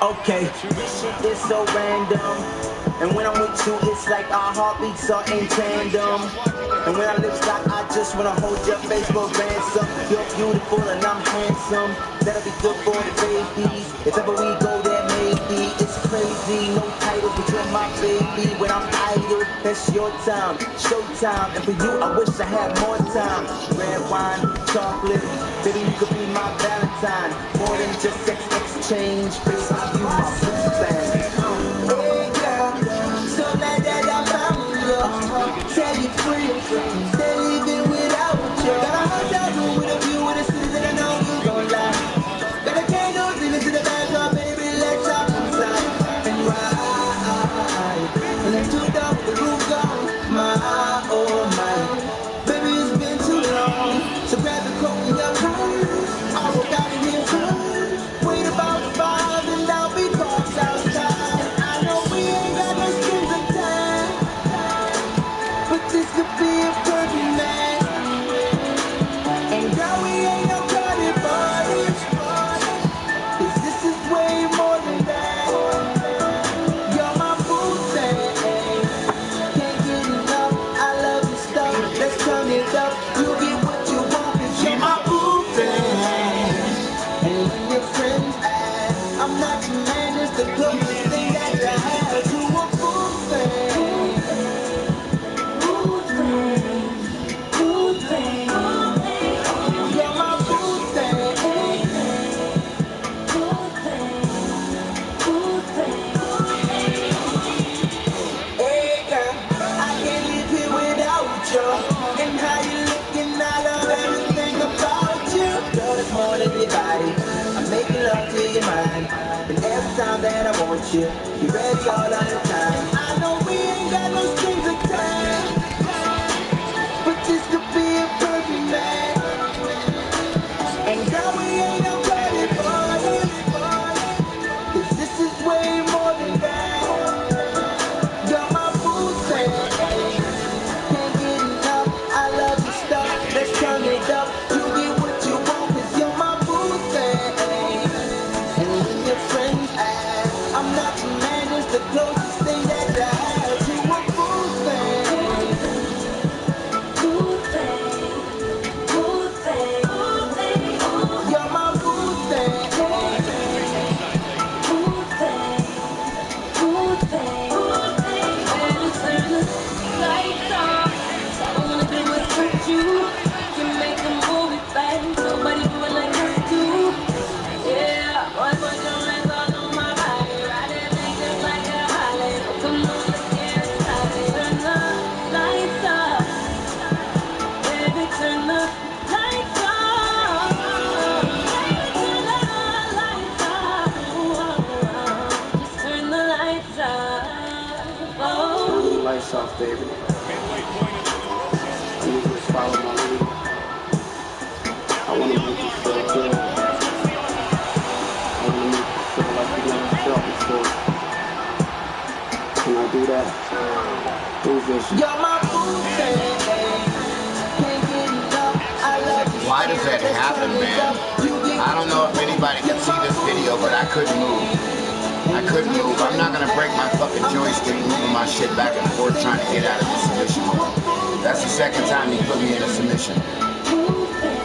Okay, this shit is so random. And when I'm with you, it's like our heartbeats are in tandem. And when our lips lock, I just wanna hold your face for ransom. You're beautiful and I'm handsome. That'll be good for the babies. If ever we go there, maybe. It's crazy, no titles, but you're my baby. When I'm idle, that's your time, showtime. And for you, I wish I had more time. Red wine, chocolate, baby, you could be my Valentine. More than just sex exchange, baby, you my friend. Hey girl, so glad that I found you. Tell you free, stay living without you. Got a hotel room with a view with a city that I know you gon' lie. Got a candle into the background, baby, let's hop inside and ride. And then took off the roof gone, my oh my. Baby, it's been too long, so grab the coat in your car. I will got it here first. Wait about 5 and I'll be parked outside. I know we ain't got no strings attached, but this could be a perfect match. And girl, we ain't no party boys, 'cause this is way more than that. You're my boo thing, can't get enough. I love your stuff, let's turn it up. You get what you want, 'cause you're my boo thing. And when your friends ask, I'm not your man, it's the closest thing that you have to a boo thing. Boo thing, boo thing. You're my boo thing. Boo thing, boo thing. Hey girl, I can't live here without you. And how you looking, I love everything about you. Girl, it's more than your body, I'm making love to your mind. And every time that I want you, you're ready all of the time. I know we ain't got no strings attached, baby. You just follow my lead. I want to make you feel good. I want to make you feel like you never felt before. Can I do that? Who's this? You're my Why does that happen, man? I don't know if anybody can see this video, but I couldn't move. I couldn't move. I'm not going to break my fucking joystick moving my shit back and forth trying to get out of this submission. That's the second time he put me in a submission.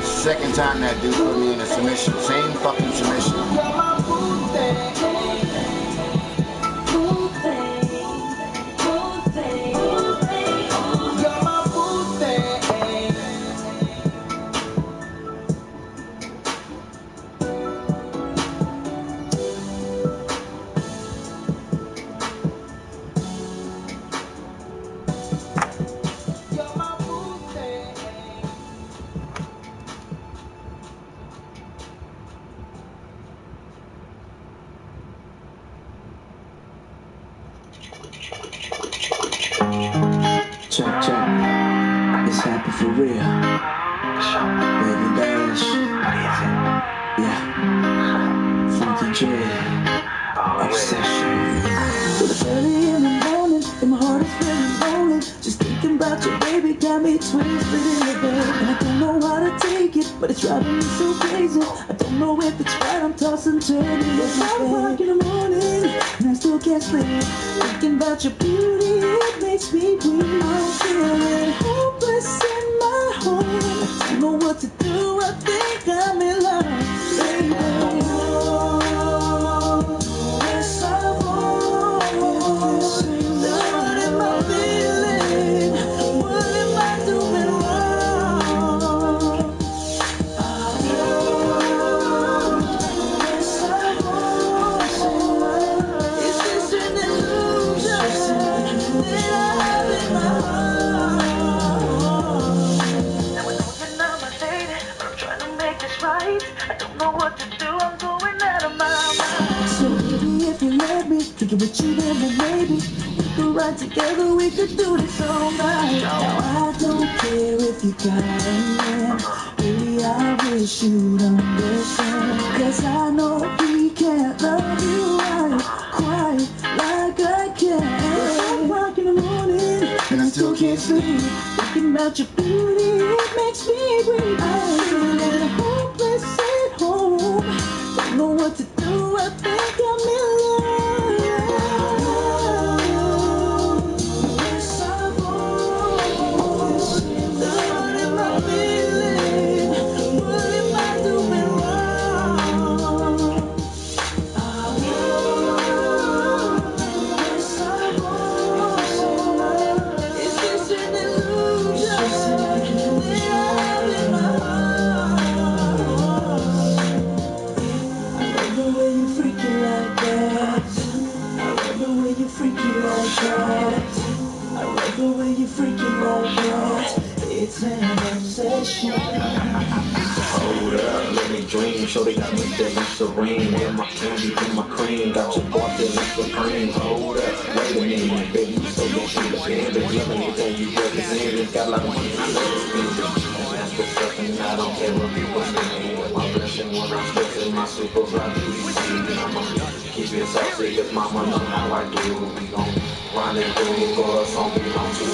Second time that dude put me in a submission. Same fucking submission. Check, check. It's happy for real. Baby Dash. Yeah. Funky J. Obsession. Early in the morning, and my heart is really rolling. Just thinking about your baby got me twisted in the bed. And I don't know how to take it, but it's driving me so crazy. I don't know if it's right, I'm tossing, turning. It's 5 o'clock in the morning, and I still can't sleep. Thinking about your beauty, it makes me weak. I'm feeling hopeless in my home. I don't know what to do, I think I'm in love, baby. Yes, I want. What am I feeling? What am I doing wrong? Yes, I want. Is this an illusion that I have in my heart? Now I know you're not my lady, but I'm trying to make this right. I don't know what to do, I'm going out of my mind. So baby, if you let me, take it with you, then maybe we could ride together, we could do this all night. Now I don't care if you got a man, baby, I wish you'd understand. Cause I know he can't love you right, quite like I can. 5 o'clock in the morning, and I still can't sleep. Thinking about your beauty, it makes me weak. I'm feeling hopeless at home. Don't know what to do, I think I'm in love. Yes, I want. What am I feeling? What am I doing wrong? Yes, I want. Is this an illusion that I have in my heart? I love the way you freak it like that. I love the way you freak it like that. I love the way you freak it like that. It's an obsession. Hold up, let me dream. Shorty got me feeling serene. With my candy and my cream, got your boy feeling supreme. Hold up, wait a minute, baby, you so good, she the band. But you anything you represent, it's got a lot of money to that's the stuff, and I don't care what people think. My blessing when I'm stressing, my super fly beauty. I'ma keep it saucy, cause mama know how I do. We gon' rendezvous for a song we want to.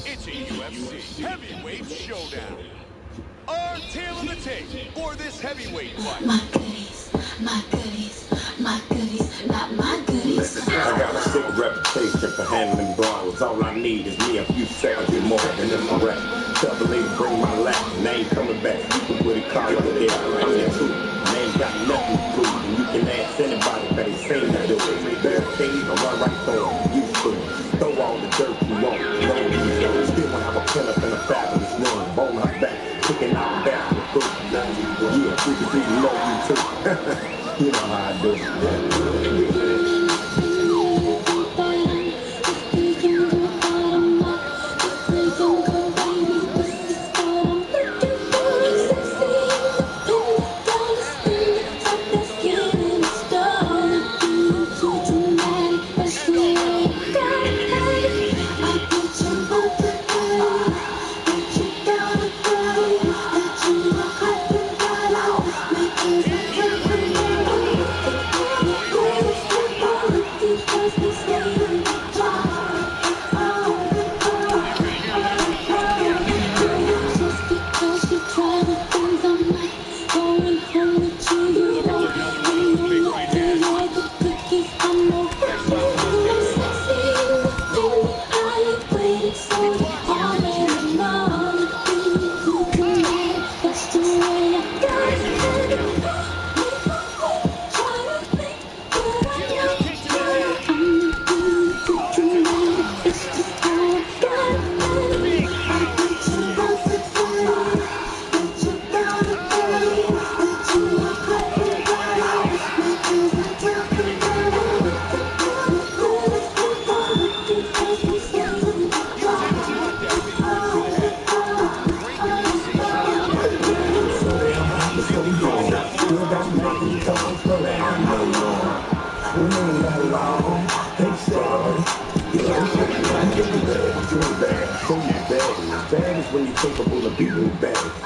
It's a UFC heavyweight showdown. Our tale of the tape for this heavyweight fight. My goodies, my goodies, my goodies, not my goodies. I got a sick reputation for handling brawls. All I need is me a few seconds and more, and then I'm right. Tell the lady bring my Latin, I ain't coming back. People with a car over there, I'm the truth. I ain't got nothing to prove, and you can ask anybody that ain't seen me do it. Better can't even run right through them. You could throw all the dirt you want. Still have a pen up in a fabulous one, bone her back, kicking out back with food. Yeah, we can see you know you too. You know how I do it.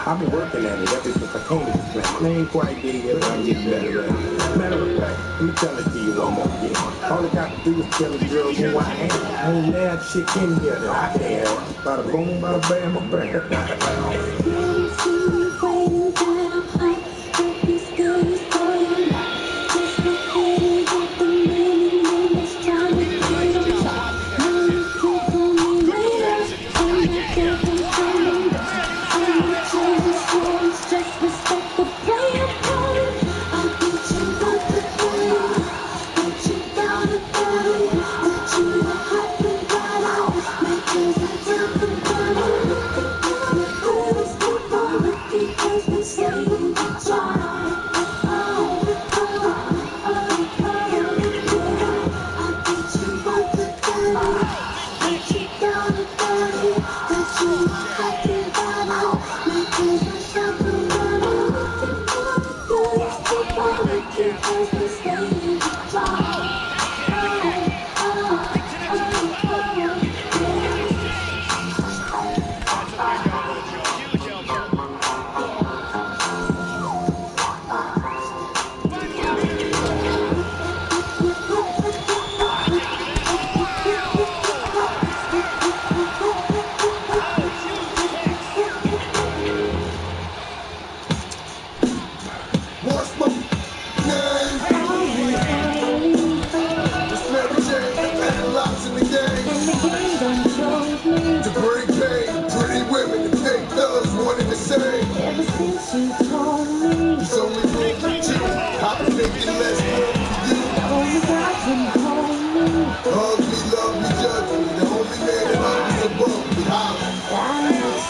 I've been working at it ever since I came to this place. I ain't quite there yet, but I'm getting better at it. Matter of fact, let me tell it to you one more again. All I got to do is tell the girl who I am. I ain't mad chick in here that I can. Bada boom, bada bam, bada bam.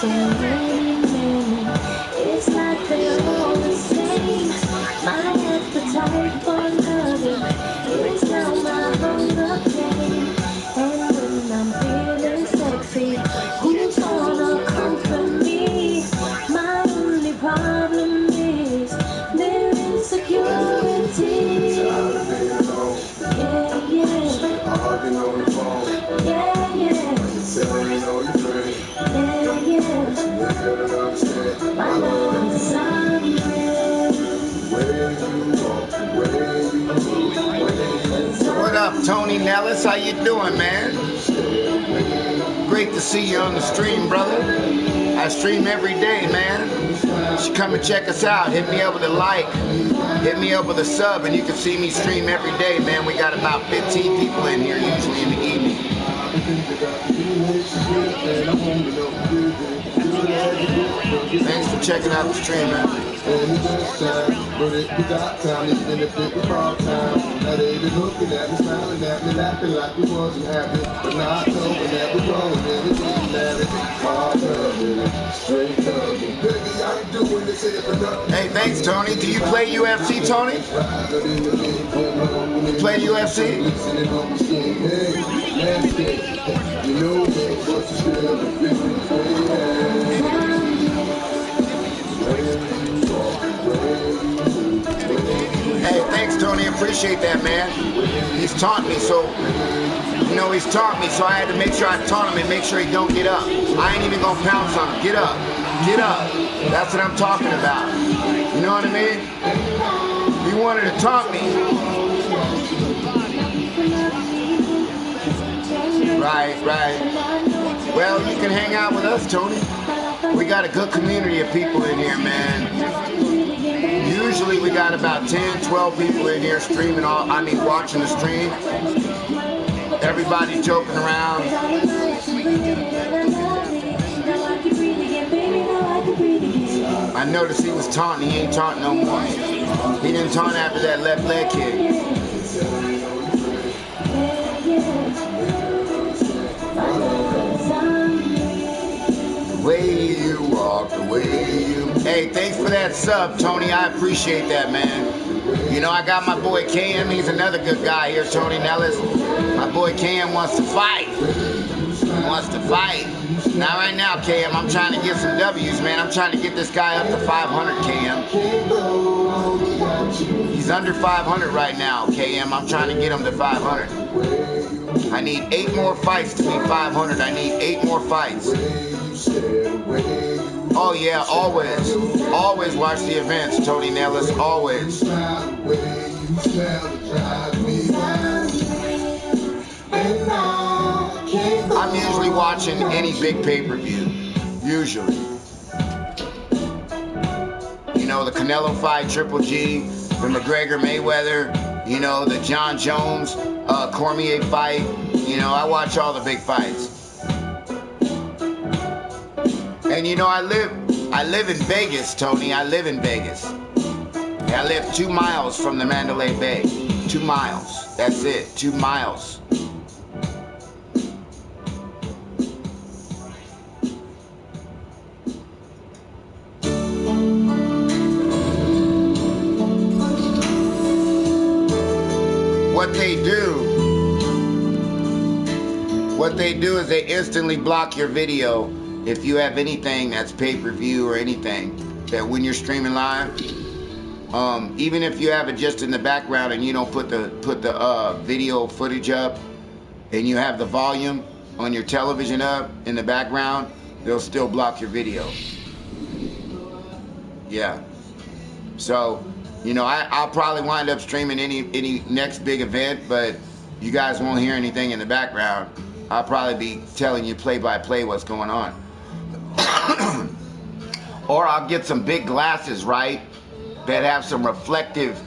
so many. It's like they're all the same. My appetite for loving is now my hunger pain. And when I'm feeling sexy, who's gonna comfort me? My only problem is their insecurity. Yeah, yeah. Arguing on the phone. Yeah, yeah. Saying on the train. Yeah, yeah. My love is What up, Tony Nellis? How you doing, man? Great to see you on the stream, brother. I stream every day, man. You should come and check us out. Hit me up with a like. Hit me up with a sub, and you can see me stream every day, man. We got about 15 people in here usually in the evening. Thanks for checking out the stream, man. But if we got time, it's benefit with all time. Now they been looking at me, smiling at me, laughing like we wasn't happy. But now I know that we're growing and we're getting married. Hard loving, straight loving. Baby, I ain't doing this here for nothing. Hey, thanks, Tony. Do you play UFC, Tony? You play UFC? You know what's the still Hey, thanks, Tony. Appreciate that, man. He's taught me, so, you know, he's taught me, so I had to make sure I taught him and make sure he don't get up. I ain't even gonna pounce on him. Get up. Get up. That's what I'm talking about. You know what I mean? He wanted to taunt me. Right, right. Well, you can hang out with us, Tony. We got a good community of people in here, man. Usually we got about 10, 12 people in here streaming watching the stream. Everybody's joking around. I noticed he was taunting. He ain't taunting no more. He didn't taunt after that left leg kick. The way you walk, the way you... Hey, thanks for that sub, Tony. I appreciate that, man. You know, I got my boy KM. He's another good guy here, Tony Nellis. My boy KM wants to fight. He wants to fight. Now, right now, KM, I'm trying to get some W's, man. I'm trying to get this guy up to 500, KM. He's under 500 right now, KM. I'm trying to get him to 500. I need 8 more fights to be 500. I need 8 more fights. Oh yeah, always. Always watch the events, Tony Nellis, always. I'm usually watching any big pay-per-view. Usually. You know, the Canelo fight, Triple G, the McGregor Mayweather, you know, the John Jones, Cormier fight. You know, I watch all the big fights. And you know, I live in Vegas, Tony. I live in Vegas. I live 2 miles from the Mandalay Bay. 2 miles. That's it. 2 miles. What they do is they instantly block your video if you have anything that's pay-per-view or anything, that when you're streaming live, even if you have it just in the background and you don't put the video footage up and you have the volume on your television up in the background, they'll still block your video. Yeah. So, you know, I'll probably wind up streaming any next big event, but you guys won't hear anything in the background. I'll probably be telling you play-by-play what's going on. Or I'll get some big glasses, right, that have some reflective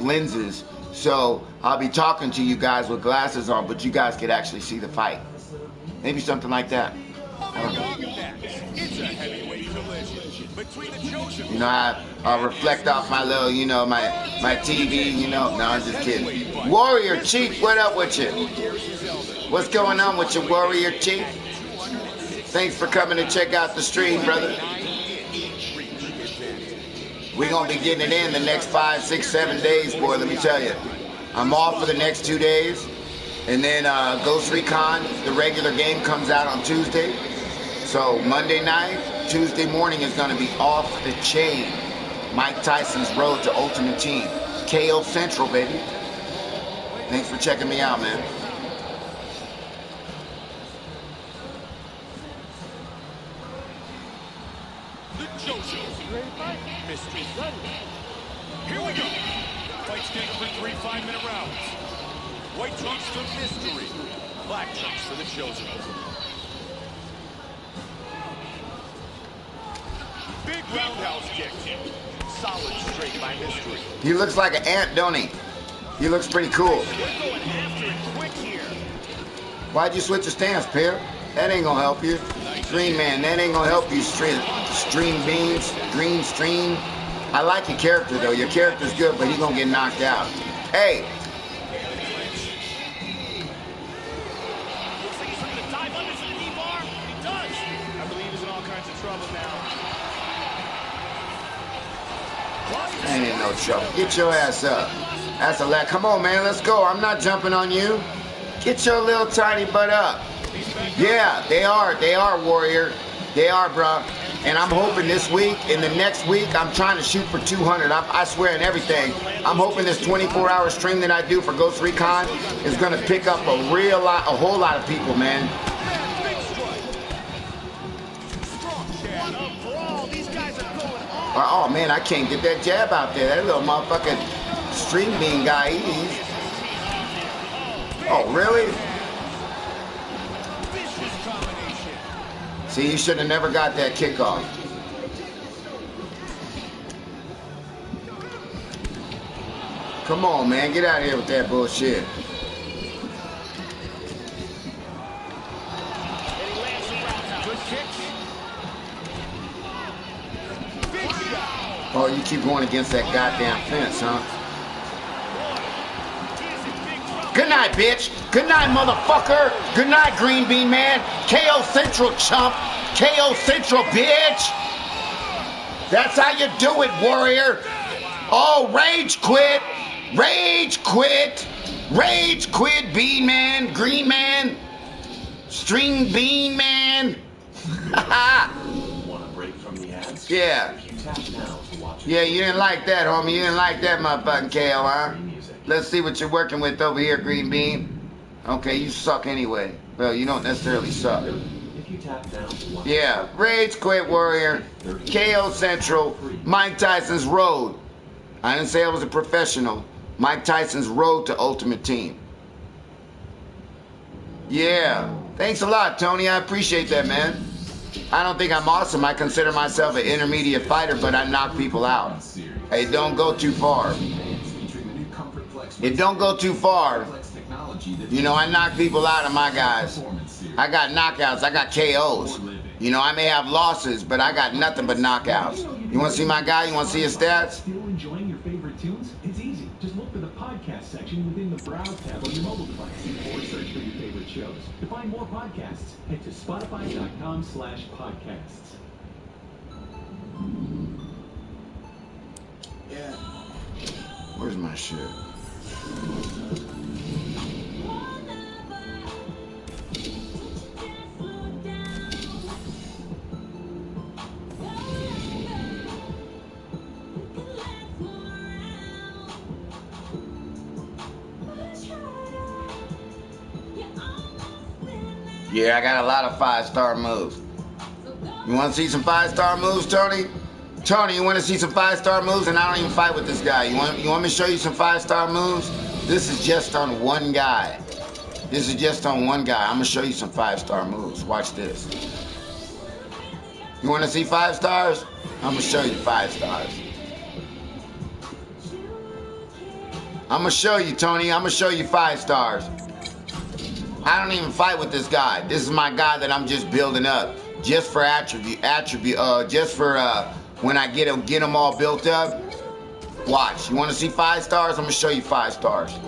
lenses. So I'll be talking to you guys with glasses on, but you guys could actually see the fight. Maybe something like that. I don't know. You know, I'll reflect off my little, you know, my TV, you know. No, I'm just kidding. Warrior Chief, what up with you? What's going on with your Warrior Chief? Thanks for coming to check out the stream, brother. We're going to be getting it in the next 5, 6, 7 days, boy, let me tell you. I'm off for the next 2 days. And then Ghost Recon, the regular game, comes out on Tuesday. So Monday night, Tuesday morning is going to be off the chain. Mike Tyson's Road to Ultimate Team. KO Central, baby. Thanks for checking me out, man. The JoJo Mystery. Here we go. Fight scheduled for 3 5-minute rounds. White trunks for Mystery. Black trunks for the JoJo. Big roundhouse kick. Solid straight by Mystery. He looks like an ant, don't he? He looks pretty cool. Why'd you switch your stance, Pear? That ain't gonna help you. Green man, that ain't gonna help you. Stream beans, green stream. I like your character though. Your character's good, but he's gonna get knocked out. Hey. Looks like he's looking to dive under for the knee bar. He does. I believe he's in all kinds of trouble now. That ain't no trouble. Get your ass up. That's a lot. Come on, man. Let's go. I'm not jumping on you. Get your little tiny butt up. Yeah, they are. They are, Warrior. They are, bro. And I'm hoping this week, in the next week, I'm trying to shoot for 200. I swear and everything. I'm hoping this 24-hour stream that I do for Ghost Recon is going to pick up a whole lot of people, man. Oh, man, I can't get that jab out there. That little motherfucking stream bean guy, he's... Oh, really? See, you should have never got that kickoff. Come on, man. Get out of here with that bullshit. Oh, you keep going against that goddamn fence, huh? Good night, bitch. Good night, motherfucker. Good night, Green Bean Man. KO Central, chump. KO Central, bitch. That's how you do it, Warrior. Oh, rage quit. Rage quit. Rage quit, Bean Man. Green Man. String Bean Man. Want a break from the ads? Yeah. If you tap now to watch Yeah, you didn't like that, homie. You didn't like that motherfucking KO, huh? Let's see what you're working with over here, Green Bean. Okay, you suck anyway. Well, you don't necessarily suck. If you tap now to watch Yeah, Rage Quit Warrior, KO Central, Mike Tyson's Road. I didn't say I was a professional. Mike Tyson's Road to Ultimate Team. Yeah, thanks a lot, Tony. I appreciate that, man. I don't think I'm awesome. I consider myself an intermediate fighter, but I knock people out. Hey, don't go too far. It don't go too far. You know, I knock people out of my guys. I got knockouts. I got KOs. You know, I may have losses, but I got nothing but knockouts. You want to see my guy? You want to see his stats? Still enjoying your favorite tunes? It's easy. Just look for the podcast section within the Browse tab on your mobile device or search for your favorite shows. To find more podcasts, head to spotify.com/podcasts. Yeah. Where's my shit? Yeah, I got a lot of 5-star moves. You want to see some 5-star moves, Tony? Tony, you want to see some 5-star moves? And I don't even fight with this guy. You want me to show you some 5-star moves? This is just on one guy. This is just on one guy. I'm going to show you some 5-star moves. Watch this. You want to see 5 stars? I'm going to show you 5 stars. I'm going to show you, Tony. I'm going to show you 5 stars. I don't even fight with this guy. This is my guy that I'm just building up. Just for just for when I get them all built up. Watch. You want to see 5 stars? I'm going to show you 5 stars.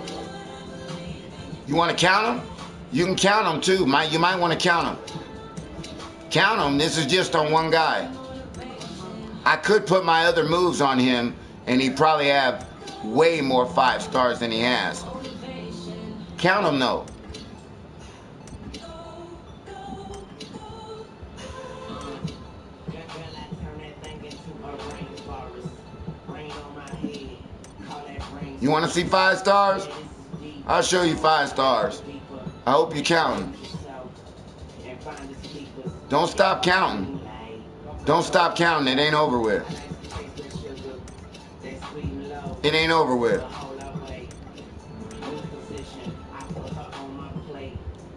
You want to count them? You can count them too. You might want to count them. Count them. This is just on one guy. I could put my other moves on him, and he'd probably have way more 5 stars than he has. Count them though. You want to see 5 stars? I'll show you 5 stars. I hope you count them. Don't stop counting. Don't stop counting. It ain't over with. It ain't over with.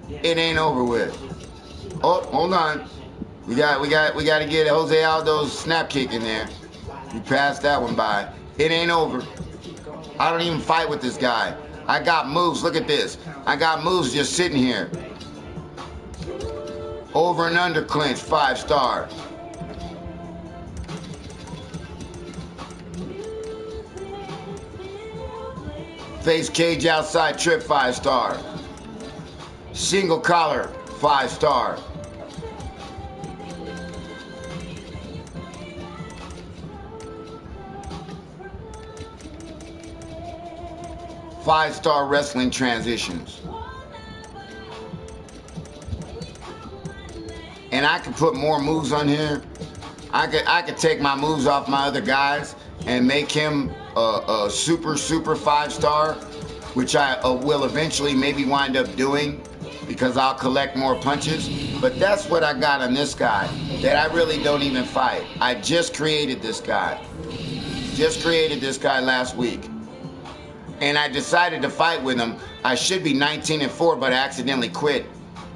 It ain't over with. Oh, hold on. We got to get Jose Aldo's snap kick in there. You passed that one by. It ain't over. I don't even fight with this guy. I got moves. Look at this. I got moves just sitting here. Over and under clinch, 5 star. Face cage outside trip, 5 star. Single collar, 5 star. Five-star wrestling transitions. And I could put more moves on here. I could take my moves off my other guys and make him a super 5-star, which I will eventually maybe wind up doing because I'll collect more punches. But that's what I got on this guy that I really don't even fight. I just created this guy. Just created this guy last week. And I decided to fight with him. I should be 19-4, but I accidentally quit.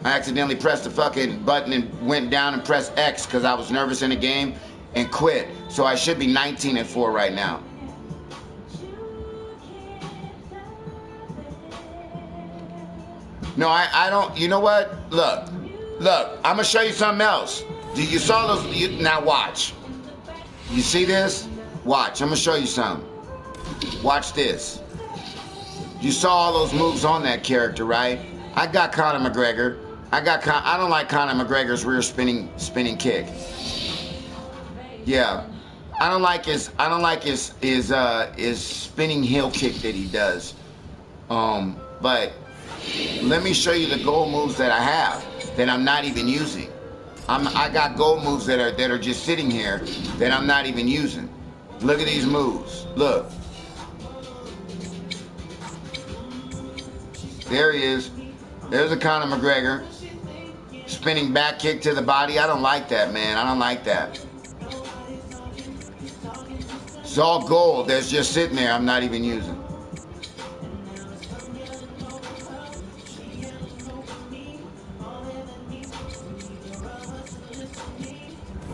I accidentally pressed the fucking button and went down and pressed X because I was nervous in the game and quit. So I should be 19-4 right now. No, I don't. You know what? Look, I'm gonna show you something else. You saw those? Now watch. You see this? Watch. I'm gonna show you something. Watch this. You saw all those moves on that character, right? I got Conor McGregor. I don't like Conor McGregor's rear spinning kick. Yeah, I don't like his spinning heel kick that he does. But let me show you the goal moves that I have that I'm not even using. I got goal moves that are just sitting here that I'm not even using. Look at these moves. Look. There he is. There's a Conor McGregor. Spinning back kick to the body. I don't like that, man. I don't like that. It's all gold that's just sitting there I'm not even using.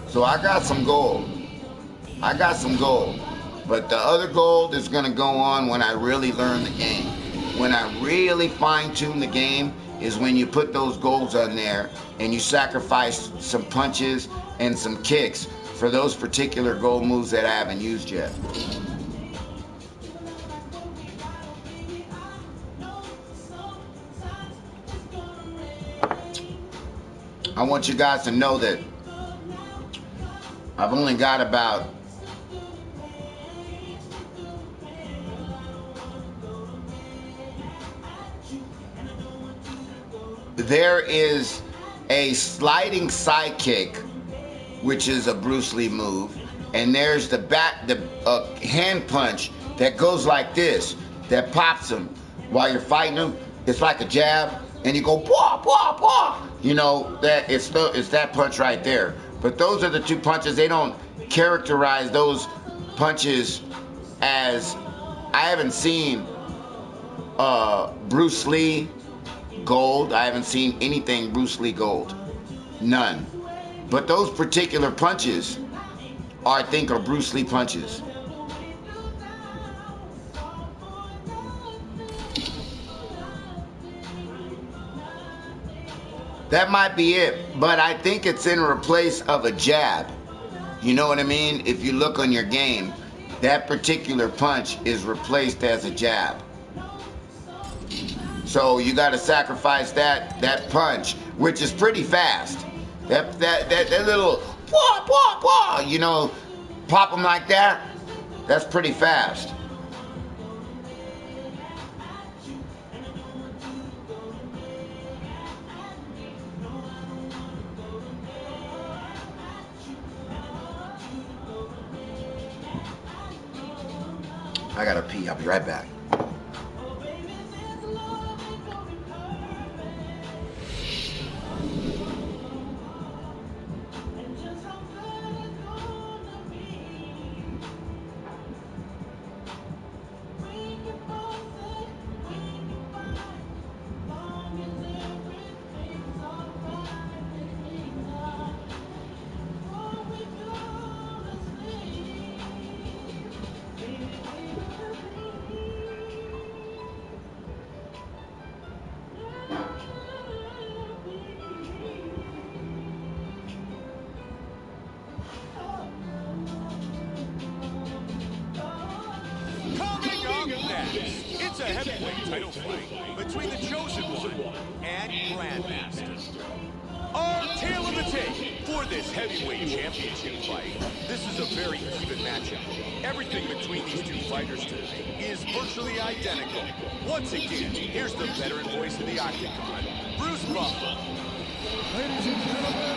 So I got some gold. I got some gold. But the other gold is going to go on when I really learn the game. When I really fine-tune the game is when you put those golds on there and you sacrifice some punches and some kicks for those particular gold moves that I haven't used yet. I want you guys to know that I've only got about there is a sliding side kick, which is a Bruce Lee move, and there's the hand punch that goes like this, that pops him while you're fighting him. It's like a jab, and you go blah blah blah. You know that it's that punch right there. But those are the two punches. They don't characterize those punches as. I haven't seen Bruce Lee gold. I haven't seen anything Bruce Lee gold. None. But those particular punches I think are Bruce Lee punches. That might be it, but I think it's in replace of a jab. You know what I mean? If you look on your game, that particular punch is replaced as a jab. So you got to sacrifice that punch, which is pretty fast. That little wah, wah, wah, you know, pop them like that. That's pretty fast. I gotta pee. I'll be right back. It's a heavyweight title fight between the Chosen One and Grandmaster. Our tale of the tape for this heavyweight championship fight. This is a very even matchup. Everything between these two fighters tonight is virtually identical. Once again, here's the veteran voice of the Octagon, Bruce Buffer. Ladies and gentlemen,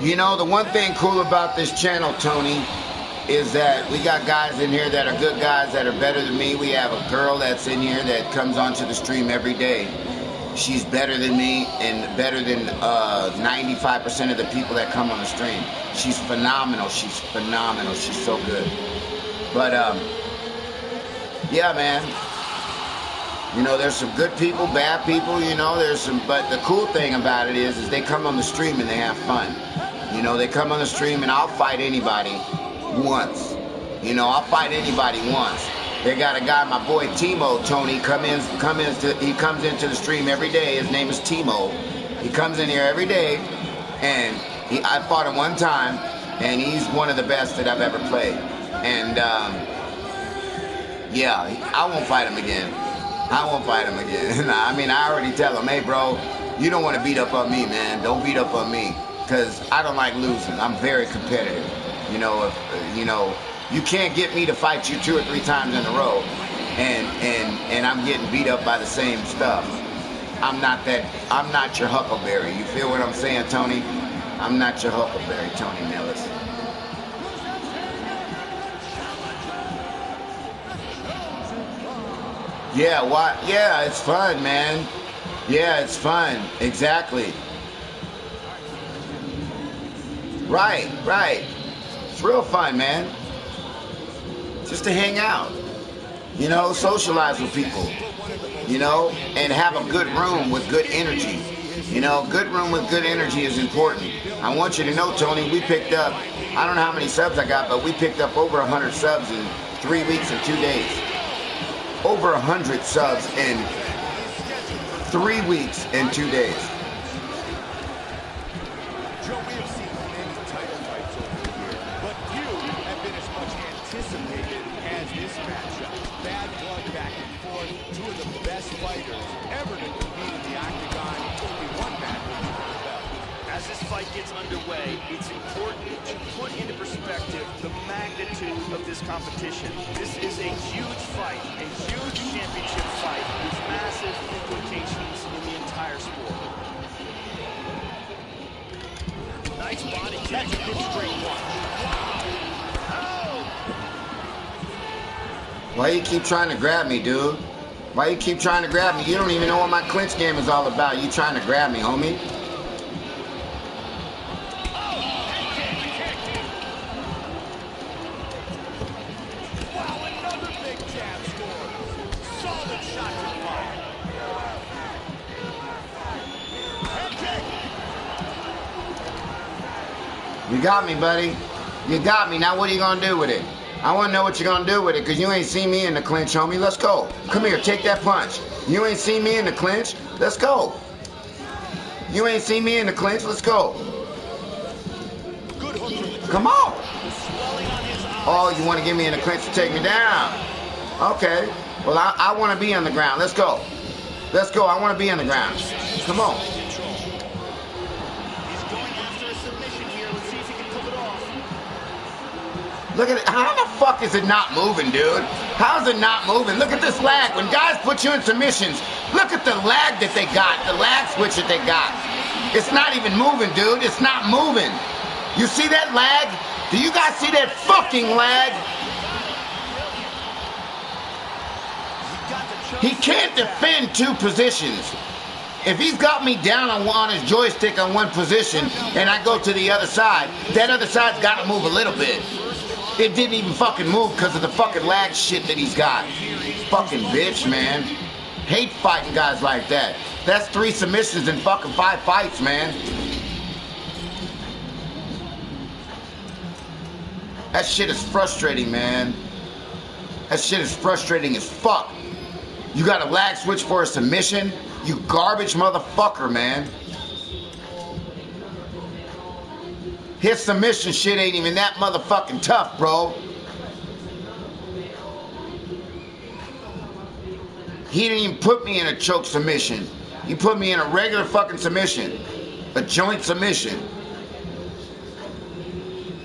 You know, the one thing cool about this channel, Tony, is that we got guys in here that are good guys that are better than me. We have a girl that's in here that comes onto the stream every day. She's better than me and better than 95% of the people that come on the stream. She's phenomenal. She's phenomenal. She's so good. But, yeah, man. You know, there's some good people, bad people, you know, there's some, but the cool thing about it is they come on the stream and they have fun. You know, they come on the stream and I'll fight anybody once. You know, I'll fight anybody once. They got a guy, my boy Timo, Tony, he comes into the stream every day. His name is Timo. He comes in here every day, and I fought him one time, and he's one of the best that I've ever played. And, yeah, I won't fight him again. I won't fight him again. I mean, I already tell him, hey, bro, you don't want to beat up on me, man. Don't beat up on me, because I don't like losing. I'm very competitive. You know, you can't get me to fight you 2 or 3 times in a row, and I'm getting beat up by the same stuff. I'm not your Huckleberry. You feel what I'm saying, Tony? I'm not your Huckleberry, Tony Millis. Yeah, what? Yeah, it's fun, man. Yeah, it's fun. Exactly. Right, right. It's real fun, man. Just to hang out. You know, socialize with people. You know, and have a good room with good energy. You know, good room with good energy is important. I want you to know, Tony, we picked up, I don't know how many subs I got, but we picked up over 100 subs in 3 weeks and 2 days. Over 100 subs in 3 weeks and 2 days. Joe, we have seen many title fights over the year, but few have been as much anticipated as this matchup. Bad blood back and forth, 2 of the best fighters ever to compete in the Octagon. Only one man will win the belt. As this fight gets underway, it's important to put into perspective the magnitude of this competition. This is a huge fight, a huge championship fight with massive implications in the entire sport. Nice body kick. Good straight punch. Oh! Why you keep trying to grab me, dude? Why you keep trying to grab me? You don't even know what my clinch game is all about. You trying to grab me, homie? You got me, buddy. You got me. Now what are you going to do with it? I want to know what you're going to do with it, because you ain't seen me in the clinch, homie. Let's go. Come here. Take that punch. You ain't seen me in the clinch. Let's go. You ain't seen me in the clinch. Let's go. Come on. Oh, you want to get me in the clinch to take me down. Okay. Well, I want to be on the ground. Let's go. Let's go. I want to be on the ground. Come on. He's going after a submission here. Let's see if he can pull it off. Look at it. How the fuck is it not moving, dude? How's it not moving? Look at this lag. When guys put you in submissions, look at the lag that they got, the lag switch that they got. It's not even moving, dude. It's not moving. You see that lag? Do you guys see that fucking lag? He can't defend two positions. If he's got me down on his joystick on one position and I go to the other side, that other side's got to move a little bit. It didn't even fucking move because of the fucking lag shit that he's got. Fucking bitch, man. Hate fighting guys like that. That's 3 submissions in fucking 5 fights, man. That shit is frustrating, man. That shit is frustrating as fuck. You got a lag switch for a submission? You garbage motherfucker, man. His submission shit ain't even that motherfucking tough, bro. He didn't even put me in a choke submission. He put me in a regular fucking submission. A joint submission.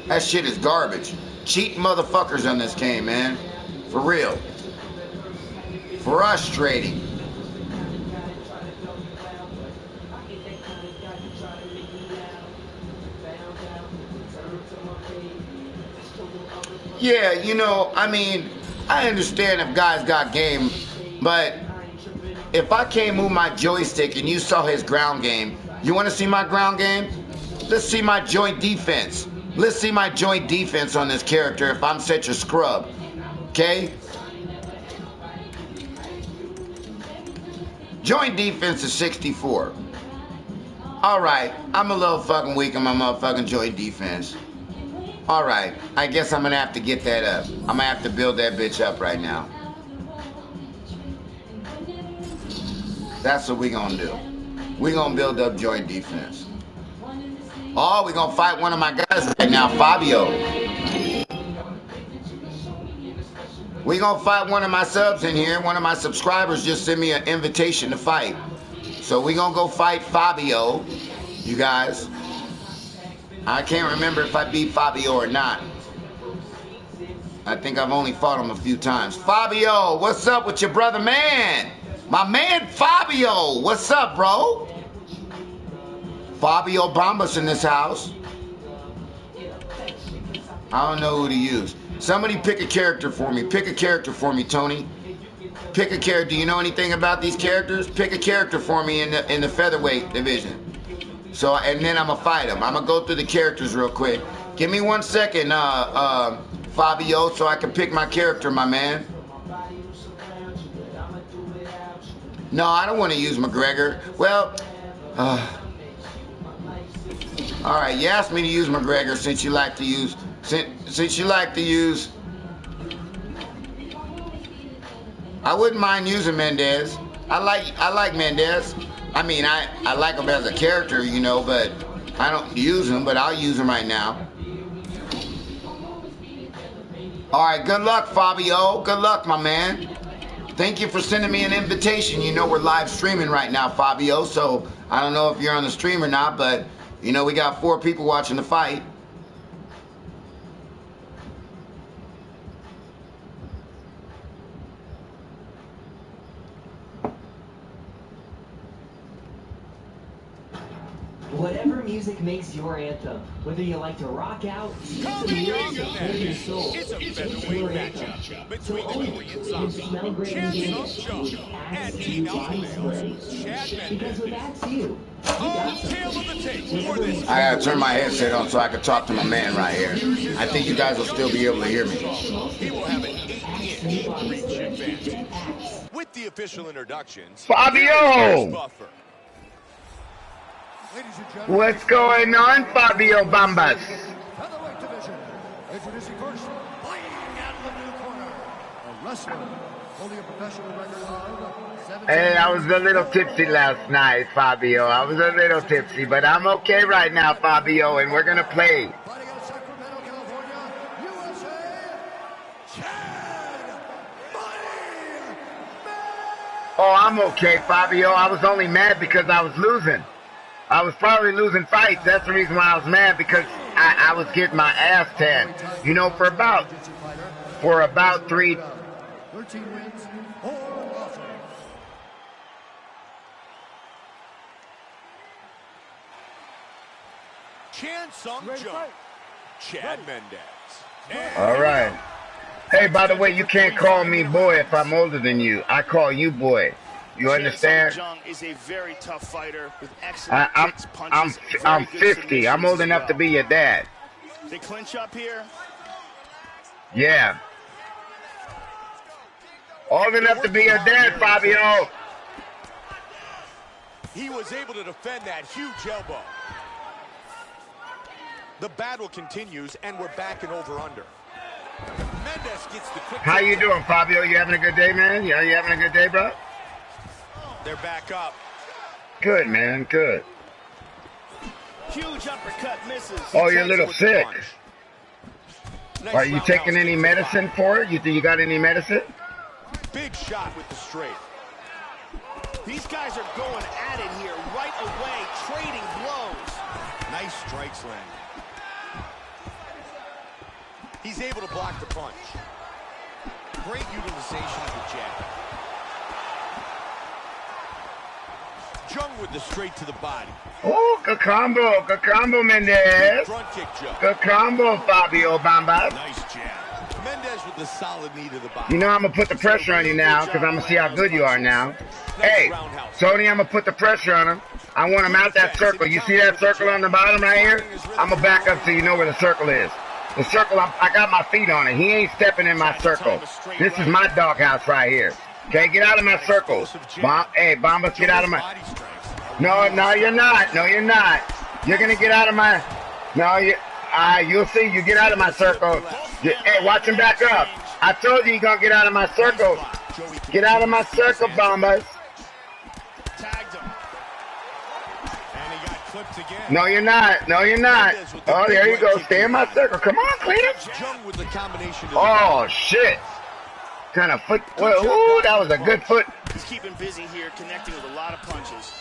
That shit is garbage. Cheating motherfuckers on this game, man. For real. Frustrating. Yeah, you know, I mean, I understand if guys got game, but if I can't move my joystick and you saw his ground game, you want to see my ground game? Let's see my joint defense. Let's see my joint defense on this character if I'm such a scrub. Okay? Joint defense is 64. Alright, I'm a little fucking weak on my motherfucking joint defense. Alright, I guess I'm gonna have to get that up. I'm gonna have to build that bitch up right now. That's what we gonna do. We gonna build up joint defense. Oh, we gonna fight one of my guys right now, Fabio. We gonna fight one of my subs in here. One of my subscribers just sent me an invitation to fight. So we gonna go fight Fabio, you guys. I can't remember if I beat Fabio or not. I think I've only fought him a few times. Fabio, what's up with your brother, man? My man Fabio, what's up, bro? Fabio Bombas in this house. I don't know who to use. Somebody pick a character for me. Pick a character for me, Tony. Pick a character. Do you know anything about these characters? Pick a character for me in the featherweight division. So, and then I'm gonna fight him. I'm gonna go through the characters real quick. Give me 1 second, Fabio, so I can pick my character, my man. No, I don't want to use McGregor. Well, all right. You asked me to use McGregor since you like to use. Since you like to use. I wouldn't mind using Mendez. I like Mendez. I mean, I like him as a character, you know, but I don't use him, but I'll use him right now. All right, good luck, Fabio. Good luck, my man. Thank you for sending me an invitation. You know we're live streaming right now, Fabio, so I don't know if you're on the stream or not, but, you know, we got 4 people watching the fight. Whatever music makes your anthem, whether you like to rock out, smell great music, Champion Joe and Team Alpha Males, because with That's You, I gotta turn my headset on so I can talk to my man right here. I think you guys will still be able to hear me. He will have an 88 reach advantage. With the official introductions, Fabio! What's going on, Fabio Bambas? Featherweight division. Introducing first, fighting out of the blue corner, a wrestler holding a professional record of 17. Hey, I was a little tipsy last night, Fabio. I was a little tipsy, but I'm okay right now, Fabio, and we're gonna play. Fighting out of Sacramento, California, USA, Chad Money Oh, I'm okay, Fabio. I was only mad because I was losing. I was probably losing fights. That's the reason why I was mad, because I was getting my ass tapped. You know, for about 3. 13 wins, 4 losses. Chan Sung Jung, Chad Mendez. All right. Hey, by the way, you can't call me boy if I'm older than you. I call you boy. You understand? Jung is a very tough fighter with excellent kicks, punches, I'm 50. I'm old enough to be your dad. They clinch up here. Yeah. Old enough to be your dad, Fabio. He was able to defend that huge elbow. The battle continues, and we're back and over-under. Mendez gets the quick. How you doing, Fabio? You having a good day, man? Yeah, you having a good day, bro? They're back up. Good, man. Good. Huge uppercut misses. Oh, you're a little sick. Are you taking any medicine for it? You got any medicine? Big shot with the straight. These guys are going at it here right away, trading blows. Nice strikes landing. He's able to block the punch. Great utilization of the jab. Jung with the straight to the body. Oh, good combo. Good combo, Mendez. Front kick, Jung. Good combo, Fabio Bamba. Nice jab. Mendez with the solid knee to the body. You know I'm going to put the pressure on you now, because I'm going to see how good you are now. Hey, Tony, I'm going to put the pressure on him. I want him out that circle. You see that circle on the bottom right here? I'm going to back up so you know where the circle is. The circle, I got my feet on it. He ain't stepping in my circle. This is my doghouse right here. Okay, get out of my circle. Hey, Bombas, get out of my... No, you're not. No, you're not. You're going to get out of my... No, you'll see. You get out of my circle. Hey, watch him back up. I told you you're going to get out of my circle. Get out of my circle, Bombas. No, you're not. No, you're not. Oh, there you go. Stay in my circle. Come on, Cletus. Oh, shit. Kind of foot. Well, ooh, that was a good foot. He's keeping busy here, connecting with a lot of punches.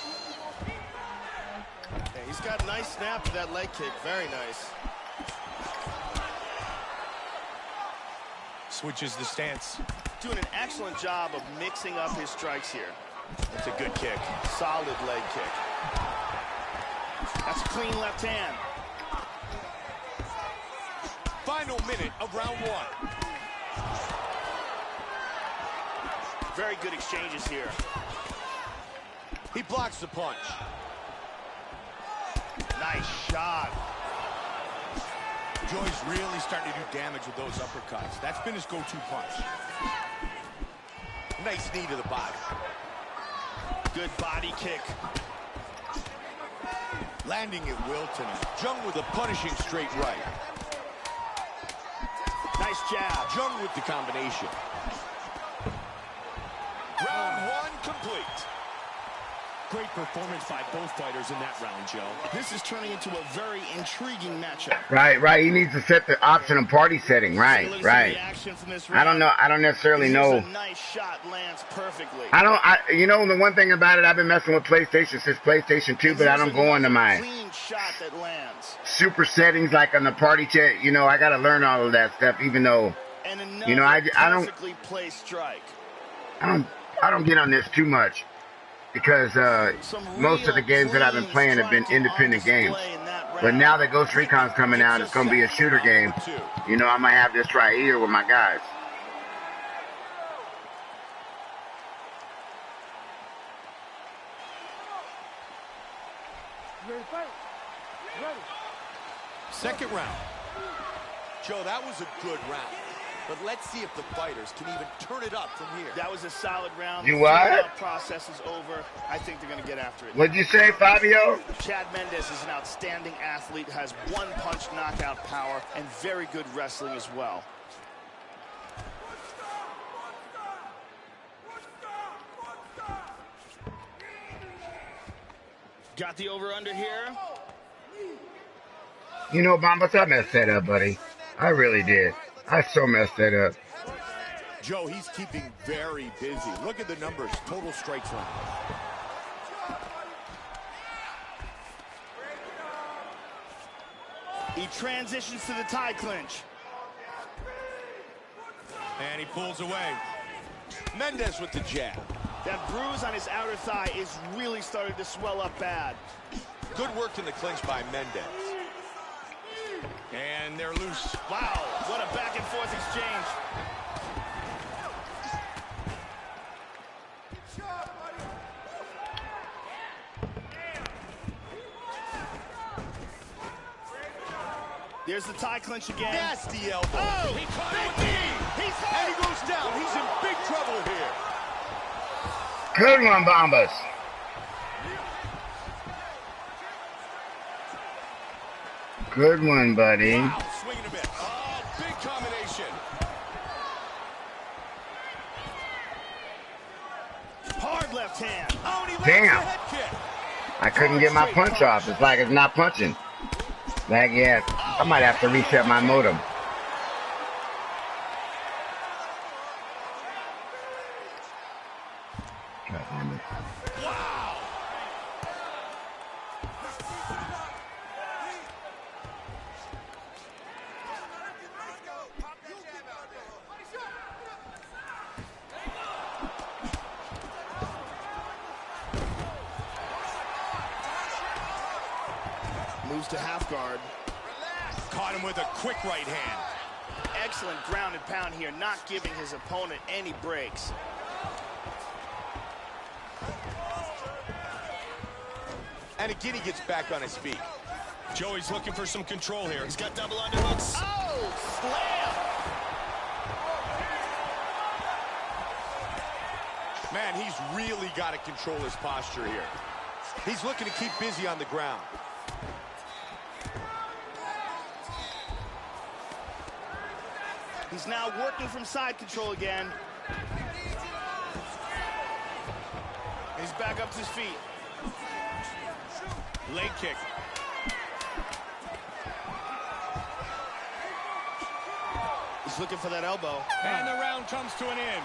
Yeah, he's got a nice snap to that leg kick. Very nice. Switches the stance. Doing an excellent job of mixing up his strikes here. That's a good kick. Solid leg kick. That's a clean left hand. Final minute of round 1. Very good exchanges here. He blocks the punch. Nice shot. Joy's really starting to do damage with those uppercuts. That's been his go-to punch. Nice knee to the body. Good body kick. Landing at will tonight. Jung with a punishing straight right. Nice jab. Jung with the combination. Round 1 complete. Great performance by both fighters in that round, Joe. This is turning into a very intriguing matchup. Right. He needs to set the option and party setting. Right. I don't know. I don't necessarily know. Nice shot lands perfectly. You know, the one thing about it, I've been messing with PlayStation since PlayStation 2, but I don't go into my clean shot that lands. Super settings like on the party chat. You know, I got to learn all of that stuff, even though, you know, I don't get on this too much. Because most of the games that I've been playing have been independent games. But now that Ghost Recon's coming out, it's going to be a shooter game. You know, I might have this right here with my guys. Second round. Joe, that was a good round. But let's see if the fighters can even turn it up from here. That was a solid round. You what? The process is over. I think they're going to get after it. What'd you say, Fabio? Chad Mendez is an outstanding athlete, has one-punch knockout power, and very good wrestling as well. Got the over-under here. You know, Bombas, I messed that up, buddy. I really did. I so messed that up. Joe, he's keeping very busy. Look at the numbers. Total strikes landed. He transitions to the tie clinch. And he pulls away. Mendez with the jab. That bruise on his outer thigh is really starting to swell up bad. Good work in the clinch by Mendez. And they're loose. Wow, what a back and forth exchange. There's the tie clinch again. Nasty elbow. Oh, he caught him with the knee. He's hurt. And he goes down. He's in big trouble here. Good one, Bombas. Good one, buddy. Wow, swinging a bit. Oh, big combination. Hard left hand. Oh, and he lands Damn. the head kick. I couldn't get my punch off. It's like it's not punching. Like, yeah, I might have to reset my modem. God damn it. Wow. Moves to half guard. Caught him with a quick right hand. Excellent ground and pound here, not giving his opponent any breaks. And again, he gets back on his feet. Joey's looking for some control here. He's got double underhooks. Oh, slam! Man, he's really got to control his posture here. He's looking to keep busy on the ground. He's now working from side control again. He's back up to his feet. Leg kick. He's looking for that elbow. And the round comes to an end.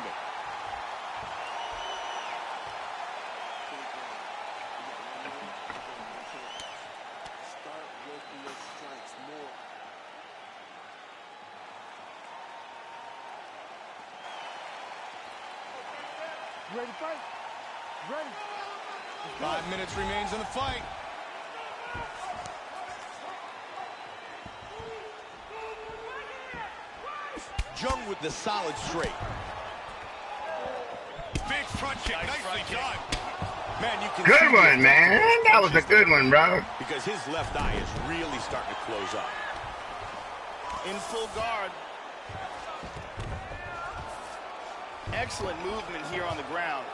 Ready to fight? Ready. 5 minutes remains in the fight. Jung with the solid straight. Big front kick, nicely done. Man, you can Good one, man. That was a good one, bro. Because his left eye is really starting to close up. In full guard. Excellent movement here on the ground.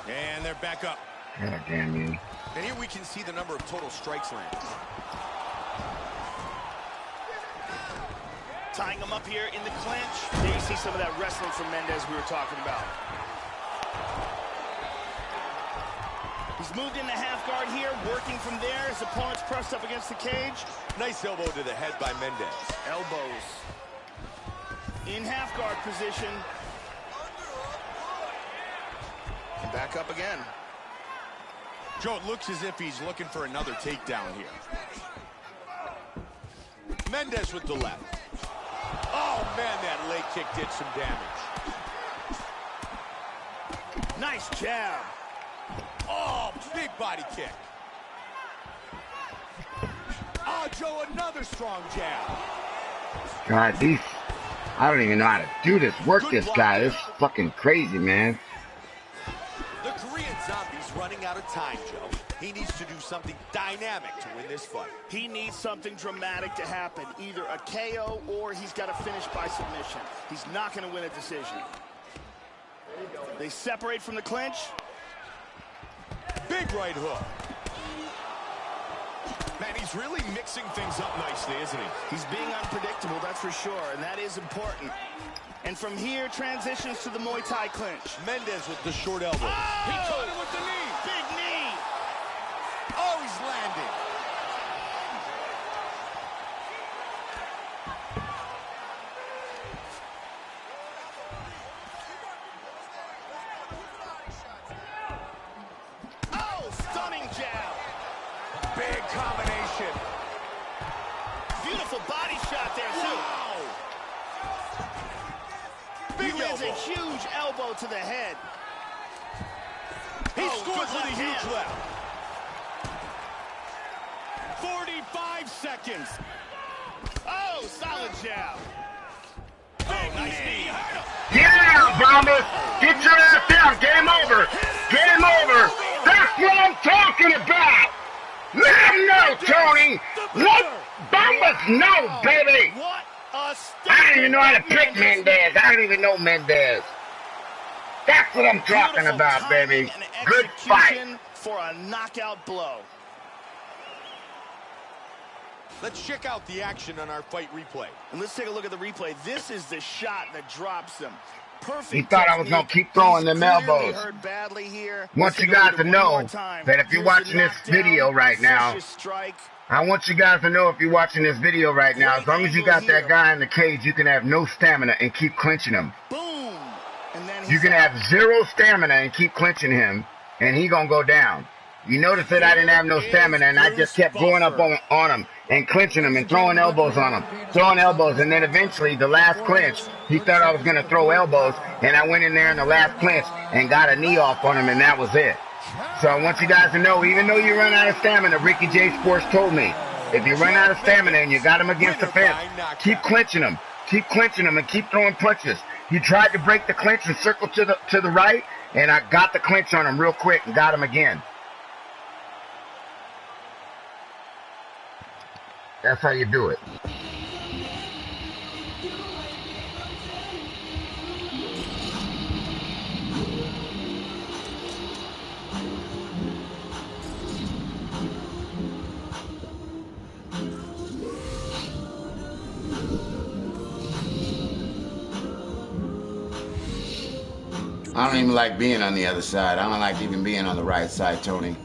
And they're back up. God damn you. And here we can see the number of total strikes landed. Tying him up here in the clinch. There you see some of that wrestling from Mendez we were talking about. He's moved into half guard here, working from there. His opponent's pressed up against the cage. Nice elbow to the head by Mendez. Elbows. In half guard position. And back up again. Joe, it looks as if he's looking for another takedown here. Mendez with the left. Oh, man, that leg kick did some damage. Nice jab. Oh, big body kick. Oh, Joe, another strong jab. God, these... I don't even know how to do this. Work this guy. This is fucking crazy, man. The Korean Zombie's running out of time, Joe. He needs to do something dynamic to win this fight. He needs something dramatic to happen. Either a KO or he's got to finish by submission. He's not going to win a decision. They separate from the clinch. Big right hook. Man, he's really mixing things up nicely, isn't he? He's being unpredictable, that's for sure, and that is important. And from here, transitions to the Muay Thai clinch. Mendez with the short elbow. Oh! He caught him with the knee. Big knee. Oh, he's landing. Stunning jab. Big combination. Beautiful body shot there, too. Wow. Big lands a huge elbow to the head. He scores with a huge left. 45 seconds. Oh, solid jab. Oh, nice knee. Yeah, Bomber! Get your ass down! Game over! Game over! That's what I'm talking about! Let him know, Tony! Let Bombers know, baby! I don't even know how to pick Mendez. I don't even know Mendez. That's what I'm talking about, baby. Good fight. For a knockout blow. Let's check out the action on our fight replay. And let's take a look at the replay. This is the shot that drops him. Perfect. He thought I was going to keep throwing them elbows. Want you guys to know that if you're watching this video right now, I want you guys to know if you're watching this video right now, as long as you got that guy in the cage, you can have no stamina and keep clinching him. Boom. And then you can have zero stamina and keep clinching him, and he going to go down. You notice that I didn't have no stamina, and I just kept going up on him and clinching him and throwing elbows on him. Throwing elbows, and then eventually, the last clinch, he thought I was going to throw elbows, and I went in there in the last clinch and got a knee off on him, and that was it. So I want you guys to know, even though you run out of stamina, Ricky J. Sports told me, if you run out of stamina and you got him against the fence, keep clinching him. Keep clinching him and keep throwing punches. He tried to break the clinch and circle to the right, and I got the clinch on him real quick and got him again. That's how you do it. I don't even like being on the other side. I don't like even being on the right side, Tony.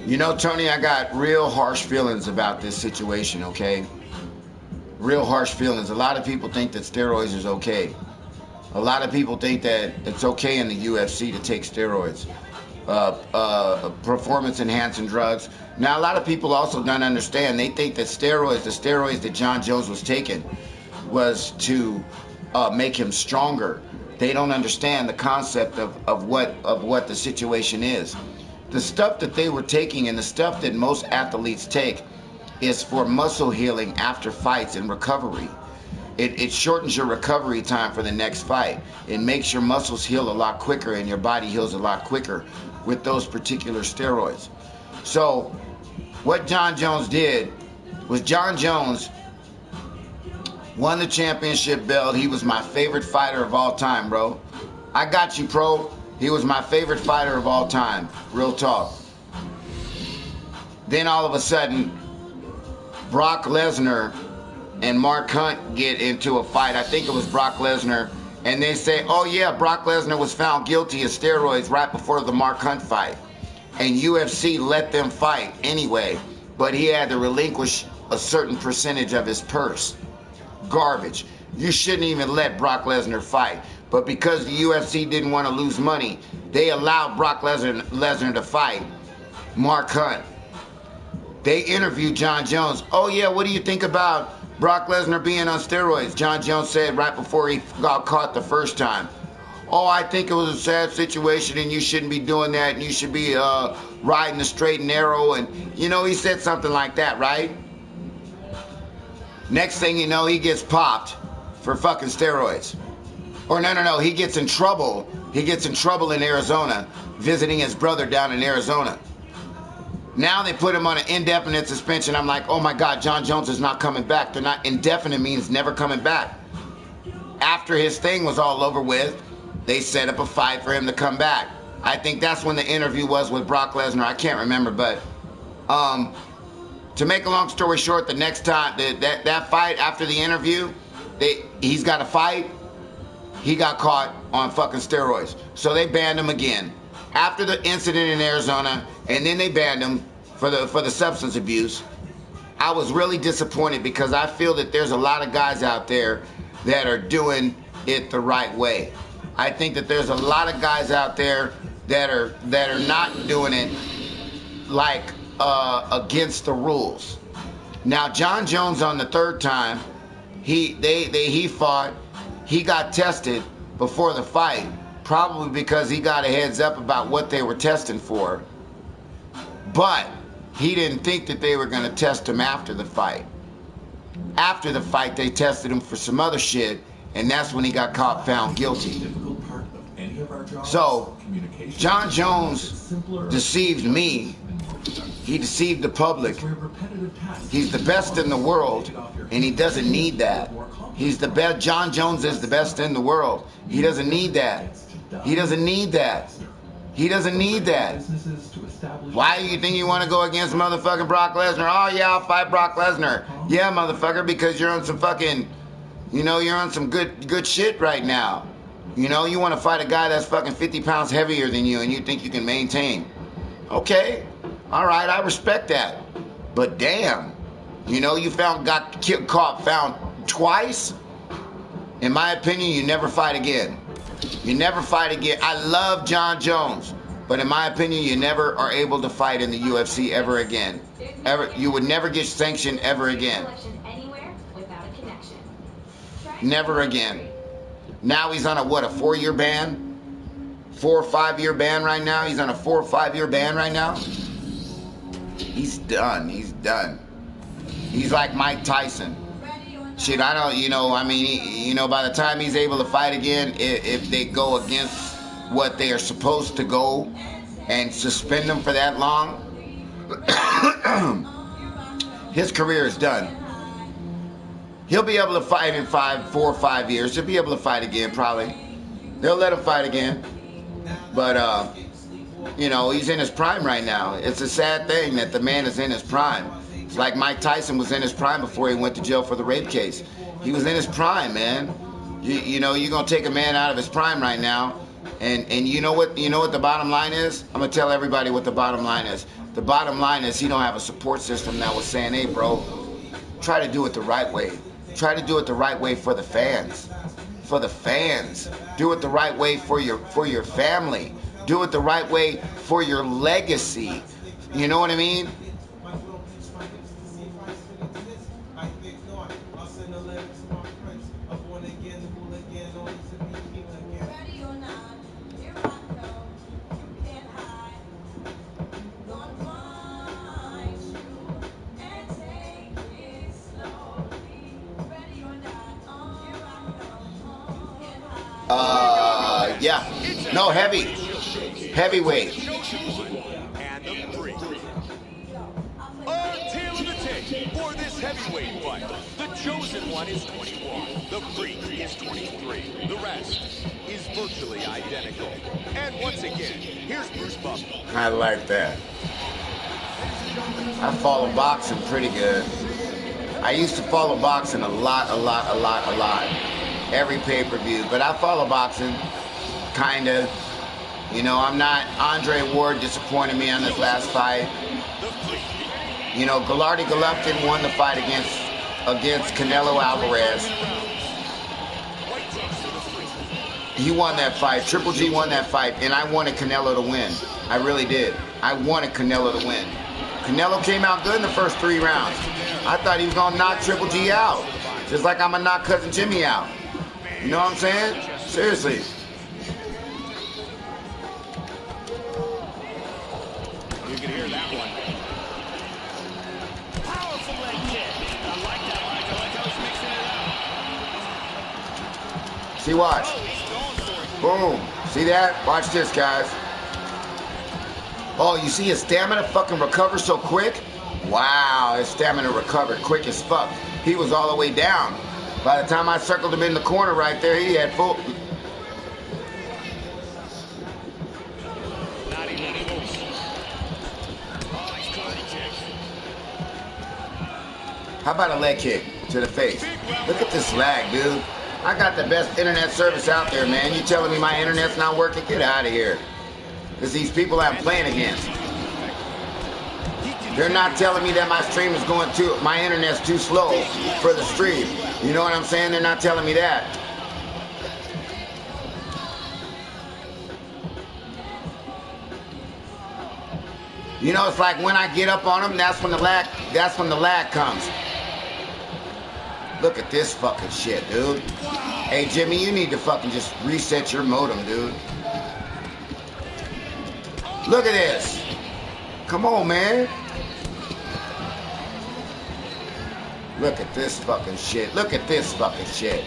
You know, Tony, I got real harsh feelings about this situation, okay? Real harsh feelings. A lot of people think that steroids is okay. A lot of people think that it's okay in the UFC to take steroids. Performance-enhancing drugs. Now, a lot of people also don't understand. They think that the steroids that John Jones was taking was to make him stronger. They don't understand the concept of what the situation is. The stuff that they were taking and the stuff that most athletes take is for muscle healing after fights and recovery. It shortens your recovery time for the next fight. It makes your muscles heal a lot quicker and your body heals a lot quicker with those particular steroids. So what John Jones did was John Jones won the championship belt. He was my favorite fighter of all time, bro. I got you, pro. He was my favorite fighter of all time. Real talk. Then all of a sudden, Brock Lesnar and Mark Hunt get into a fight. I think it was Brock Lesnar. And they say, oh yeah, Brock Lesnar was found guilty of steroids right before the Mark Hunt fight. And UFC let them fight anyway. But he had to relinquish a certain percentage of his purse. Garbage. You shouldn't even let Brock Lesnar fight. But because the UFC didn't want to lose money, they allowed Brock Lesnar to fight Mark Hunt. They interviewed John Jones. Oh yeah, what do you think about Brock Lesnar being on steroids? John Jones said right before he got caught the first time. Oh, I think it was a sad situation and you shouldn't be doing that and you should be riding the straight and narrow. And, you know, he said something like that, right? Next thing you know, he gets popped for fucking steroids. Or no, he gets in trouble. He gets in trouble in Arizona, visiting his brother down in Arizona. Now they put him on an indefinite suspension. I'm like, oh my God, John Jones is not coming back. They're not, indefinite means never coming back. After his thing was all over with, they set up a fight for him to come back. I think that's when the interview was with Brock Lesnar. I can't remember, but to make a long story short, the next time, that fight after the interview, he's got a fight. He got caught on fucking steroids. So they banned him again. After the incident in Arizona, and then they banned him for the substance abuse. I was really disappointed because I feel that there's a lot of guys out there that are doing it the right way. I think that there's a lot of guys out there that are not doing it like against the rules. Now, John Jones on the third time, he fought. He got tested before the fight, probably because he got a heads up about what they were testing for. But he didn't think that they were going to test him after the fight. After the fight, they tested him for some other shit, and that's when he got caught, found guilty. So, John Jones deceived me. He deceived the public. He's the best in the world, and he doesn't need that. He's the best. John Jones is the best in the world. He doesn't need that. He doesn't need that. He doesn't need that. Why do you think you want to go against motherfucking Brock Lesnar? Oh yeah, I'll fight Brock Lesnar. Yeah, motherfucker, because you're on some fucking, you know, you're on some good shit right now. You know, you want to fight a guy that's fucking 50 pounds heavier than you and you think you can maintain. Okay, all right, I respect that. But damn, you know, you found twice. In my opinion, you never fight again. You never fight again. I love John Jones, but in my opinion, you never are able to fight in the UFC ever again. Ever, you would never get sanctioned ever again. Never again. Now he's on a what, a 4-year ban? 4 or 5 year ban right now? He's on a 4 or 5 year ban right now? He's done. He's done. He's like Mike Tyson. Shit, I don't, you know, I mean, you know, by the time he's able to fight again, if they go against what they are supposed to go and suspend him for that long, his career is done. He'll be able to fight in 4 or 5 years. He'll be able to fight again, probably. They'll let him fight again. But, you know, he's in his prime right now. It's a sad thing that the man is in his prime. It's like Mike Tyson was in his prime before he went to jail for the rape case. He was in his prime, man. You know, you're going to take a man out of his prime right now. And you know what the bottom line is? I'm going to tell everybody what the bottom line is. The bottom line is he don't have a support system that was saying, hey, bro, try to do it the right way. Try to do it the right way for the fans. For the fans. Do it the right way for your family. Do it the right way for your legacy. You know what I mean? Yeah. No, heavyweight. And the 3. A tale of the tape for this heavyweight fight. The chosen one is 21. The freak is 23. The rest is virtually identical. And once again, here's Bruce Buffer. I like that. I follow boxing pretty good. I used to follow boxing a lot. Every pay-per-view. But I follow boxing, kinda. You know, I'm not. Andre Ward disappointed me on this last fight. You know, Gillardy Golovkin won the fight against Canelo Alvarez. He won that fight. Triple G won that fight, and I wanted Canelo to win. I really did. I wanted Canelo to win. Canelo came out good in the first 3 rounds. I thought he was gonna knock Triple G out, just like I'm gonna knock Cousin Jimmy out. You know what I'm saying? Seriously. You can hear that one. Powerful leg kick. I like that, Mike. I like how he's mixing it up. See, watch. Boom. See that? Watch this, guys. Oh, you see his stamina fucking recover so quick? Wow, his stamina recovered quick as fuck. He was all the way down. By the time I circled him in the corner right there, he had full... How about a leg kick to the face? Look at this lag, dude. I got the best internet service out there, man. You telling me my internet's not working? Get out of here. It's these people I'm playing against. They're not telling me that my stream is my internet's too slow for the stream. You know what I'm saying? They're not telling me that. You know, it's like when I get up on him, that's when the lag comes. Look at this fucking shit, dude. Hey, Jimmy, you need to fucking just reset your modem, dude. Look at this. Come on, man. Look at this fucking shit. Look at this fucking shit.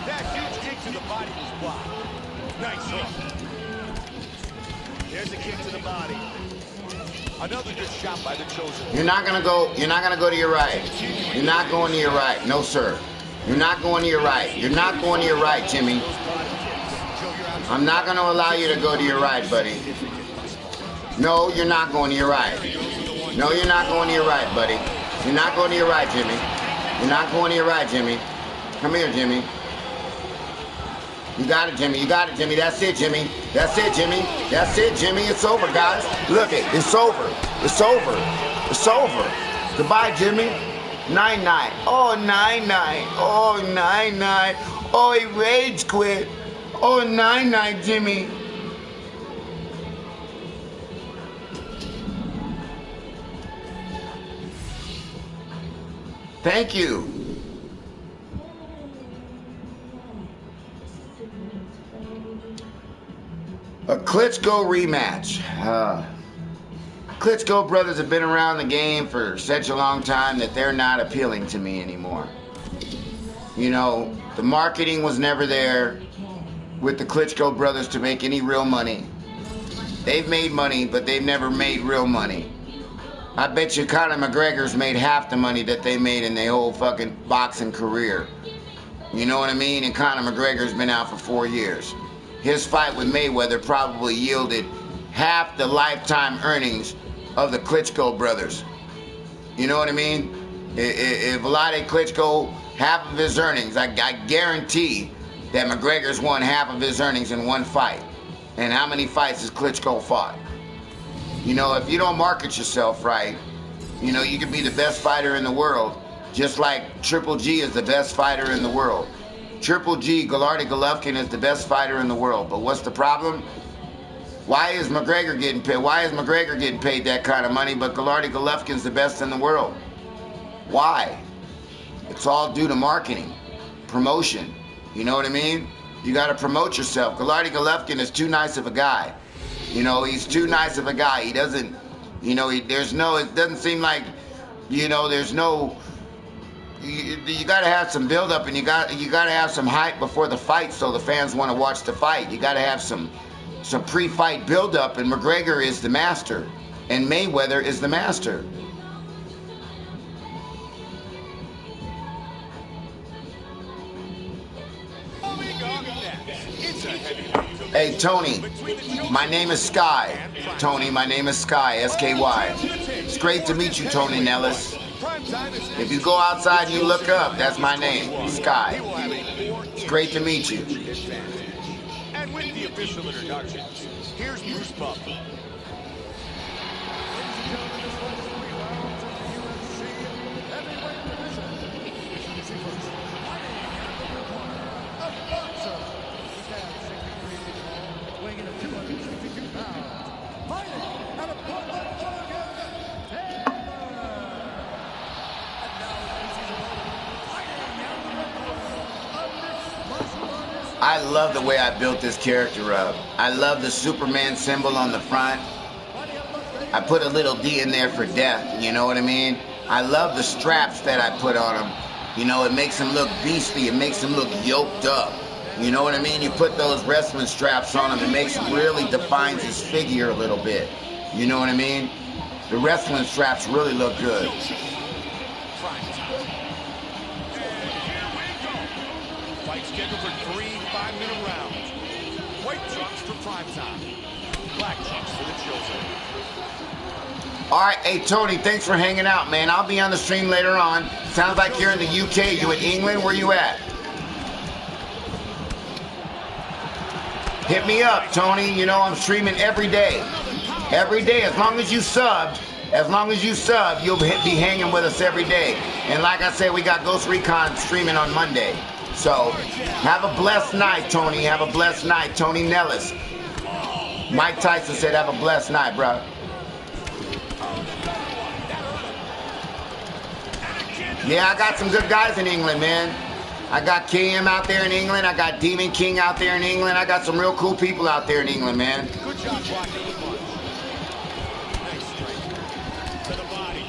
That huge kick to the body was blocked. Nice hook. There's a kick to the body. Another good shot by the Chosen. You're not gonna go to your right. You're not going to your right. No, sir. You're not going to your right. You're not going to your right, Jimmy. I'm not gonna allow you to go to your right, buddy. No, you're not going to your right. No, you're not going to your right, buddy. You're not going to your right, Jimmy. You're not going to your right, Jimmy. Come here, Jimmy. You got it, Jimmy. You got it, Jimmy. That's it, Jimmy. That's it, Jimmy. That's it, Jimmy. It's over, guys. Look it. It's over. It's over. It's over. Goodbye, Jimmy. 9-9. Oh, 9-9. Oh, 9-9. Oh, he rage quit. Oh, 9-9, Jimmy. Thank you. A Klitschko rematch. Klitschko brothers have been around the game for such a long time that they're not appealing to me anymore. You know, the marketing was never there with the Klitschko brothers to make any real money. They've made money, but they've never made real money. I bet you Conor McGregor's made half the money that they made in their whole fucking boxing career. You know what I mean? And Conor McGregor's been out for 4 years. His fight with Mayweather probably yielded half the lifetime earnings of the Klitschko brothers. You know what I mean? If Vlade Klitschko, half of his earnings, I guarantee that McGregor's won half of his earnings in one fight. And how many fights has Klitschko fought? You know, if you don't market yourself right, you know, you can be the best fighter in the world, just like Triple G is the best fighter in the world. Triple G, Gennady Golovkin, is the best fighter in the world. But what's the problem? Why is McGregor getting paid? Why is McGregor getting paid that kind of money, but Gennady Golovkin's the best in the world? Why? It's all due to marketing, promotion. You know what I mean? You got to promote yourself. Gennady Golovkin is too nice of a guy. You know, he's too nice of a guy. He doesn't, you know, it doesn't seem like, you know, there's no, you got to have some build up and you got to have some hype before the fight so the fans want to watch the fight. You got to have some pre-fight build up, and McGregor is the master and Mayweather is the master. Hey, Tony, my name is Sky. Tony, my name is Sky, S-K-Y. It's great to meet you, Tony Nellis. If you go outside and you look up, that's my name, Sky. It's great to meet you. And with the official introduction, here's Bruce Buffer. I love the way I built this character up. I love the Superman symbol on the front. I put a little D in there for death, you know what I mean? I love the straps that I put on him. You know, it makes him look beastly. It makes him look yoked up. You know what I mean? You put those wrestling straps on him, it makes him really defines his figure a little bit. You know what I mean? The wrestling straps really look good. Fight scheduled for 3 5-minute rounds. White trunks for prime time. Black trunks for the Chosen. All right, hey Tony, thanks for hanging out, man. I'll be on the stream later on. Sounds like you're in the UK. You in England? Where you at? Hit me up, Tony. You know I'm streaming every day. Every day, as long as you sub, you'll be hanging with us every day. And like I said, we got Ghost Recon streaming on Monday. So, have a blessed night, Tony. Have a blessed night, Tony Nellis. Mike Tyson said, have a blessed night, bro. Yeah, I got some good guys in England, man. I got KM out there in England. I got Demon King out there in England. I got some real cool people out there in England, man. Good job blocking the punch. Nice strike. To the body.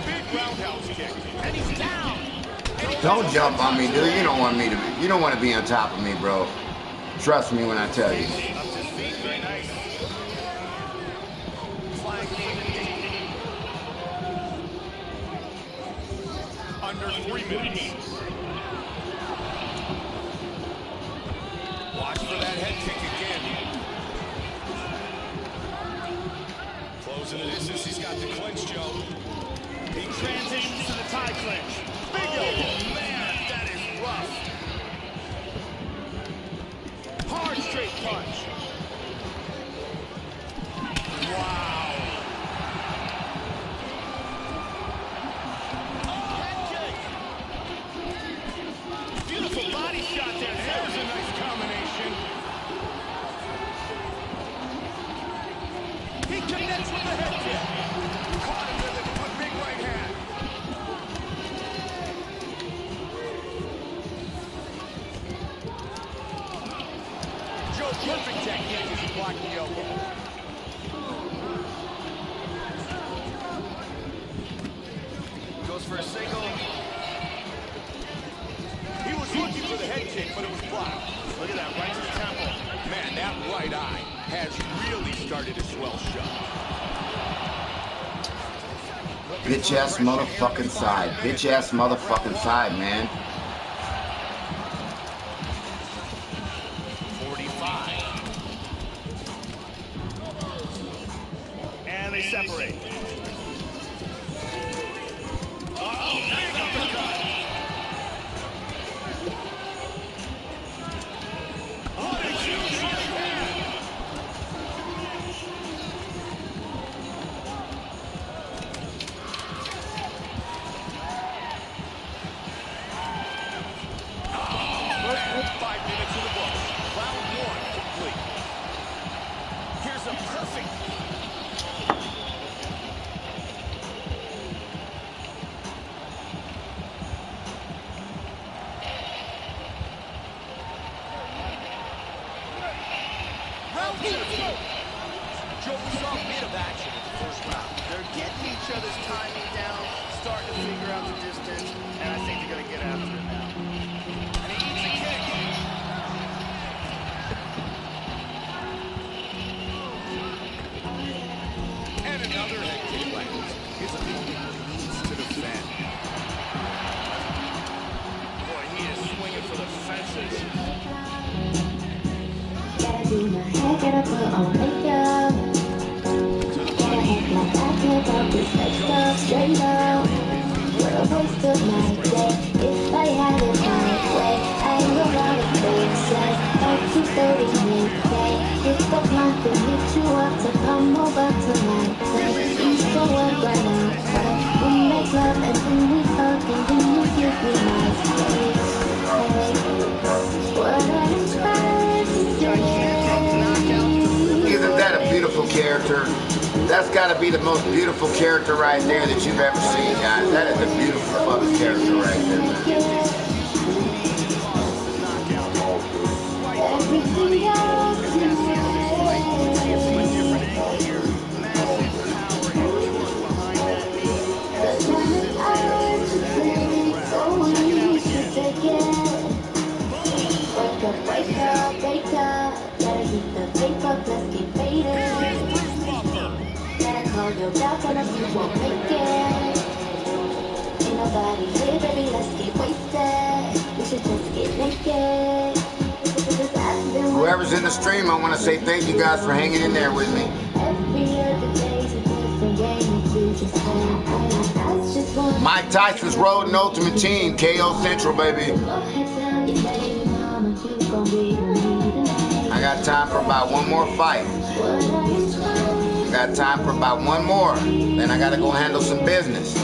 Big roundhouse kick. And he's down. Don't jump on me, dude. You don't want me to be. You don't want to be on top of me, bro. Trust me when I tell you. Up to his feet. Very nice. Flag under 3 minutes. Watch for that head kick again. Closing the distance. He's got the clinch, Joe. He transitions to the tie clinch. Big elbow. Man, that is rough. Hard straight punch. Wow. Beautiful body shot there. There's a nice combination. He connects with the head kick. Caught him with a big right hand. Joe, perfect technique as he blocked the elbow. Goes for a single. He was looking for the head kick, but it was blocked. Look at that, right to the temple. Man, that right eye has really started to swell shut. Bitch ass motherfucking side. Bitch ass motherfucking side, man. 45. And they separate. Uh-oh, nice uppercut. Oh, the huge right hand. Oh, 5 minutes in the books. Round 1 complete. Here's a perfect. Round 2. Joe, we saw a bit of action in the first round. They're getting each other's timing down, starting to figure out the distance, and I think they're going to get after it now. And he eats a kick. And another head kick lands. His opponent needs to defend. Boy, he is swinging for the fences. Gotta do my hair, gotta put on makeup. Gotta act like I can't talk this next stuff straight up. What a waste of my day. If I had it my way, I ain't a lot of faces. Like 2:30 midday. It's the plan to hit you up to come over to my place. Used to work right outside. We make love and then we fuck and then you give me my space. Hey, what I inspired to say. Isn't that a beautiful character? That's got to be the most beautiful character right there that you've ever seen, guys. That is a beautiful fucking character right there, man. Everything else is wake up, wake up. Gotta keep the faith up, let's get faded. Gotta call your doubts on us, you won't make it. Ain't nobody here, baby, let's get wasted. We should just get naked. Whoever's in the stream, I want to say thank you guys for hanging in there with me. Mike Tyson's Road and Ultimate Team, KO Central, baby. I got time for about one more fight. I got time for about one more. Then I got to go handle some business.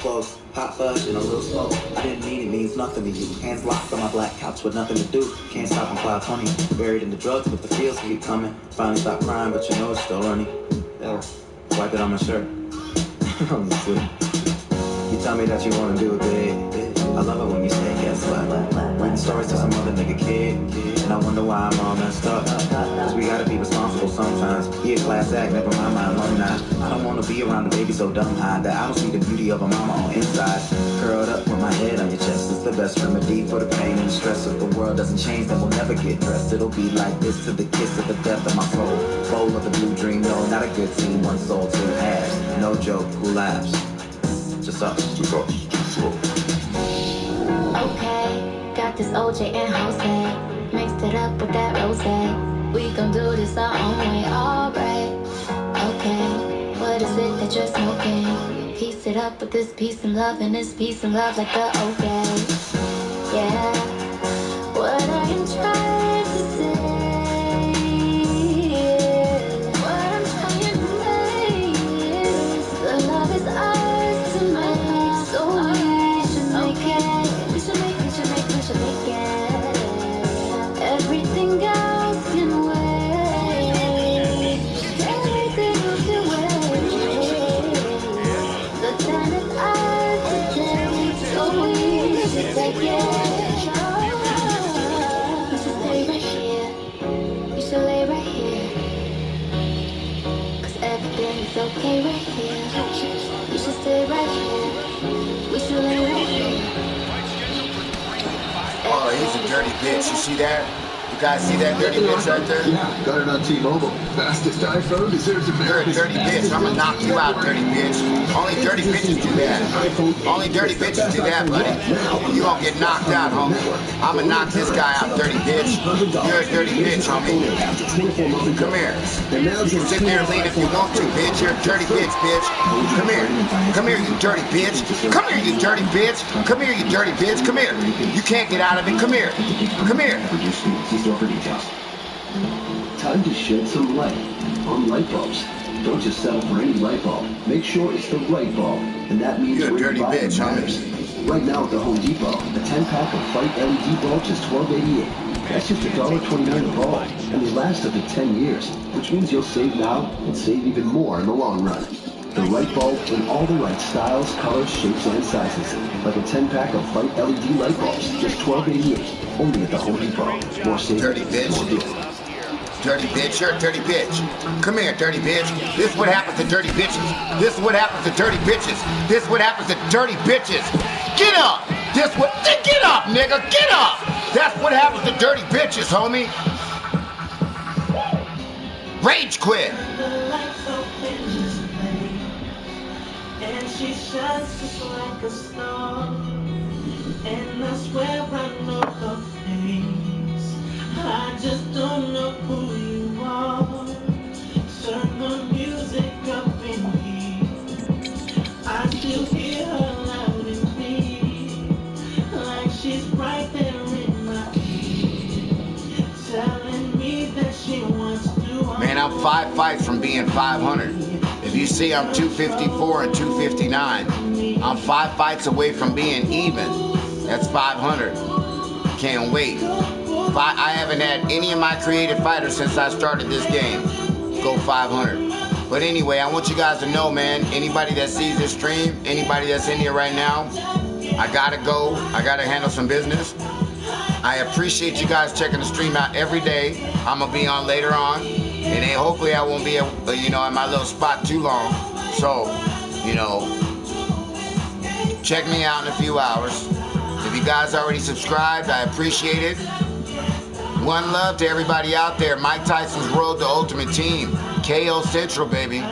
close. Hot fudge and a little slow. I didn't mean it, means nothing to you. Hands locked on my black couch with nothing to do. Can't stop in cloud 20. Buried in the drugs, but the feels keep coming. Finally stop crying, but you know it's still running. Yeah. Wipe it on my shirt. I'm sweet. You tell me that you wanna do it big. I love it when you say guess what. Writing stories to some other nigga kid. And I wonder why I'm all messed up. Cause we gotta be responsible sometimes. He a class act, never mind my alumni. I don't wanna be around the baby so dumb-eyed that I don't see the beauty of a mama on inside. Curled up with my head on your chest. It's the best remedy for the pain and the stress. If the world doesn't change, then we'll never get dressed. It'll be like this to the kiss of the death of my soul. Bowl of the blue dream, no, not a good team. One soul, two halves. No joke, who laughs? Just us. Just us. Just us. Okay, got this OJ and Jose, mixed it up with that rosé. We gon' do this our own way, alright. Okay, what is it that you're smoking? Piece it up with this peace and love, and this peace and love like the okay. Yeah, what I am trying to say, what I'm trying to say is the love is ours to make, so we should make it. Everything else can wait. Everything else can wait. The time is ours to take, so we should take it. You should stay right here. You should lay right here. Cause everything's okay right here. You should stay right here. We should lay right here. Oh, he's a dirty bitch. You see that? You guys see that dirty bitch right there? Yeah, got it on T-Mobile. Fastest iPhone deserves a You're a dirty bitch. I'm gonna knock you out, dirty bitch. Only dirty bitches do that. Only dirty bitches do that, buddy. You gonna get knocked out, homie. I'm gonna knock this guy out, dirty bitch. You're a dirty bitch, homie. Come here. You can sit there and lean if you want to, bitch. You're a dirty bitch, bitch. Come here. Come here, you dirty bitch. Come here, you dirty bitch. Come here, you dirty bitch. Come here. You can't get out of it. Come here. Come here. For details. Time to shed some light on light bulbs. Don't just settle for any light bulb. Make sure it's the right bulb, and that means you're a dirty bitch, matters. Right now at the Home Depot, a 10-pack of Fight LED bulbs is $12.88. That's just $1.29 a bulb, and they last up to 10 years, which means you'll save now and save even more in the long run. The right bulb in all the right styles, colors, shapes, and sizes. Like a 10-pack of Fight LED light bulbs, just $12.88. Only at the Home Depot. More savings, dirty bitch. More deal. Dirty bitch, you're a dirty bitch. Come here, dirty bitch. This is what happens to dirty bitches. This is what happens to dirty bitches. This is what happens to dirty bitches. Get up. Get up, nigga. Get up. That's what happens to dirty bitches, homie. Rage quit. And she shines just like a star. And I swear I know her face. I just don't know who you are. Turn the music up in here. I still hear her loud and clear. Like she's right there in my ear. Telling me that she wants to. Man, I'm 5 fights from being 500. If you see I'm 254 and 259, I'm 5 fights away from being even. That's 500. Can't wait. I haven't had any of my creative fighters since I started this game go 500. But anyway, I want you guys to know, man, anybody that sees this stream, anybody that's in here right now, I gotta go. I gotta handle some business. I appreciate you guys checking the stream out every day. I'm gonna be on later on, and then hopefully I won't be, in my little spot too long. So, check me out in a few hours. If you guys already subscribed, I appreciate it. One love to everybody out there. Mike Tyson's Road to Ultimate Team. KO Central, baby.